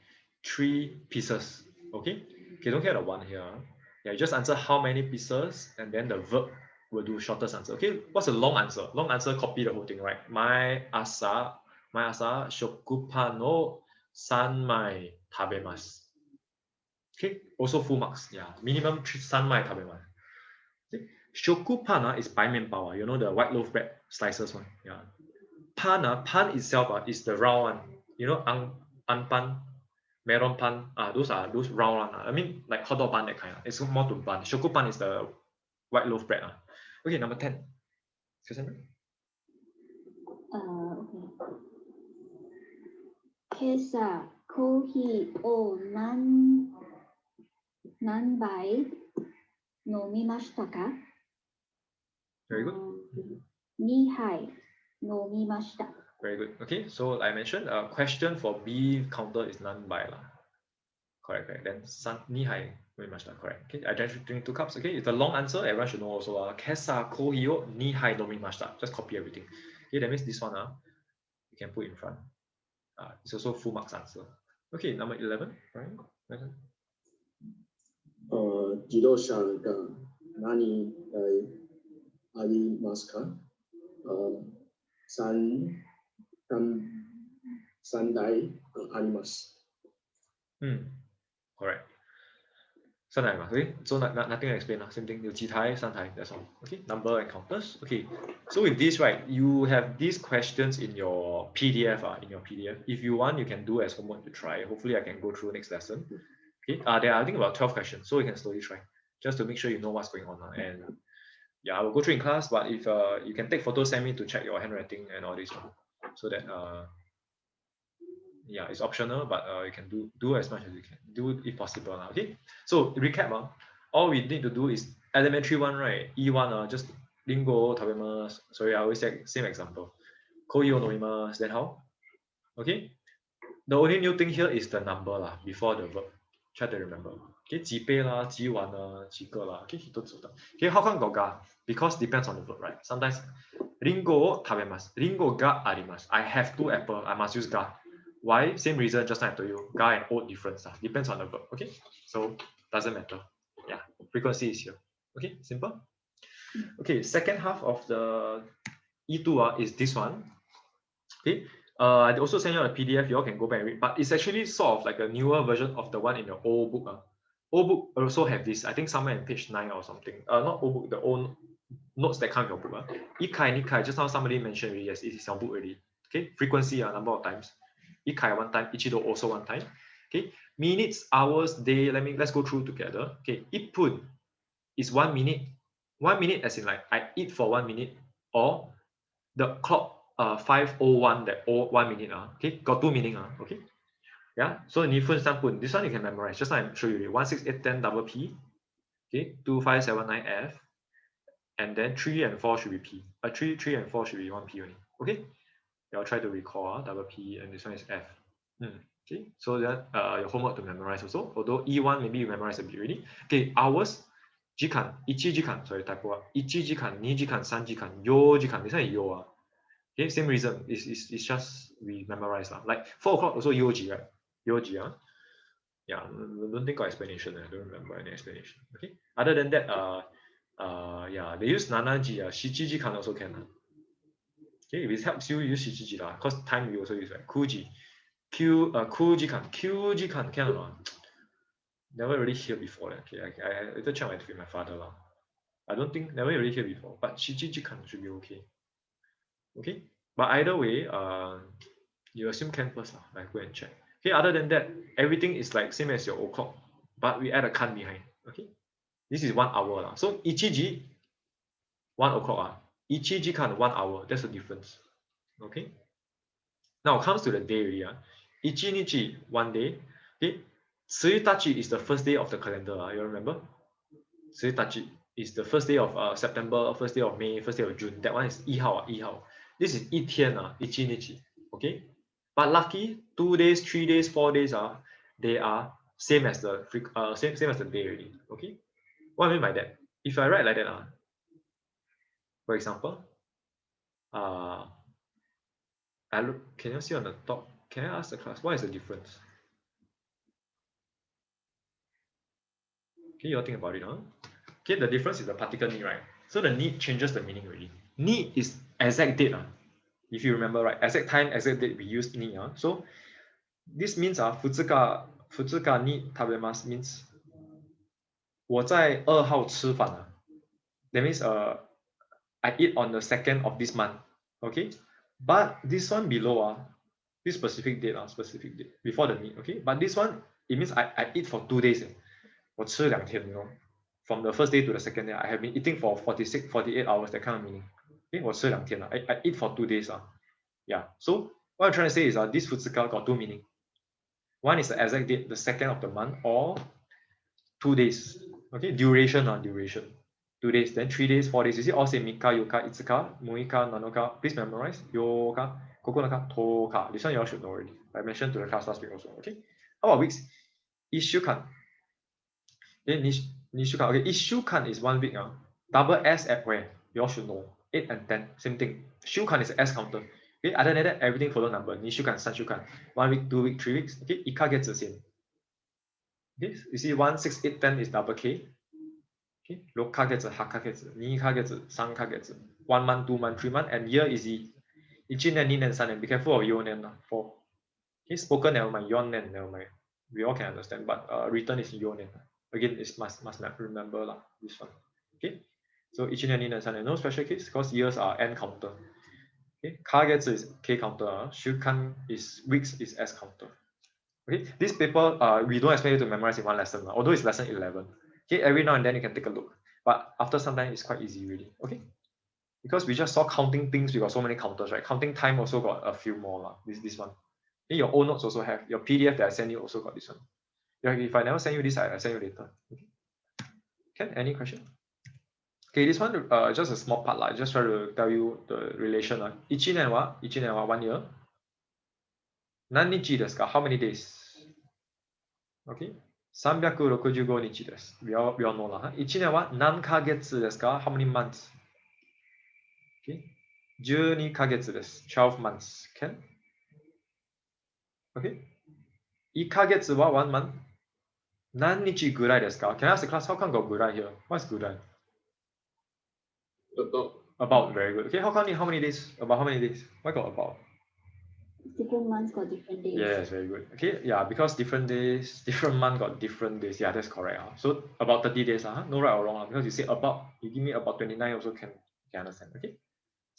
3 pieces. Okay, don't care the one here. Yeah, you just answer how many pieces, and then the verb will do shortest answer. Okay, what's a long answer? Long answer, copy the whole thing, right? Mai asa shokupan no sanmai tabemasu. Okay, also full marks. Yeah, minimum 3 sanmai tabemasu. Okay. Shokupan is 白面包, you know the white loaf bread slices one. Yeah. Pan itself is the round one. You know pan, melon pan. Those are those round one. I mean like hot dog pan that kind. It's more to bun. Shokupan is the white loaf bread. Okay, number 10. Cassandra? Okay. 今朝コーヒーを何杯飲みましたか? Very good. 2杯飲みました. Very good. Okay, so like I mentioned, question for B counter is 何杯 lah. Correct. Then 2杯飲みました. Correct. Okay, I drank 2 cups. Okay, it's a long answer. Everyone should know also. 今朝コーヒーを2杯飲みました. Just copy everything. Okay, that means this one you can put in front. It's also full marks answer. Okay, number 11. Right? 自動車が何台ありますか? 3台あります。Correct. 3台嘛, okay? So nothing to explain. Same thing. 有几台, 3台, that's all. Okay, number and counters. Okay, so with this, right, you have these questions in your PDF. If you want, you can do as homework to try. Hopefully, I can go through next lesson. Okay, there are I think about 12 questions, so you can slowly try, just to make sure you know what's going on. And yeah, I will go through in class, but if you can take photos, send me to check your handwriting and all this, so that yeah, it's optional, but you can do as much as you can do if possible. Okay, so recap. All we need to do is elementary one, right? E1, just lingo tabemasu. Sorry, I always say same example. Koii o nomimasu. Then how? Okay, the only new thing here is the number before the verb. Try to remember. Okay, 几杯啦，几碗啦，几个啦。Okay, 都知道。Okay, how come got ga? Because depends on the verb, right? Sometimes リンゴを食べます。リンゴがあります。I have 2 apple. I must use ga. Why? Same reason just like I told you. Ga and oat difference. Depends on the verb. Okay, so doesn't matter. Yeah, frequency is here. Okay, simple. Okay, second half of the E2 is this one. Okay, I also send you a PDF. You all can go back and read. But it's actually sort of like a newer version of the one in the old book. Old book also have this. I think somewhere in page 9 or something. Not old book. The old notes that come in your book. Ikai, just now somebody mentioned already. Yes, it is your book already. Okay, frequency number of times. Ikai 1 time. Ichido also 1 time. Okay, minutes, hours, day. Let's go through together. Okay, ipun is 1 minute. 1 minute as in like I eat for 1 minute, or the clock 5:01 that 1 minute okay, got 2 meaning okay, yeah. So 你分3 pun, this one you can memorize. Just like I show you 16810 double P, okay, 2579 F, and then 3 and 4 should be P. 3 and 4 should be 1 P only. Okay, I'll try to recall double P, and this one is F. Okay, so that your homework to memorize also. Although E1 maybe you memorize a bit already. Okay, hours. 時間、1時間、sorry, typo 1時間、2時間、3時間、4時間。This one is yo. Okay, same reason. It's just we memorize like 4 o'clock also yoji, right? Yoji, yeah. Don't think of explanation. I don't remember any explanation. Okay. Other than that, yeah, they use nanaji. Shichiji can also can. Okay, if it helps you, use shichiji because time we also use right. Kuji, kuji can can or not? Never really hear before. Okay, I later check with my father I don't think never really hear before, but shichiji can should be okay. Okay, but either way, you assume can first like go and check. Okay, other than that, everything is like same as your o'clock, but we add a kan behind. Okay, this is 1 hour so ichiji 1 o'clock ichiji kan 1 hour. That's the difference. Okay, now it comes to the day already ichinichi 1 day. Okay, Tsuitachi is the first day of the calendar. You remember? Tsuitachi is the first day of September, first day of May, first day of June. That one is 1号1号. This is 一天ichinichi. Okay, but lucky 2 days, 3 days, 4 days they are same as the same as the day already. Okay, what I mean by that? If I write like that for example, can you see on the top? Can I ask the class what is the difference? Okay, you all think about it, Okay, the difference is the particle ni, right? So the ni changes the meaning already. Ni is exact date if you remember, right? Exact time, exact date, we use ni So this means 2日に食べます means 我在2号吃饭That means I eat on the 2nd of this month. Okay, but this one below this specific date before the meat. Okay, but this one it means I eat for 2 days. 我吃2天 From the first day to the second day, I have been eating for 48 hours. That kind of meaning. Okay, 我吃2天 I eat for 2 days Yeah. So what I'm trying to say is this 2日 got 2 meaning. One is the exact date, the 2nd of the month, or 2 days. Okay, duration 2 days, then 3 days, 4 days. You see all say mika, yoka, itsuka, muika, nanoka. Please memorize. Yoka, kokonaka, toka. This one you all should know already. I mentioned to the class last week also. Okay. How about weeks? Ishukan. Okay, nishukan. Okay, ishukan is 1 week. Double S at where? You all should know. 8 and 10, same thing. Shukan is S counter. Okay, other than that, everything follow number. Nishukan, sanshukan. 1 week, 2 week, 3 weeks. Okay, ika gets the same. Okay, you see 1, 6, 8, 10 is double K. Okay, 6ヶ月、8ヶ月、2ヶ月、3ヶ月、1 month, 2 month, 3 month, and year is 1年、2年、3年. Be careful of 4年 4. Okay, spoken never mind, 4年 never mind. We all can understand, but written is 4年. Again, it's must remember this one. Okay, so 1年、2年、3年. No special case because years are N counter. Okay, ヶ月 is K counter. 週間 is weeks is S counter. Okay, this paper we don't expect you to memorize in one lesson, although it's lesson 11. Okay, every now and then you can take a look, but after some time it's quite easy really. Okay, because we just saw counting things, we got so many counters, right? Counting time also got a few more this one. Okay, your own notes also have, your PDF that I send you also got this one. Yeah, if I never send you this, I send you later. Okay, can any question? Okay, this one just a small part just try to tell you the relation 1年は 1 year. 何日ですか? How many days? Okay, 365日です。We all know 啦。1年は何ヶ月ですか How many months? Okay. 12ヶ月です。12 months. Okay? Okay. 1ヶ月は1 month. 何日ぐらいですか Can I ask the class how come got ぐらい here? What's ぐらい About, very good. Okay, how many days? About how many days? Why got about? Different months got different days. Yes, very good. Okay, yeah, because different days, different month got different days. Yeah, that's correct. So about 30 days, no right or wrong. Because you say about, you give me about 29 also can understand. Okay,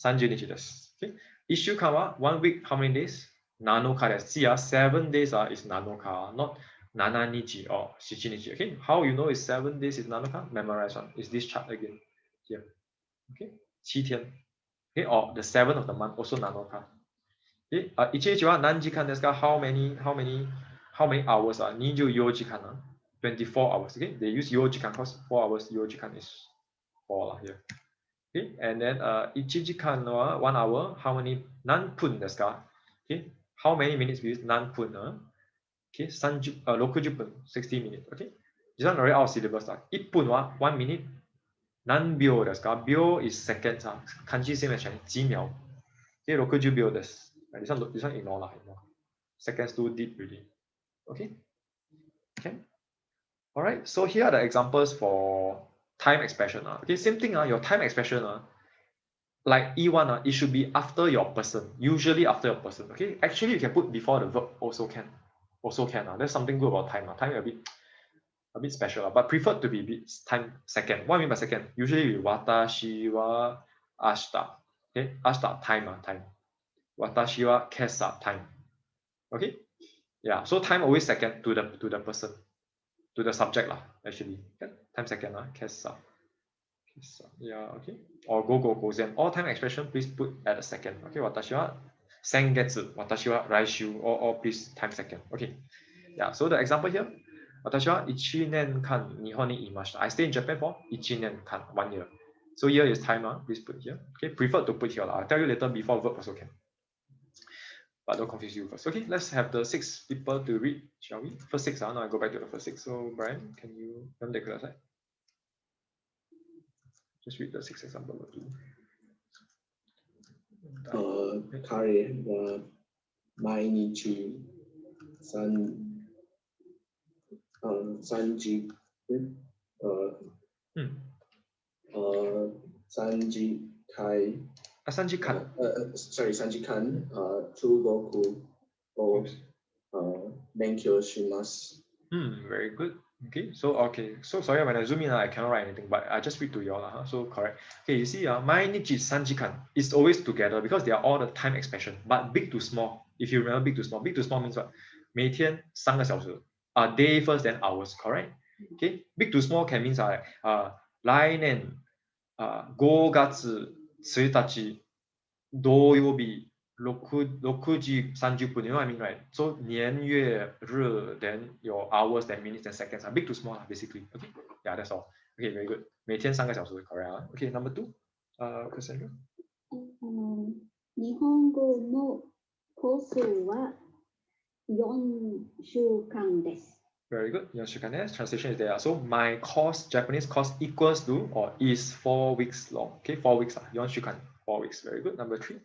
30日です。Okay, 1週間は 1 week, how many days? 7日です。See, 7 days is 7日, not 7日 or 7日. Okay, how you know is 7 days is 7日? Memorize one. Is this chart again? Here. Okay, 7天. Okay, or the 7th of the month also 7日. Okay, 1日は何時間ですか how many hours 24時間 24 hours. Okay, they use 4時間 because 4 hours 4時間 is 4 here. Okay, and then 1時間は1 hour, how many 何分ですか Okay, how many minutes we use 何分 Okay, 60分 60 minutes. Okay, this one already out of syllabus 1分は1 minute 何秒ですか秒 is seconds 漢字same as Chinese 几秒 Okay, 60秒です This one ignore lah, ignore. Seconds too deep really. Okay. Okay. All right. So here are the examples for time expression. Okay, same thing. Your time expression. Like E1, it should be after your person. Usually after your person. Okay. Actually, you can put before the verb. Also can. There's something good about time. Time a bit special, but preferred to be time second. What I mean by second? Usually watashi wa ashita. Okay. Ashita time. Watashi wa kessa time. Okay, yeah. So time always second to the person, to the subject lah. Actually, yeah. Time second kessa. Yeah. Okay. Or go zen. All time expression please put at a second. Okay. Watashi wa sengetsu. Watashi wa raishu. Or please time second. Okay. Yeah. So the example here. Watashi wa 1年間日本にいました. I stay in Japan for 1年間 1 year. So year is time. Please put here. Okay. Prefer to put here. I'll tell you later before verb also can. But don't confuse you first. Okay, let's have the 6 people to read, shall we? First 6, now I go back to the first 6. So Brian, can you run the class? Just read the 6 example or 2. 彼は毎日3時間中国を勉強します。Very good. Okay, so sorry when I zoom in, I cannot write anything, but I just read to you all. So correct. Okay, you see, 毎日3時間 is always together because they are all the time expression. But big to small, if you remember big to small means what? 每天3个小时. Day first, then hours, correct? Okay, big to small can means 来年5月1日土曜日6時30分. You know what I mean, right? So 年月日 then your hours, then minutes, then seconds. Big to small, basically. Okay, yeah, that's all. Okay, very good. 每天3个小時 correct. Okay, number 2. Cassandra. 日本語のコースは4週間です。Very good. 4週間です. Translation is there. So my course, Japanese course equals to or is 4 weeks long. Okay, 4 weeks. 4週間 4 weeks. Very good. Number 3.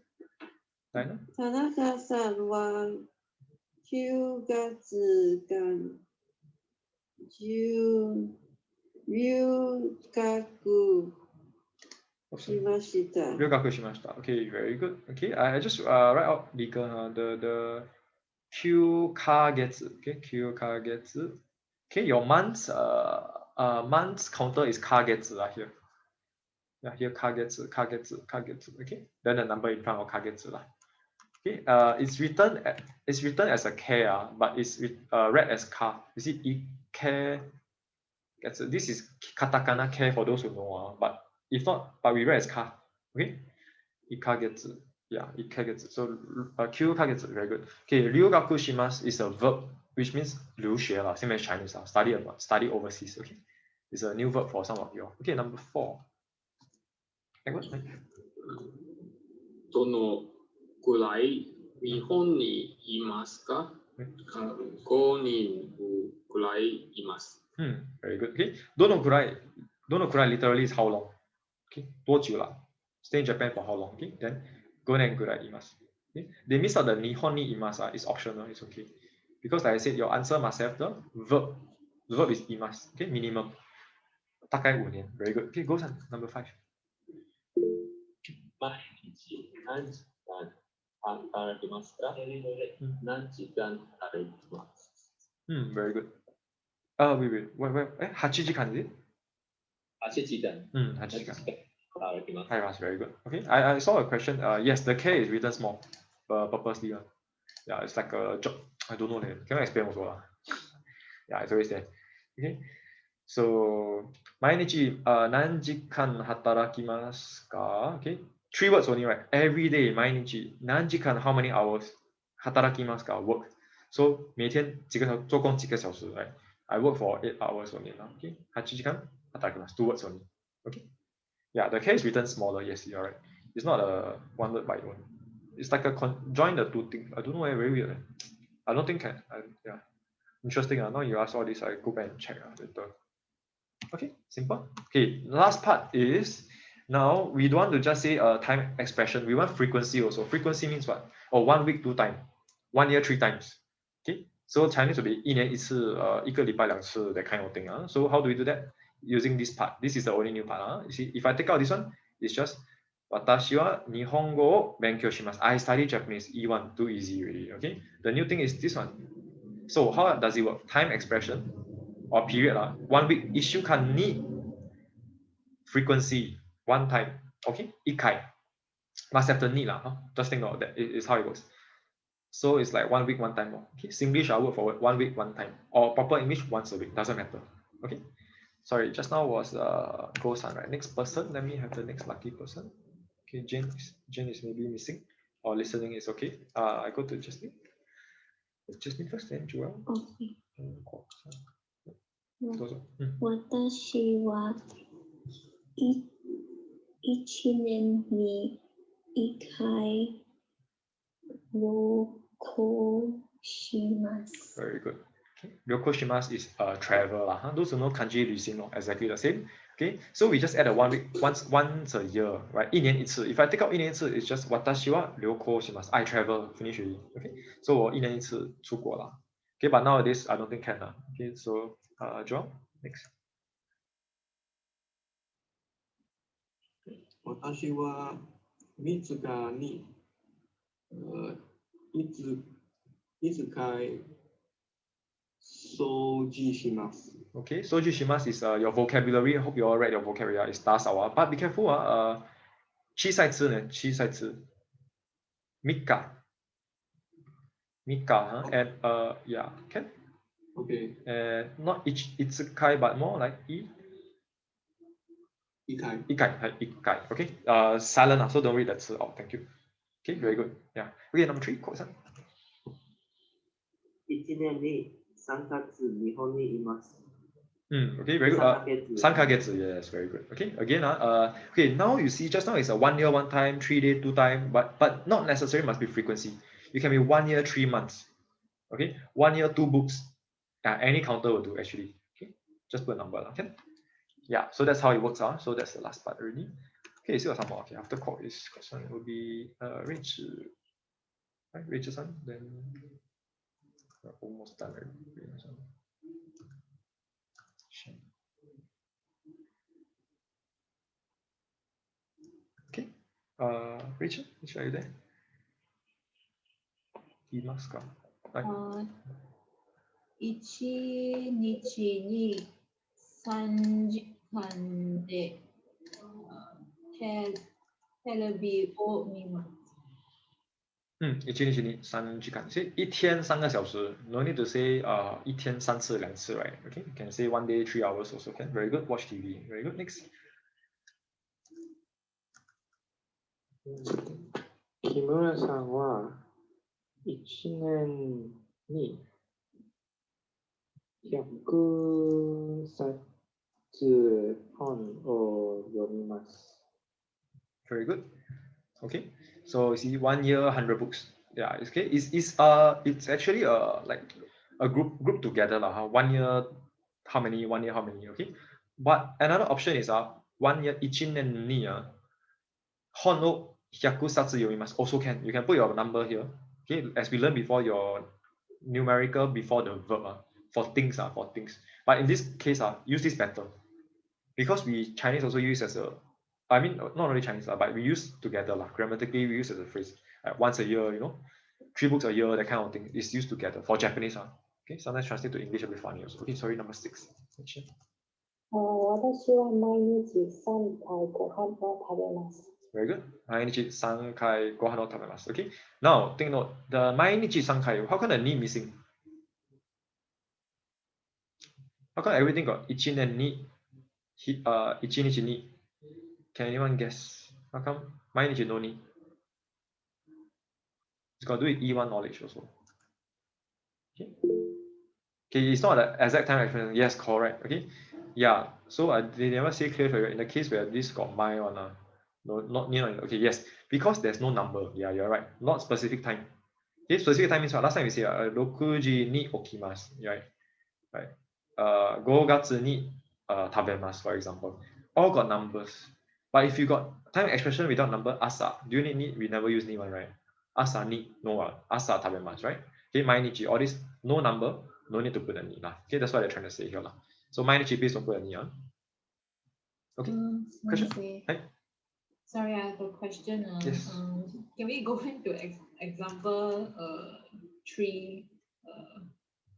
田中さんは9月間留学しました。留学しました。Okay, very good. Okay, I just write out the 9ヶ月. Okay, 9ヶ月. Okay, your months months counter is ヶ月 here. Yeah, here ヶ月. Okay, then the number in front of ヶ月 Okay, it's written as a K, but it's read as ka. You see, ike. This is katakana K for those who know, but if not, but we read as ka. Okay, 1ヶ月. Yeah, 1ヶ月. So 9ヶ月, very good. Okay, 留学します is a verb, which means 留学 same as Chinese, study overseas. Okay, it's a new verb for some of you. Okay, number 4. どのくらい日本にいますか5人くらいいます。 Very good. Okay. どのくらい literally is how long? Okay. 多久啦? Stay in Japan for how long? Okay. Then 5年くらい imasu. Okay. They miss out the nihon ni imasu. It's optional. It's okay. Because like I said, your answer must have the verb. The verb is imasu. Okay. Minimum. 大概5年. Very good. Okay. Go on. Number 5. 毎日何時間働きますか？何時間働きます。Very good. Wait. 8時間 is it? 8時間。8時間。働きます。Very good. Okay. I saw a question. Yes, the K is written small, purposely. Yeah, it's like a job. I don't know. Cannot explain also. Yeah, it's always there. Okay. So 毎日何時間働きますか? Okay. 3 words only, right? Every day 毎日何時間 how many hours 働きますか? Work. So 每天做工几个小时, right? I work for 8 hours only. Okay. 8時間働きます. 2 words only. Okay. Yeah, the K is written smaller. Yes, you're right. It's not a one word by one. It's like a join the two things. I don't know why. Very weird. I don't think yeah. Interesting. Now you ask all this, I go back and check later. Okay, simple. Okay, last part is now we don't want to just say a time expression. We want frequency also. Frequency means what? 1 week 2 times, 1 year 3 times. Okay, so Chinese will be 1年1次, 1个礼拜2次, that kind of thing. So how do we do that? Using this part. This is the only new part. You see, if I take out this one, it's just 私は日本語を勉強します. I study Japanese E1, too easy already. Okay, the new thing is this one. So how does it work? Time expression or period. 1 week 1週間に frequency 1 time. Okay, 1回 must have the need lah. Just think about that. It is how it works. So it's like 1 week 1 time. Okay, Singlish I word for word 1 week 1 time, or proper English once a week. Doesn't matter. Okay. Sorry, just now was Go-san, right? Next person. Let me have the next lucky person. Okay, Jane is maybe missing, or listening is okay. I go to Justin. Justin first, then Joel. Okay. どうぞ。私は1年に1回旅行します。 Very good. Okay. 旅行します is travel lah. Those who know kanji 旅行 exactly the same. Okay, so we just add a 1 week once a year, right? 1年1次. If I take out 1年1次, it's just 私は旅行します. I travel. Finish already. Okay, so 我1年1次出国啦. Okay, but nowadays I don't think can lah. Okay, so Joel, next. 私は3日にいつ回掃除します。Okay, 掃除します is your vocabulary. I hope you all read your vocabulary. It's 打扫啊, but be careful 小さい字ね, 小さい字. 3日 and yeah, can. Okay. Not いつ回 but more like 1回。1回. Okay. Silent, so don't read that 字 out. Thank you. Okay, very good. Yeah. Okay, number 3, quote. 1年に3ヶ月日本にいます。Okay, very good. 3ヶ月, yes, very good. Okay, again, okay, now you see, just now it's a 1 year 1 time, 3 day 2 time, but not necessarily must be frequency. You can be 1 year 3 months. Okay, 1 year 2 books. Any counter will do actually. Okay, just put a number. Okay. Yeah, so that's how it works. So that's the last part already. Okay, still some more. Okay, after call is question will be Rachel. Right, Rachel-san, then we're almost done already. Okay, Rachel, are you there? いますか? 1日に3時間でテレビを見ます。1日に3時間. Say 1天3个小时. No need to say 1天3次2次, right? Okay, you can say 1 day 3 hours also can. Very good. Watch TV. Very good. Next. 木村さんは1年に100冊本を読みます。 Very good. Okay, so you see 1 year 100 books. Yeah, it's okay. It's actually like a group together lah. 1 year, how many? 1 year, how many? Okay. But another option is 1 year 1年にhono hyakusatsu yomimasu also can. You can put your number here. Okay, as we learned before, your numerical before the verb for things for things. But in this case use this better because we Chinese also use as a, I mean not only Chinese but we use together grammatically we use as a phrase like once a year, 3 books a year, that kind of thing is used together for Japanese okay, sometimes translate to English a bit funny also. Okay, sorry, number 6. 私は毎日3回ご飯を食べます。Very good. 毎日3回ご飯を食べます。Okay. Now, take note. The 毎日3回, how come the ni missing? How come everything got 1年に1日に? Can anyone guess? How come 毎日 no ni? It's got to do with E1 knowledge also. Okay. Okay, it's not the exact time expression. Yes, correct. Okay. Yeah. So they never say clear for you in the case where this got my one. No, not near. Okay, yes, because there's no number. Yeah, you're right. Not specific time. Okay, specific time means what? Last time we say 6時に起きます. Right. Right. 5月に食べます, for example. All got numbers. But if you got time expression without number, asa, do you need ni? We never use ni one, right? Asa ni, no, asa 食べます, right? Okay, 毎日, all this, no number, no need to put a ni. Okay, that's what they're trying to say here. So 毎日 please don't put a ni. Okay, question? Hi. Sorry, I have a question. Yes. Can we go into example 3?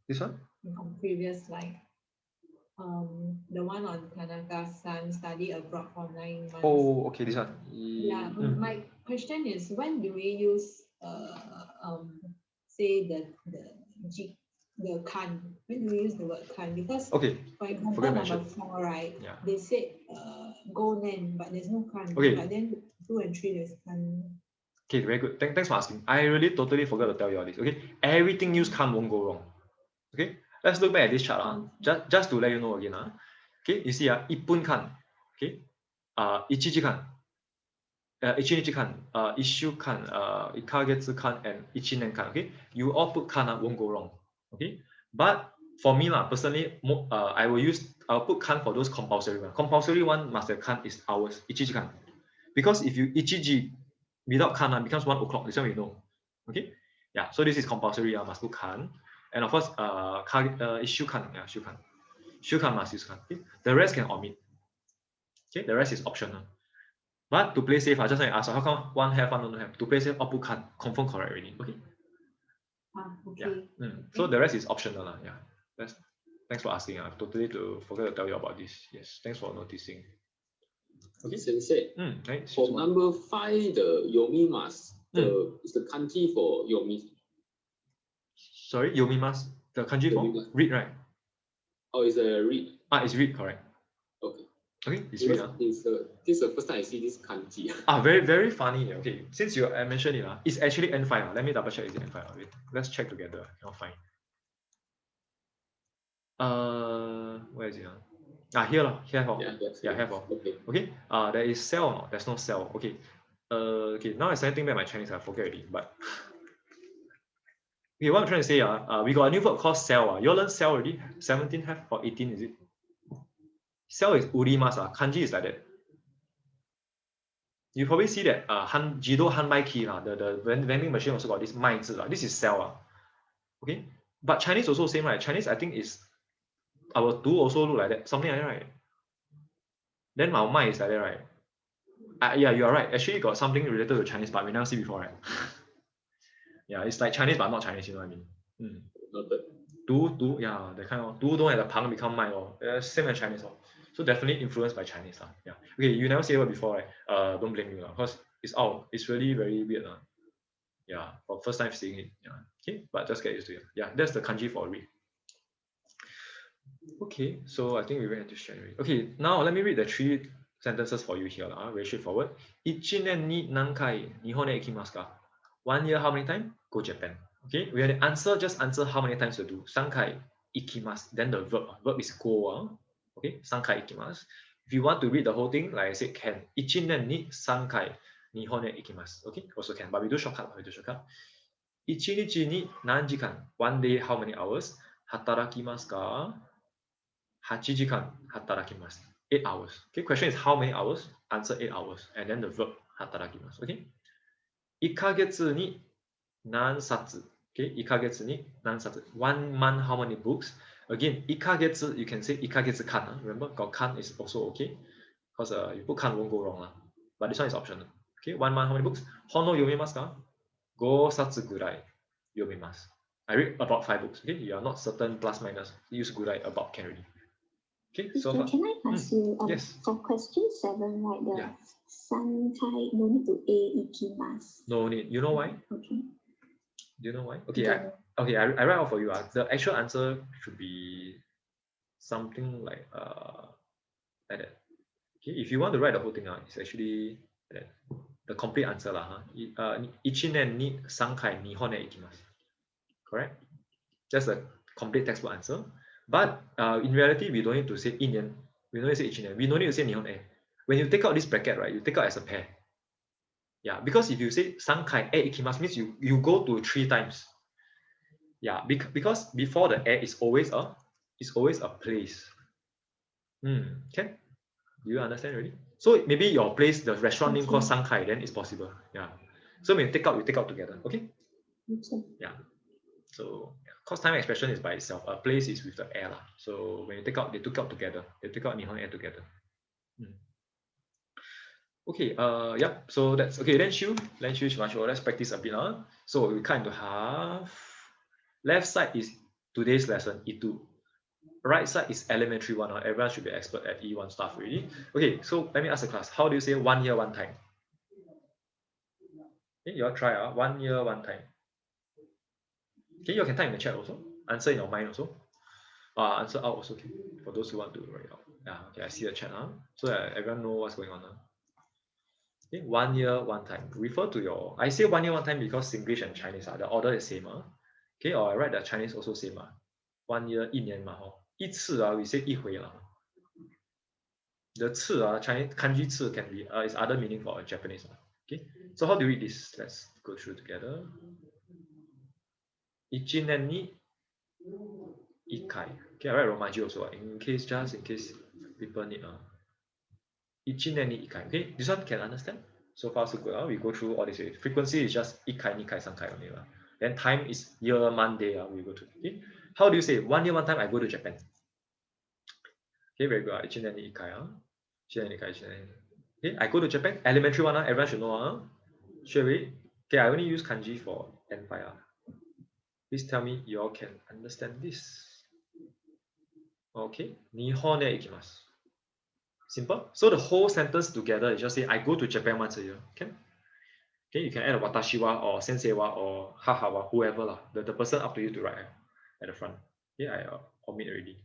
This one? From previous slide. The one on Tanaka-san study abroad for 9 months. Oh, okay, this one. Yeah, my question is when do we use say the kan? When do we use the word kan? Because okay, for example number 4, right? Yeah. They said go nen, but there's no kan. Okay. But then 2 and 3 there's kan. Okay, very good. Thanks for asking. I really totally forgot to tell you all this. Okay, everything use kan won't go wrong. Okay, let's look back at this chart. Just to let you know again. Okay, you see 1分間. Okay, 1時間. 1日間, 1週間, 1ヶ月間, and 1年間. Okay, you all put kan won't go wrong. Okay, but for me personally, I'll put kan for those compulsory one. Compulsory one must have kan is hours. 1時間. Because if you 1時 without kan becomes 1 o'clock. This one we know. Okay, yeah. So this is compulsory. Must put kan. And of course, 1週間, yeah, 週間. 週間 must use kan. Okay? The rest can omit. Okay, the rest is optional. But to play safe, just like ask, how come one have, one don't have? To play safe, all put kan. Confirm correct already. Okay. Okay. Yeah. So the rest is optional. Yeah. Thanks for asking. I totally forgot to tell you about this. Yes. Thanks for noticing. Okay. Sensei. Right. For number 5, the yomimasu, is the kanji for yomi. Sorry, yomimasu. The kanji for read, right? Oh, it's a read. It's read, correct. Okay. Okay, it's read. This is the first time I see this kanji. Very, very funny. Okay, since you mentioned it, it's actually N5. Let me double check. Is it N5? Wait, let's check together. I cannot find. Where is it? Here. Here. Yeah, here. Okay. There is cell or not? There's no cell. Okay. Okay. Now I started thinking back my Chinese. I forget already. But okay, what I'm trying to say, we got a new word called cell. You all learn cell already? 17 have or 18 is it? Cell is urimasu. Kanji is like that. You probably see that Jido Hanbai Ki, the vending machine also got this 卖字. This is cell. Okay. But Chinese also same, right? Chinese I think is our 读 also look like that. Something like that, right? Then our 卖 is like that, right? Yeah, you are right. Actually got something related to Chinese, but we never see before, right? Yeah, it's like Chinese but not Chinese, you know what I mean? Du, yeah, the kind of 读 don't have the 旁 become 卖 same as Chinese. So definitely influenced by Chinese. Yeah. Okay, you never say it before, right? Don't blame you, because it's really very weird. Yeah, for first time seeing it. Yeah. Okay, but just get used to it. Yeah, that's the kanji for read. Okay, so I think we went into January. Okay, now let me read the 3 sentences for you here. Very straightforward. 1年に何回日本へ行きますか? 1 year how many times? Go Japan. Okay, we have to answer, just answer how many times to do. 3回行きます. Then the verb is go. Okay, 3回行きます. If you want to read the whole thing, like I said, can. 1年に3回日本へ行きます. Okay, also can, but we do shortcut. 1日に何時間 ?One day, how many hours? 働きますか ?8 時間働きます。8 hours. Okay, question is how many hours? Answer 8 hours. And then the verb 働きます。Okay? 1ヶ月に何冊 Okay, 1ヶ月に何冊 One month, how many books? Again, 1ヶ月, you can say 1ヶ月間. Remember, got 間 is also okay. Because you put 間 won't go wrong. But this one is optional. Okay, 1 month, how many books? 本を読みますか 5冊ぐらい読みます。I read about 5 books. Okay, you are not certain plus minus. Use ぐらい about can already. Okay, so Teacher, can I ask you yes. for question 7, right? The Yeah. Sankai, no need to A ikimasu. No need. You know why? Okay. Do you know why? Okay, Don't know. I write out for you. The actual answer should be something like that. Okay, if you want to write the whole thing, it's actually that. The complete answer lah. 1年に3回日本へ行きます。Correct? That's the complete textbook answer. But in reality, we don't need to say 1年. We don't need to say 1年. We don't need to say 日本へ. When you take out this bracket, right, you take out as a pair. Yeah, because if you say 3回へ行きます means you go to 3 times. Yeah, because before the a is always a place. Okay? Do you understand already? So maybe your place, the restaurant name called Sangkai, then it's possible. Yeah. So when you take out together. Okay? Okay. Yeah. So cause time expression is by itself. A place is with the air. So when you take out, they took out together. They took out Nihon air together. Okay, yep. So that's okay. Let's practice a bit. So we cut into half. Left side is today's lesson, E2. Right side is elementary one. Everyone should be expert at E1 stuff already. Okay, so let me ask the class. How do you say 1 year, 1 time? Okay, you all try 1 year, 1 time. Okay, you can type in the chat also. Answer in your mind also. Answer out also. Okay. For those who want to write out. Yeah, okay, I see the chat so that everyone know what's going on now. Okay, 1 year, 1 time. Refer to your. I say 1 year, 1 time because English and Chinese the order is same. Okay, or I write the Chinese also same. 1 year, 1年嘛一次we say 一回 The 次Chinese kanji 次 can be is other meaning for a Japanese. Okay, so how do you read this? Let's go through together. 1年に1回. Okay, I write Romaji also in case people need. 1年に1回. Okay, this one can understand. So far so good. We go through all this. Frequency is just 1回、2回、3回 only. Then time is year, month, day. We go to. Okay, how do you say 1 year, 1 time I go to Japan? Okay, very good. 1年に1回 1年に1回 1年. Okay, I go to Japan. Elementary one everyone should know. Straight away. Okay, I only use kanji for N5 Please tell me you all can understand this. Okay, 日本へ行きます. Simple. So the whole sentence together is just say I go to Japan once a year. Okay. Okay, you can add a watashi wa or sensei wa or haha wa, whoever lah. The person up to you to write at the front. Okay, I omit already.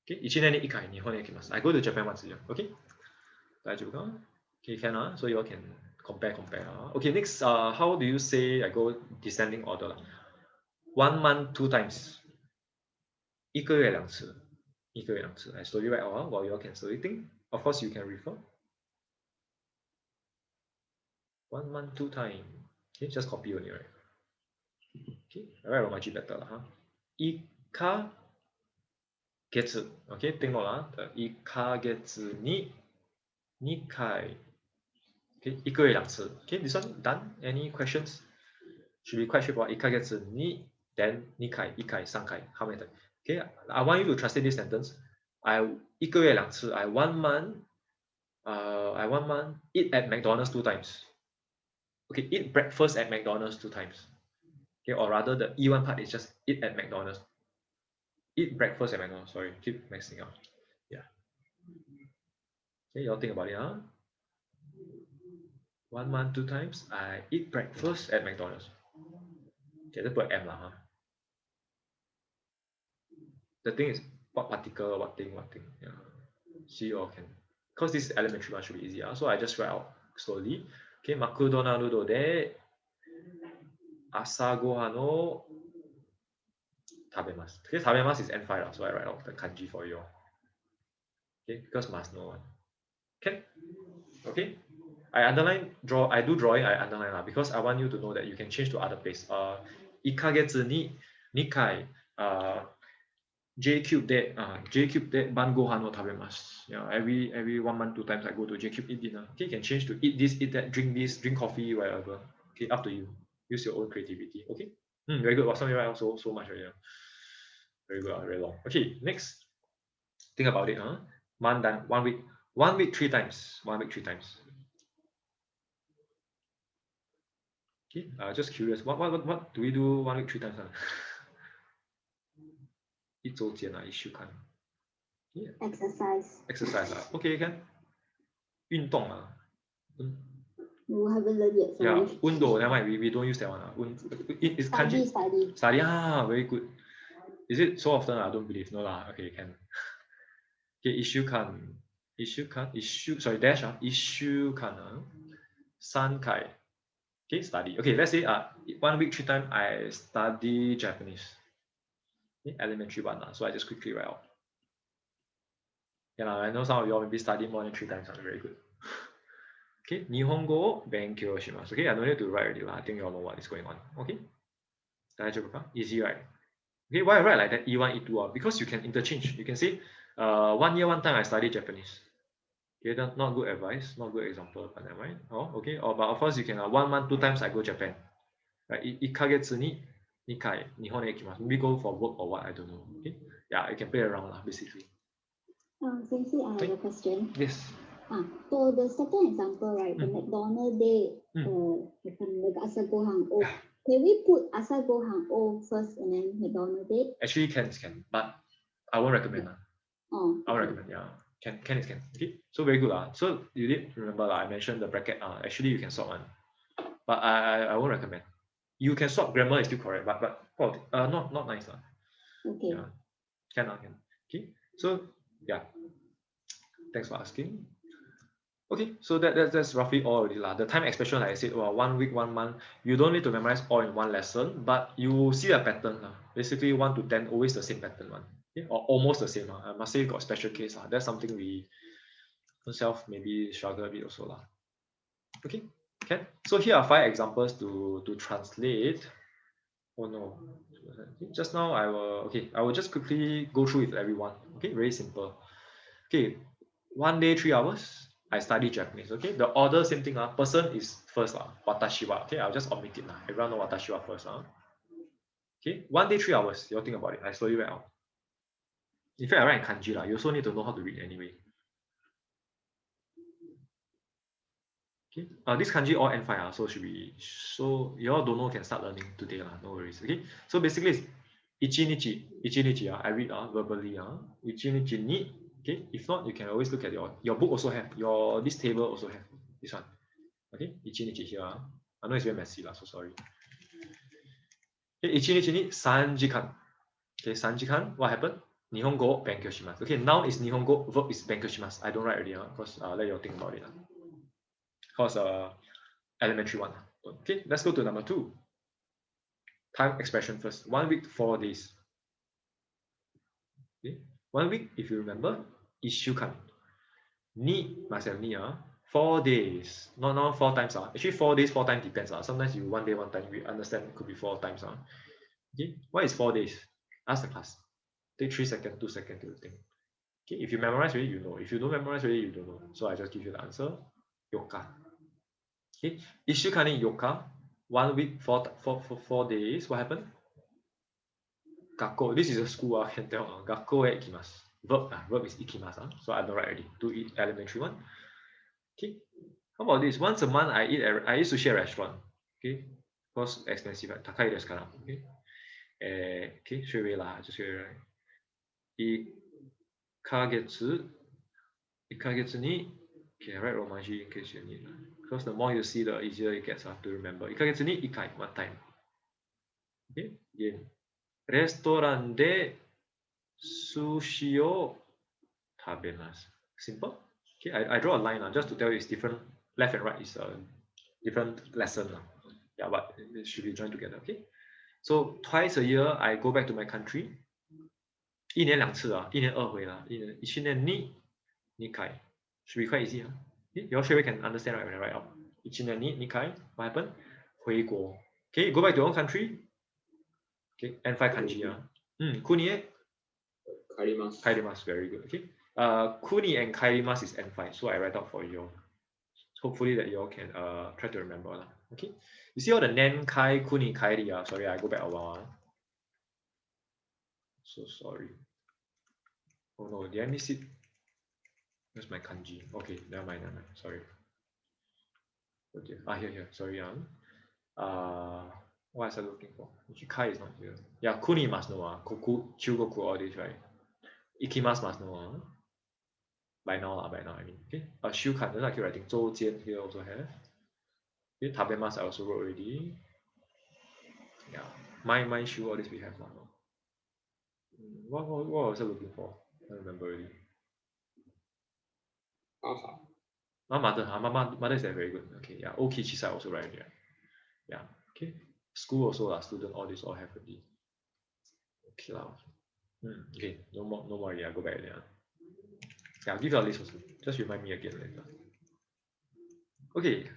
Okay, 1年に1回日本へ行きます. I go to Japan once a year. Okay. 大丈夫か? Okay, can so you all can compare. Okay, next, how do you say I go descending order? 1 month 2 times. 1个月2次. 1个月2次. I slowly write out while you all can slowly think. Of course, you can refer. 1 month 2 times. Okay, just copy only, right? Okay, I write Romaji better. 1ヶ月. Okay, think about 1ヶ月に2回. Okay, 1个月2次. Okay, this one done. Any questions? Should be quite straightforward. 1ヶ月に then 2回, 1回, 3回. How many times? Okay, I want you to translate this sentence. 1个月2次. I 1 month eat at McDonald's 2 times. Okay, eat breakfast at McDonald's 2 times. Okay, or rather the E1 part is just eat at McDonald's. Eat breakfast at McDonald's. Sorry, keep messing up. Yeah. Okay, you all think about it, 1 month 2 times. I eat breakfast at McDonald's. Okay, let's put M lah. The thing is what particle, what thing. Yeah. See you all can. Because this elementary one should be easy. So I just write out slowly. Okay, マクドナルドで朝ごはんを食べます。Okay, 食べます is N5 so I write out the kanji for you. Okay, because must know one. Okay. I do drawing, I underline because I want you to know that you can change to other place. 1ヶ月に2回 J Cube で J Cube で晩ご飯を食べます。Yeah, every 1 month 2 times I go to J Cube eat dinner. Okay, you can change to eat this, eat that, drink this, drink coffee, whatever. Okay, up to you. Use your own creativity. Okay. Very good. Well, something right also so much already. Very good. Very long. Okay, next. Think about it. Mandan 1 week. 1 week 3 times. 1 week 3 times. Okay. Just curious. What do we do 1 week 3 times? 一周间1週間 Yeah. Exercise. Okay, can. 运动 You haven't learned yet. Sorry. Yeah. 運動 never mind. We don't use that one. It's kanji. Study. Very good. Is it so often? I don't believe. No lah. Okay, can. Okay, 1週間 sorry, dash 1週間3回 Okay, study. Okay, let's say 1 week 3 times I study Japanese. Okay, elementary one. So I just quickly write out. Yeah, I know some of you all maybe study more than 3 times. Very good. Okay, 日本語を勉強します. Okay, I don't need to write already. I think you all know what is going on. Okay, 大丈夫か? Easy, right? Okay, why I write like that? E1, E2 because you can interchange. You can say 1 year 1 time I study Japanese. Okay, that's not good advice, not good example, but never mind. Okay. But of course you can 1 month 2 times I go Japan. Right? 1ヶ月に2回日本へ行きます. Maybe go for work or what, I don't know. Okay. Yeah, you can play around basically. Sensei, I have a question. Yes. For the second example, right, the McDonald's day, asagohan o. Can we put asagohan o first and then McDonald's day? Actually, can, but I won't recommend. I won't recommend. Yeah, can. Okay, so very good. So you did remember I mentioned the bracket. Actually you can swap one, but I won't recommend. You can swap, grammar is still correct, but not nice. Okay. Yeah. Can. Okay. So yeah. Thanks for asking. Okay, so that's roughly all already. The time expression, like I said, 1 week, 1 month, you don't need to memorize all in one lesson, but you see a pattern. Basically 1 to 10, always the same pattern one. Okay? Or almost the same. I must say you got special case. That's something we ourselves maybe struggle a bit also. Okay, okay. So here are 5 examples to translate. Oh no. Just now I will just quickly go through with everyone. Okay, very simple. Okay, 1 day 3 hours. I study Japanese. Okay, the order same thing. Person is first. Watashi wa. Okay, I'll just omit it. Everyone know watashi wa first. Okay, 1 day 3 hours. You all think about it. I slowly write out. In fact, I write in kanji. You also need to know how to read anyway. Okay, this kanji all N5. So should be, so you all don't know can start learning today. No worries. Okay, so basically it's ichinichi. I read verbally. Ichinichi ni. Okay, if not, you can always look at your book also have, this table also have, this one. Okay, ichinichi here. I know it's very messy, so sorry. Okay, ichinichi ni 3 jikan. Okay, 3 jikan, what happened? Nihongo benkyou shimasu. Okay, noun is Nihongo, verb is benkyou shimasu. I don't write already, because let you all think about it. Because elementary one. Okay, let's go to number 2. Time expression first. 1 week, 4 days. Okay, 1 week, if you remember, 1週間 ni must have ni 4 days, not 4 times. Actually 4 days 4 times depends. Sometimes you 1 day 1 time, we understand it could be 4 times. Okay, what is 4 days? Ask the class. Take 3 seconds, 2 seconds to think. Okay, if you memorize already, you know. If you don't memorize already, you don't know. So I just give you the answer. Yoka. Okay, 1週間に4日 1 week 4 days. What happened? 学校 This is a school. I can tell. 学校へ行きます. Verb is ikimasu. So I don't write already. To eat elementary one. Okay. How about this? Once a month I eat sushi at a restaurant. Okay. Because expensive. Takai desu kara. Okay. Okay. Straight away lah. Just straight away. 1ヶ月に Okay, I write Romaji in case you need. Because the more you see, the easier it gets to remember. 1ヶ月に1回 1 time. Okay. Again. レストランで寿司を食べます. Simple. Okay, I draw a line just to tell you it's different. Left and right is a different lesson. Yeah, but it should be joined together. Okay. So twice a year I go back to my country. 1年2次1年2回1年2回 should be quite easy. Okay, you all straight away can understand right when I write out. 1年に2回 what happened? 回国 Okay, go back to your own country. Okay, N5 kanji 国へ帰ります。帰ります very good. Okay, 国 and 帰ります is N5, so I write out for you all. Hopefully that you all can try to remember. Okay, you see all the nen kai kuni kairi. Sorry, I go back a while. So sorry. Oh no, did I miss it? Where's my kanji? Okay, never mind. Sorry. Okay, here. Sorry. What was I looking for? Kai is not here. Yeah, kuni must know. Koku, chugoku, all this, right? Ikimasu must know. By now, I mean. Okay. Shukan, then I keep writing. 周间 here also have. Okay, tabemasu I also wrote already. Yeah, my shoe, all this we have now. What was I looking for? I don't remember already. Mother is very good. Okay, yeah. Okichisa also right here. Yeah. Okay. School also student, all this all have already. Okay lah. Okay, no more. Yeah, go back there. Yeah, I'll give you a list also. Just remind me again later. Okay.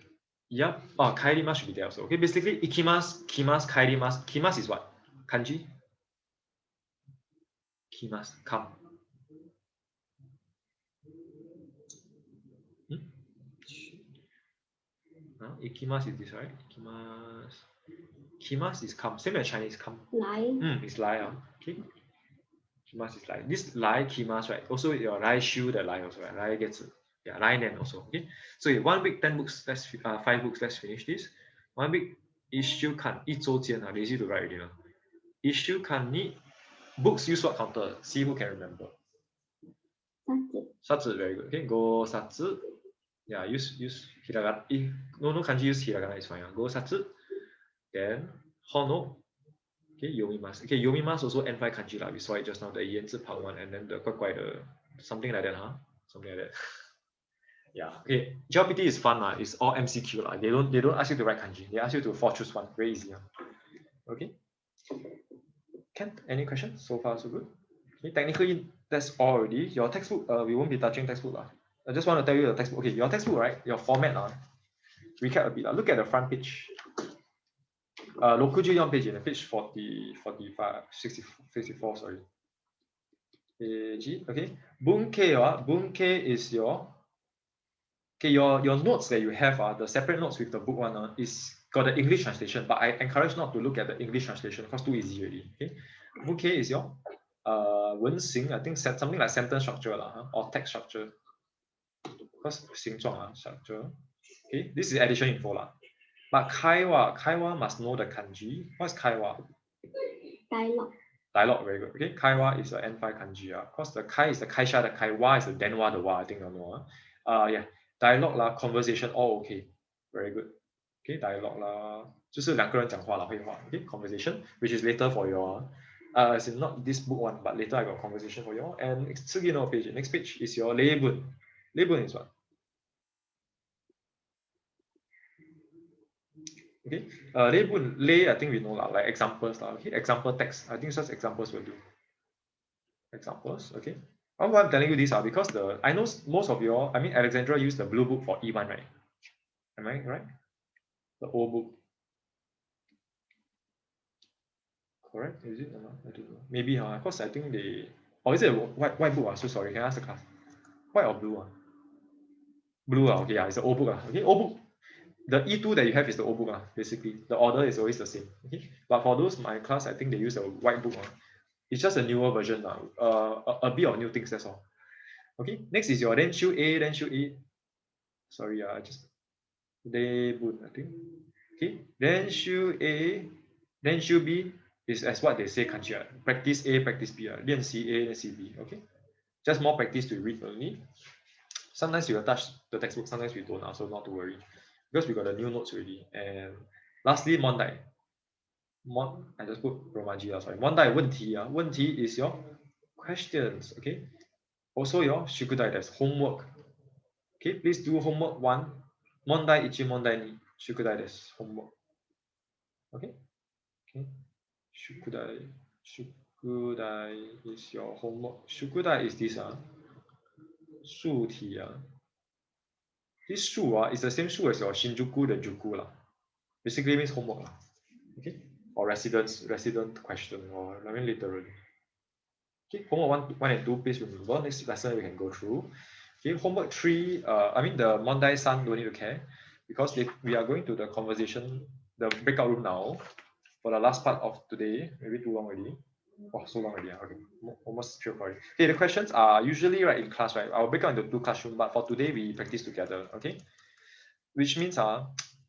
Yep. Kairimasu should be there also. Okay, basically ikimasu, kimasu, kairimasu. Kimasu is what? Kanji? Kimasu, come. Ikimasu is this, right? Kimasu is come. Same as Chinese come. Lai. It's lai. Okay. Kimasu is lai. This lai, kimasu, right? Also your lai shu, the lai also, right? Lai gets lai nen also. Okay. So 1 week 10 books. Let's 5 books. Let's finish this. 1 week 1週間1周间lazy to write already. 1週間に books use what counter? See who can remember. Satsu, very good. Okay. Go satsu. Yeah, use hiragana. No kanji use hiragana is fine. Go satsu. Then hono. Okay, yomimasu. Okay, yomimasu also N5 kanji lah. We saw it just now. The yanzi part 1 and then the quite something like that, huh? Something like that. Yeah. Okay. GLPT is fun lah. It's all MCQ lah. They don't ask you to write kanji. They ask you to choose one. Very easy. Okay. Ken, any questions? So far so good. Okay. Technically that's all already. Your textbook. We won't be touching textbook lah. I just want to tell you the textbook. Okay, your textbook, right? Your format recap a bit. Look at the front page. Lokuju yon page, page 40, 45, 60, 54, sorry. Page, okay. Bunke is your your notes that you have, the separate notes with the book one is got the English translation, but I encourage not to look at the English translation because too easy already. Okay. Bunke is your wensing, I think something like sentence structure or text structure. Because 形状 structure. Okay, this is addition info lah. But kaiwa must know the kanji. What's kaiwa? Dialogue. Dialogue, very good. Okay, kaiwa is an N5 kanji. Because the kai is the kaisha, the kaiwa is the denwa, the wa. I think you know. Yeah, dialogue lah, conversation, all okay. Very good. Okay, dialogue lah, 就是两个人讲话啦，会话。Okay, conversation, which is later for your as in not this book one, but later I got conversation for you. And next page is your leibun. Leibun is what? Okay, leibun, I think we know lah, like examples lah. Okay, example text. I think such examples will do. Examples, okay. Why I'm telling you this because I know most of you, I mean Alexandra used the blue book for E1, right? Am I right? The old book. Correct? Is it or not? I don't know. Maybe because I think they, or is it a white book? So sorry, can I ask the class? White or blue? Blue, okay, yeah, it's the old book. Okay, old book. The E2 that you have is the old book, basically. The order is always the same. Okay, but for those my class, I think they use the white book. It's just a newer version now. A bit of new things, that's all. Okay, next is your then shoe A. Sorry, just debut, I think. Okay, then shoe A, then shoe B is as what they say kanji. Practice A, practice B. 练习 A, 练习 B. Okay, just more practice to read only. Sometimes you will touch the textbook, sometimes we don't, so not to worry. Because we got the new notes already. And lastly, Mondai. I just put Romaji, sorry. Mondai 问题 问题 is your questions, okay? Also your shukudai, that's homework. Okay, please do homework 1. Mondai 1, Mondai 2. Shukudai, that's homework. Okay? Okay. Shukudai is your homework. Shukudai is this 数题 This shu is the same shu as your Shinjuku, the Juku lah. Basically means homework lah. Okay, or resident question, or I mean literally. Okay, homework 1 and 2, please remember. Next lesson we can go through. Okay, homework 3, I mean the Mondai-san don't need to care because we are going to the conversation, the breakout room now for the last part of today. Maybe too long already. Oh, so long already. Okay, almost 3 o'clock. Okay, the questions are usually right in class, right? I'll break out into 2 classrooms, but for today we practice together. Okay, which means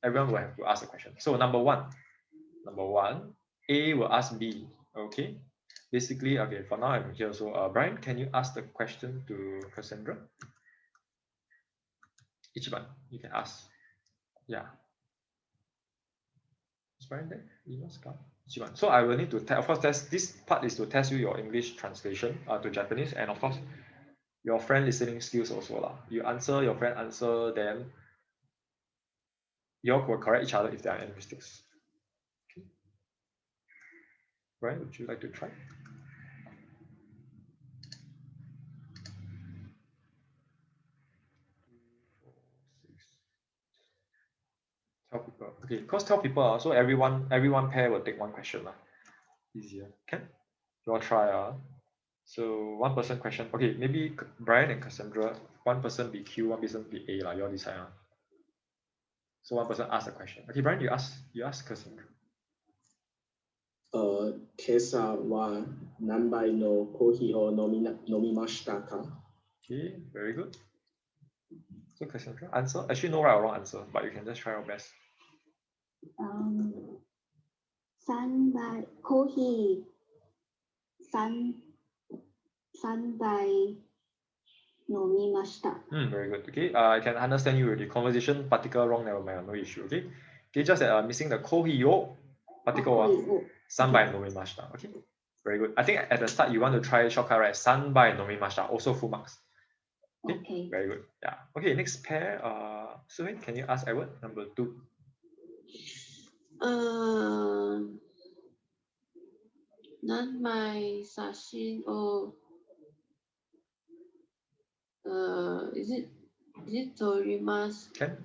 everyone will have to ask a question. So number one, A will ask B. Okay. Basically, okay, for now I'm here. So Brian, can you ask the question to Cassandra? Ichiban, you can ask. Yeah. Is Brian there? Ichiban. So I will need to, of course, test. This part is to test you your English translation to Japanese, and of course, your friend listening skills also lah. You answer, your friend answer, then you all will correct each other if there are any mistakes. Okay. Brian, would you like to try? Tell people. Okay, because tell people, so everyone pair will take 1 question lah. Easier. Can you all try? So 1 person question. Okay, maybe Brian and Cassandra, 1 person be Q, 1 person be A lah. You all decide. So 1 person ask a question. Okay, Brian, you ask Cassandra. 今朝は何杯のコーヒーを飲みましたか? Okay, very good. So Cassandra, answer. Actually, no right or wrong answer, but you can just try your best. 3杯コーヒー3杯飲みました。 Very good. Okay, I can understand you already. Conversation particle wrong, never mind, no issue. Okay, just that missing the コーヒーを particle 3杯飲みました。Okay, very good. I think at the start you want to try shortcut, right? 3杯飲みました also full marks. Okay, very good. Yeah. Okay, next pair. Suhail, can you ask Edward number 2? 何枚写真をis it 撮ります Can?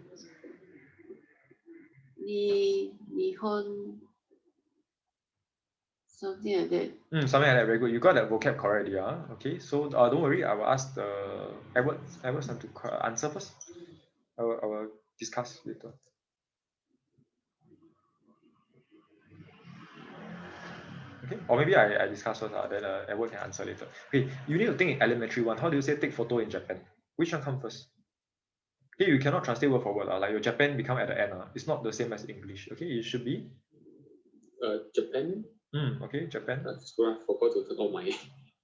日本 something like that. Something like that. Very good. You got that vocab correct already. Okay, so don't worry. I will ask the Edward to answer first. I will discuss later. Okay, or maybe I discuss first, then Edward can answer later. Okay, you need to think in elementary 1. How do you say take photo in Japan? Which one comes first? Okay, you cannot translate word for word. Like your Japan become at the end. It's not the same as English. Okay, it should be Japan. Okay, Japan. So I forgot to turn on my.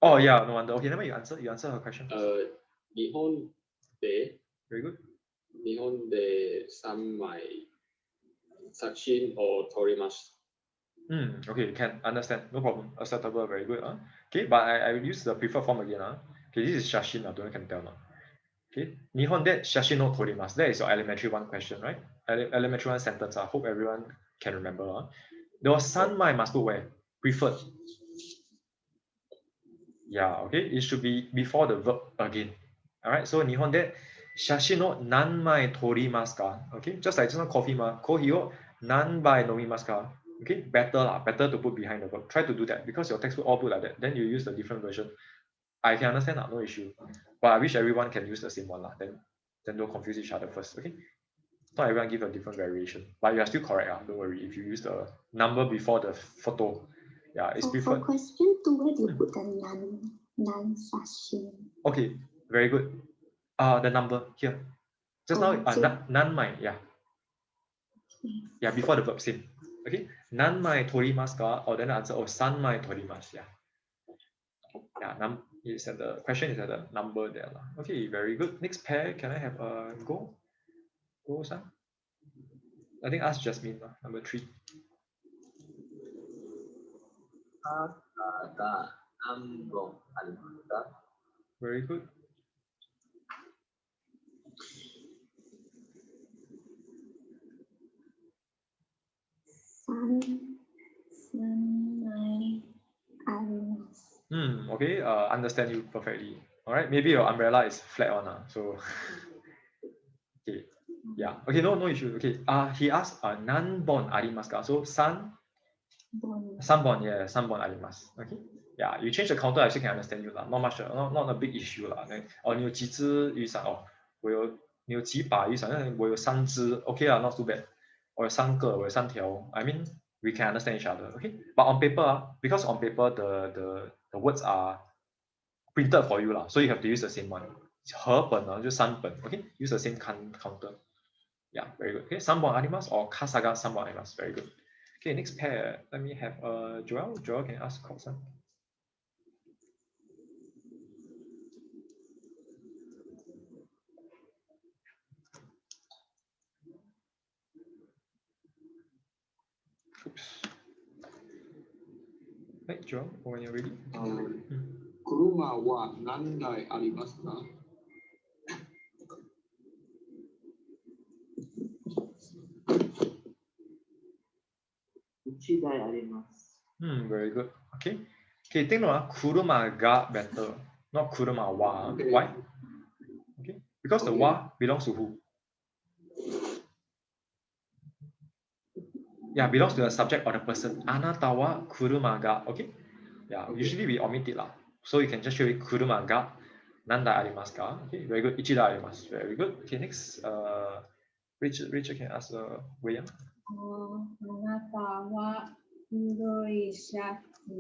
Oh yeah, no wonder. Okay, never mind, you answer her question. Nihon de. Very good. Nihon de 3枚写真を撮ります。Okay, can understand. No problem. Acceptable. Very good. Okay, but I will use the preferred form again. Okay, this is shashin. Don't you can tell now. Okay, Nihon de shashin no torimasu. That is your elementary 1 question, right? Elementary 1 sentence. I hope everyone can remember. There was 3枚 must put where? Preferred. Yeah, okay. It should be before the verb again. Alright, so Nihon de shashin no nanmai torimasu ka? Okay, just like just now coffee ma. Kohi o nanbai nomimasu ka? Okay, better to put behind the verb. Try to do that because your textbook all put like that. Then you use the different version. I can understand no issue. But I wish everyone can use the same one then don't confuse each other first. Okay. Not everyone give a different variation. But you are still correct. Don't worry. If you use the number before the photo. Yeah, it's preferred. For question 2, where do you put the nan sashin? Okay, very good. The number here. Just now nanmai, yeah. Yeah, before the verb same. Okay, nanmai torimasu ka, or then the answer 3枚 torimasu. Yeah, is at the question is at the number there. Okay, very good. Next pair, can I have a go? Go-san? I think ask Jasmine, number 3. Very good. Okay, understand you perfectly. All right, maybe your umbrella is flat on, so okay. Yeah. Okay. No issue. Okay. He asked nanbon arimasu ka? So sanbon. Yeah. Sanbon arimasu. Okay. Yeah. You change the counter, I still can understand you lah. Not much. Not a big issue lah. 你有几只雨伞？你有几把雨伞？我有3只。Okay 啦 not too bad. 我有3个，我有3条。I mean, we can understand each other. Okay. But on paper, because on paper the words are printed for you lah, so you have to use the same one. 和本呢就3本。Okay. Use the same counter. Yeah, very good. Okay, 3本あります or 傘が3本あります。Very good. Okay, next pair. Let me have Joel. Joel, can you ask Coxon? Oops. Hey, Joel, when you're ready. 車は何台ありますか？1台あります。Very good. Okay. Okay, take note, kuruma ga better, not kuruma wa. Okay. Why? Okay, because the wa belongs to who? Yeah, belongs to the subject or the person. Anata wa kuruma ga. Okay. Yeah, usually we omit it lah. So you can just show it kuruma ga nanda arimasu ka. Okay, very good. Ichida arimasu. Very good. Okay, next. Richard can ask Wei Yang. あなたは黒いシャツ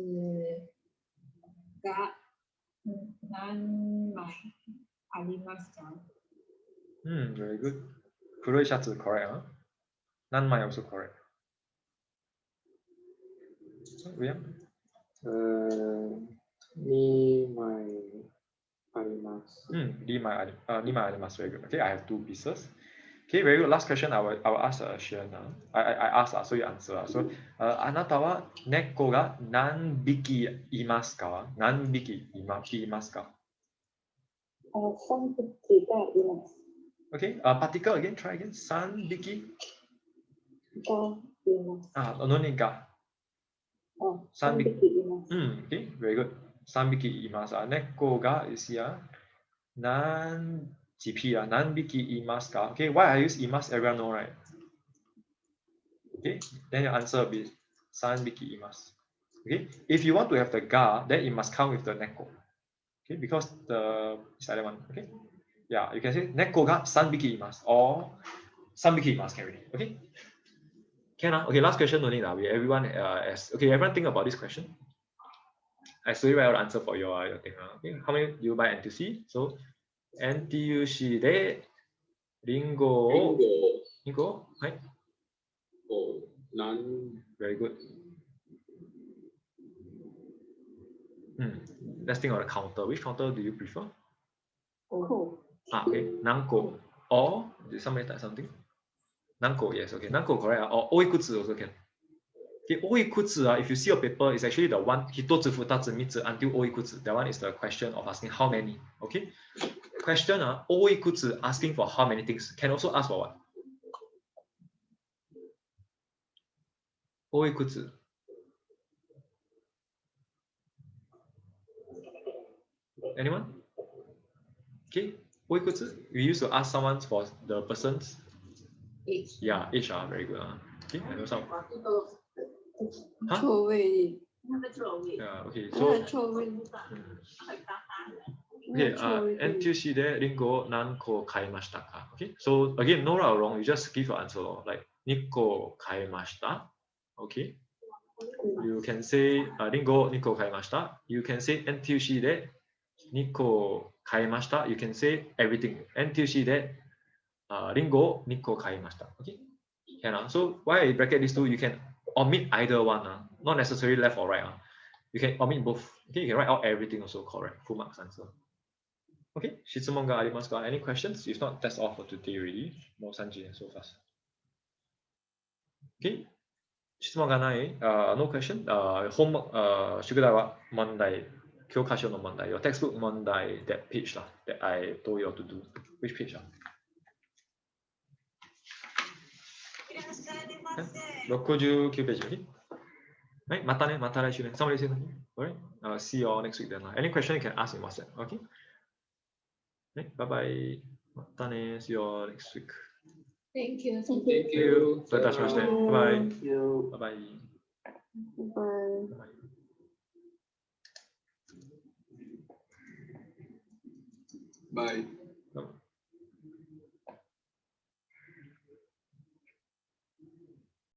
が何枚ありますか？ Very good. 黒いシャツ correct, huh? 何枚 also correct. Wei Yang? 2枚あります。2枚あります。Very good. Okay, I have 2 pieces. Okay, very good. Last question, I will ask Shion. I ask, so you answer. So, あなたは猫が何匹いますか？何匹いますか？ 3匹がいます。Okay, particle again, try again. 3匹がいます。no need が。3匹います。Okay, very good. 3匹います。猫が is here. 几匹何匹いますか? Okay, why I use います? Everyone know, right? Okay, then your answer will be 3匹います. Okay, if you want to have the ga, then it must come with the neko. Okay, because the silent one. Okay, yeah, you can say neko ga 3匹います or 3匹います can read. Okay, can okay, last question no need we everyone okay, everyone think about this question. I slowly write out the answer for your thing. Okay, how many do you buy NTUC? So NTUC でリンゴをはい。Very good. Let's think of the counter. Which counter do you prefer? Okay. 何個 or did somebody type something? 何個 yes, okay. 何個 correct. Or 多いくつ also can. Okay, 多いくつ if you see your paper, it's actually the one 一つ二つ三つ until 多いくつ That one is the question of asking how many. Okay. Question 多いくつ asking for how many things. Can also ask for what? 多いくつ Anyone? Okay. 多いくつ We used to ask someone for the person's Age. Yeah, age. Very good. Okay, I know some. Huh? 臭味 Yeah, okay. So 臭味 okay, NTUC でリンゴを何個買いましたか? Okay, so again, no right or wrong, you just give your answer. Like 2個買いました Okay, you can say リンゴ2個買いました You can say NTUC で2個買いました You can say everything. NTUC でリンゴを2個買いました Okay, can so why I bracket these two? You can omit either one, not necessarily left or right. You can omit both. Okay, you can write out everything also correct. Full marks answer. Okay, 質問がありますか? Any questions? If not, that's all for today already. もう3時 so fast. Okay, 質問がない no question. Homework 宿題は問題教科書の問題 Your textbook 問題 that page that I told you all to do. Which page? 69ページ okay? はい、またね、また来週ね。Somebody say something? Alright, see you all next week then. Any question you can ask in WhatsApp, okay? はい、bye bye. またね、see you all next week. Thank you. Thank you. どういたしまして。バイバイ。 Thank you. バイバイ。 Bye. Bye.